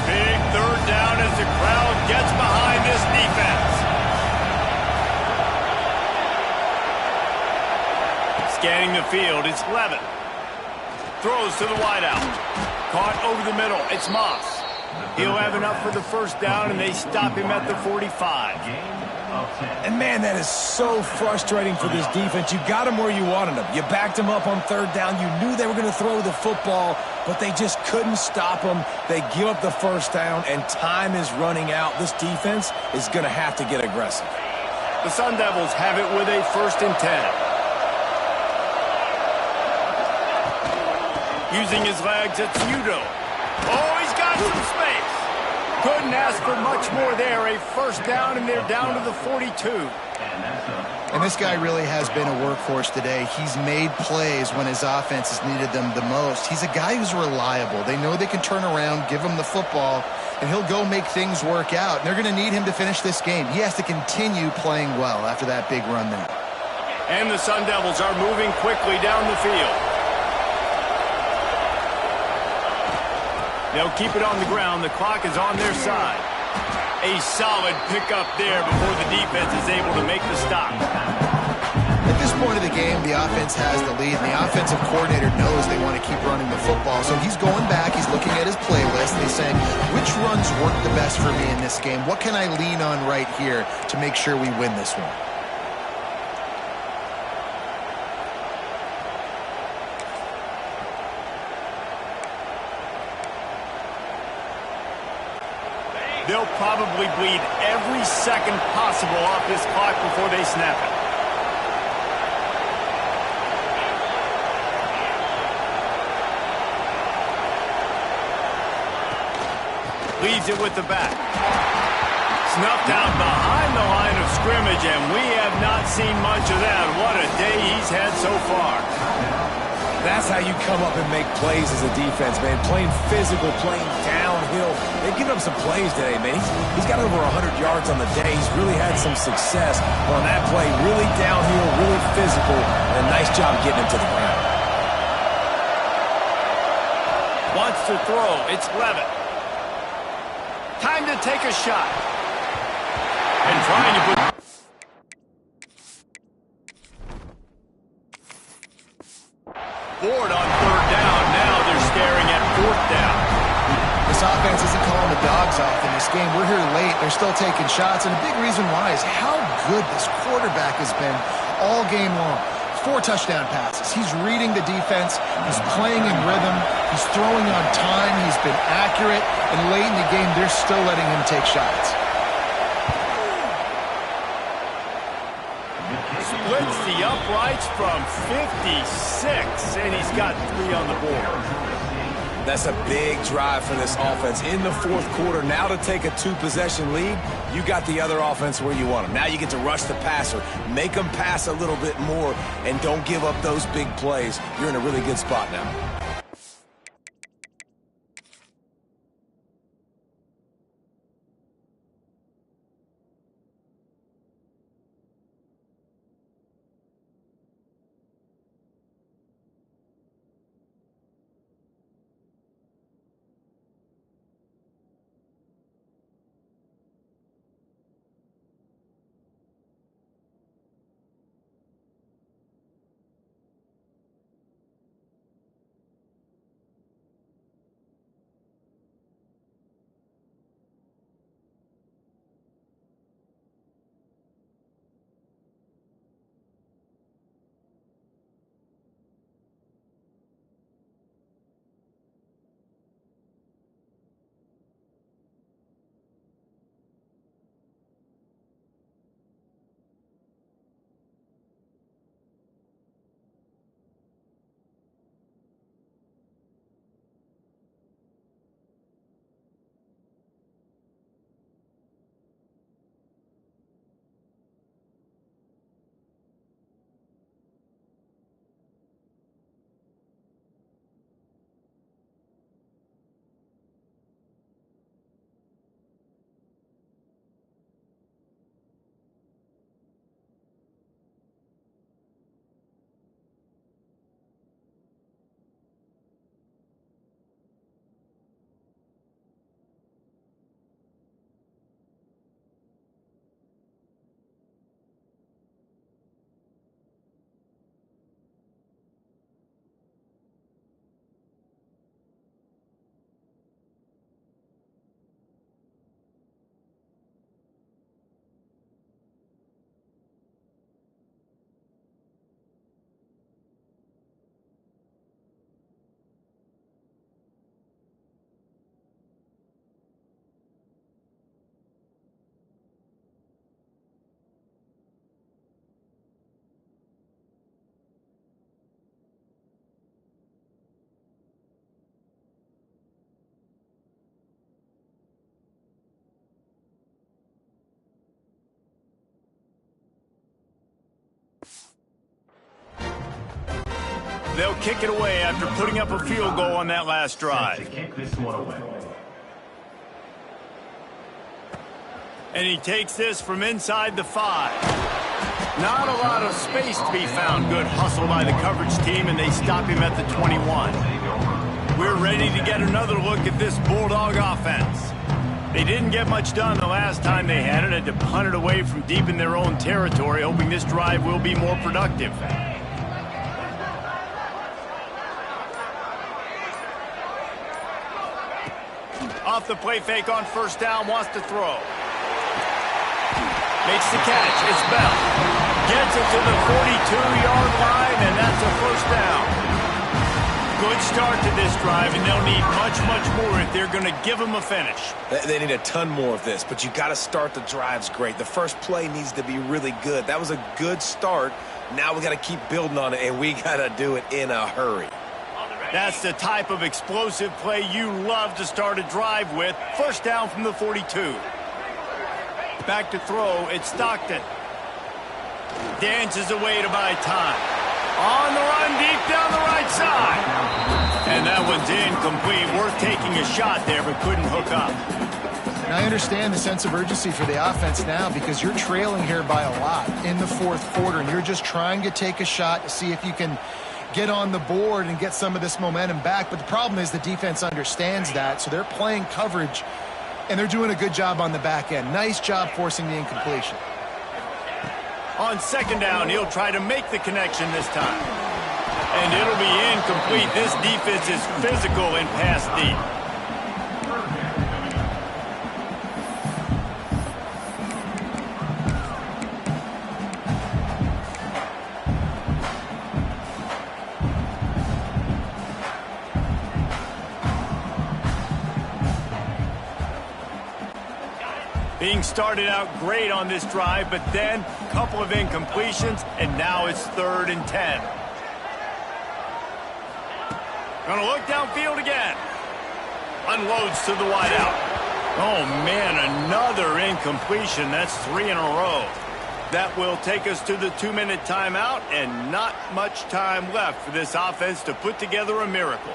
Big third down as the crowd gets behind this defense. Scanning the field, it's Levin. Throws to the wideout. Caught over the middle. It's Moss. He'll have enough for the first down, and they stop him at the 45. And, man, that is so frustrating for this defense. You got him where you wanted him. You backed him up on third down. You knew they were going to throw the football, but they just couldn't stop him. They give up the first down, and time is running out. This defense is going to have to get aggressive. The Sun Devils have it with a 1st and 10. Using his legs, it's Udo. Oh, he's got some space. Couldn't ask for much more there. A first down, and they're down to the 42. And this guy really has been a workhorse today. He's made plays when his offense has needed them the most. He's a guy who's reliable. They know they can turn around, give him the football, and he'll go make things work out. And they're going to need him to finish this game. He has to continue playing well after that big run there. And the Sun Devils are moving quickly down the field. They'll keep it on the ground. The clock is on their side. A solid pickup there before the defense is able to make the stop. At this point of the game, the offense has the lead, and the offensive coordinator knows they want to keep running the football. So he's going back, he's looking at his playlist, and he's saying, which runs work the best for me in this game? What can I lean on right here to make sure we win this one? They'll probably bleed every second possible off this clock before they snap it. Leads it with the back. Snuffed out behind the line of scrimmage, and we have not seen much of that. What a day he's had so far. That's how you come up and make plays as a defense, man. Playing physical, playing downhill. They've given up some plays today, man. He's got over 100 yards on the day. He's really had some success on that play. Really downhill, really physical, and a nice job getting him to the ground. Wants to throw. It's Levitt. Time to take a shot. And trying to put... Ford on third down. Now they're staring at fourth down. This offense isn't calling the dogs off in this game. We're here late. They're still taking shots, and a big reason why is how good this quarterback has been all game long. 4 touchdown passes. He's reading the defense. He's playing in rhythm. He's throwing on time. He's been accurate, and late in the game, they're still letting him take shots. Splits the uprights from 56, and he's got 3 on the board. That's a big drive for this offense in the fourth quarter. Now to take a 2-possession lead, you got the other offense where you want them. Now you get to rush the passer, make them pass a little bit more, and don't give up those big plays. You're in a really good spot now. They'll kick it away after putting up a field goal on that last drive. Kick this one away. And he takes this from inside the 5. Not a lot of space to be found. Good hustle by the coverage team, and they stop him at the 21. We're ready to get another look at this Bulldog offense. They didn't get much done the last time they had it. Had to punt it away from deep in their own territory, hoping this drive will be more productive. Off the play fake on first down, wants to throw. Makes the catch. It's Bell. Gets it to the 42-yard line, and that's a first down. Good start to this drive, and they'll need much, much more if they're going to give them a finish. They need a ton more of this, but you got to start the drives great. The first play needs to be really good. That was a good start. Now we got to keep building on it, and we got to do it in a hurry. That's the type of explosive play you love to start a drive with. First down from the 42. Back to throw, it's Stockton. Dances away to buy time. On the run, deep down the right side. And that one's incomplete. Worth taking a shot there, but couldn't hook up. And I understand the sense of urgency for the offense now because you're trailing here by a lot in the fourth quarter, and you're just trying to take a shot to see if you can get on the board and get some of this momentum back. But the problem is the defense understands that, so they're playing coverage, and they're doing a good job on the back end. Nice job forcing the incompletion. On second down, he'll try to make the connection this time. And it'll be incomplete. This defense is physical in pass deep. Being started out great on this drive, but then a couple of incompletions, and now it's 3rd and 10. Gonna look downfield again. Unloads to the wideout. Oh, man, another incompletion. That's 3 in a row. That will take us to the 2-minute timeout, and not much time left for this offense to put together a miracle.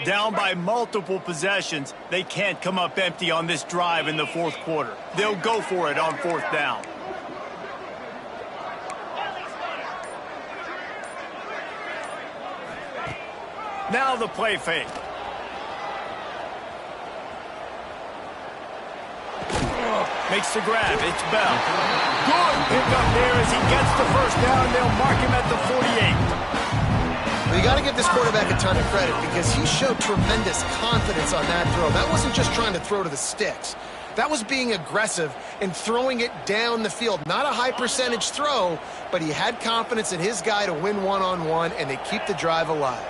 Down by multiple possessions, they can't come up empty on this drive in the fourth quarter. They'll go for it on 4th down. Now the play fake. Makes the grab. It's Bell. Good pick up there as he gets the first down. They'll mark him at the 48. Well, you got to give this quarterback a ton of credit because he showed tremendous confidence on that throw. That wasn't just trying to throw to the sticks. That was being aggressive and throwing it down the field. Not a high percentage throw, but he had confidence in his guy to win one-on-one, and they keep the drive alive.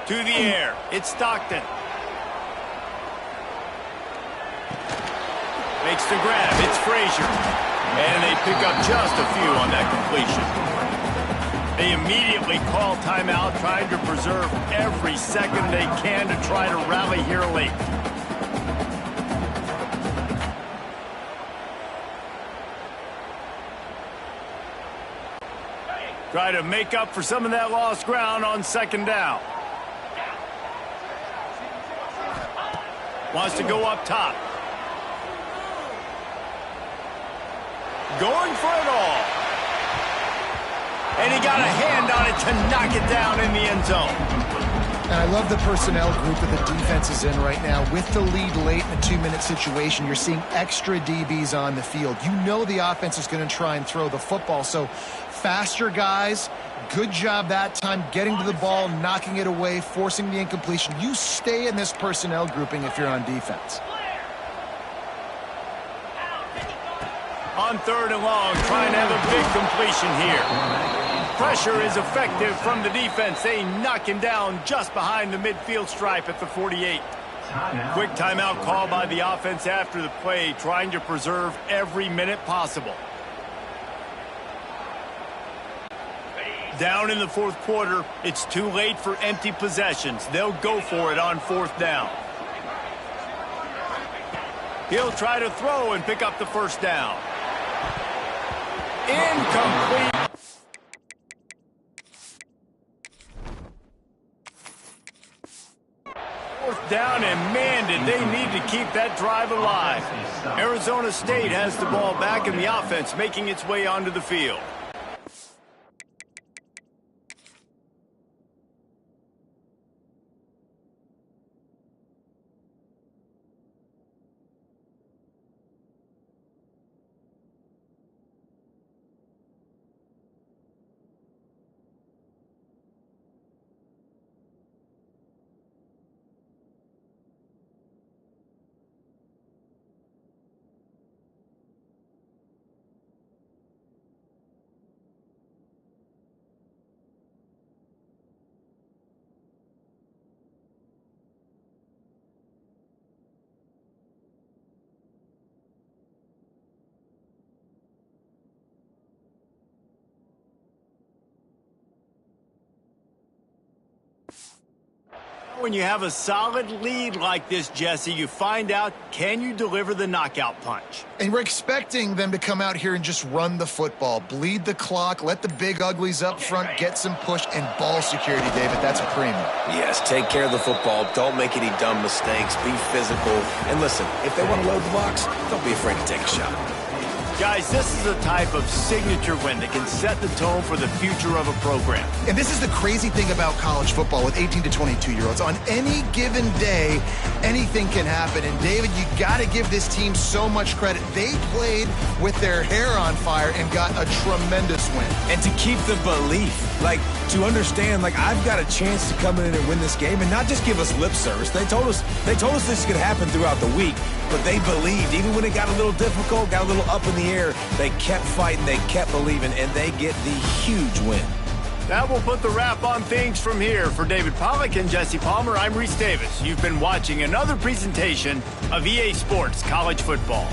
To the air. It's Stockton. Makes the grab. It's Frazier. And they pick up just a few on that completion. They immediately call timeout, trying to preserve every second they can to try to rally here late. Try to make up for some of that lost ground on second down. Wants to go up top. Going for it all. And he got a hand on it to knock it down in the end zone. And I love the personnel group that the defense is in right now. With the lead late in a 2-minute situation, you're seeing extra DBs on the field. You know the offense is going to try and throw the football. So faster guys, good job that time getting to the ball, knocking it away, forcing the incompletion. You stay in this personnel grouping if you're on defense. On third and long, trying to have a big completion here. Pressure is effective from the defense. They knock him down just behind the midfield stripe at the 48. Quick timeout call by the offense after the play, trying to preserve every minute possible. Down in the fourth quarter, it's too late for empty possessions. They'll go for it on fourth down. He'll try to throw and pick up the first down. Incomplete. Fourth down, and man, did they need to keep that drive alive. Arizona State has the ball back in the offense, making its way onto the field. When you have a solid lead like this, Jesse, you find out, can you deliver the knockout punch? And we're expecting them to come out here and just run the football, bleed the clock, let the big uglies up front get some push and ball security, David. That's a premium. Yes, take care of the football. Don't make any dumb mistakes. Be physical. And listen, if they want to load the box, don't be afraid to take a shot. Guys, this is a type of signature win that can set the tone for the future of a program. And this is the crazy thing about college football with 18 to 22-year-olds. On any given day, anything can happen. And, David, you got to give this team so much credit. They played with their hair on fire and got a tremendous win. And to keep the belief, like, to understand, like, I've got a chance to come in and win this game and not just give us lip service. They told us this could happen throughout the week, but they believed. Even when it got a little difficult, got a little up in the air, they kept fighting, they kept believing, and they get the huge win. That will put the wrap on things from here. For David Pollack and Jesse Palmer, I'm Reese Davis. You've been watching another presentation of EA Sports College Football.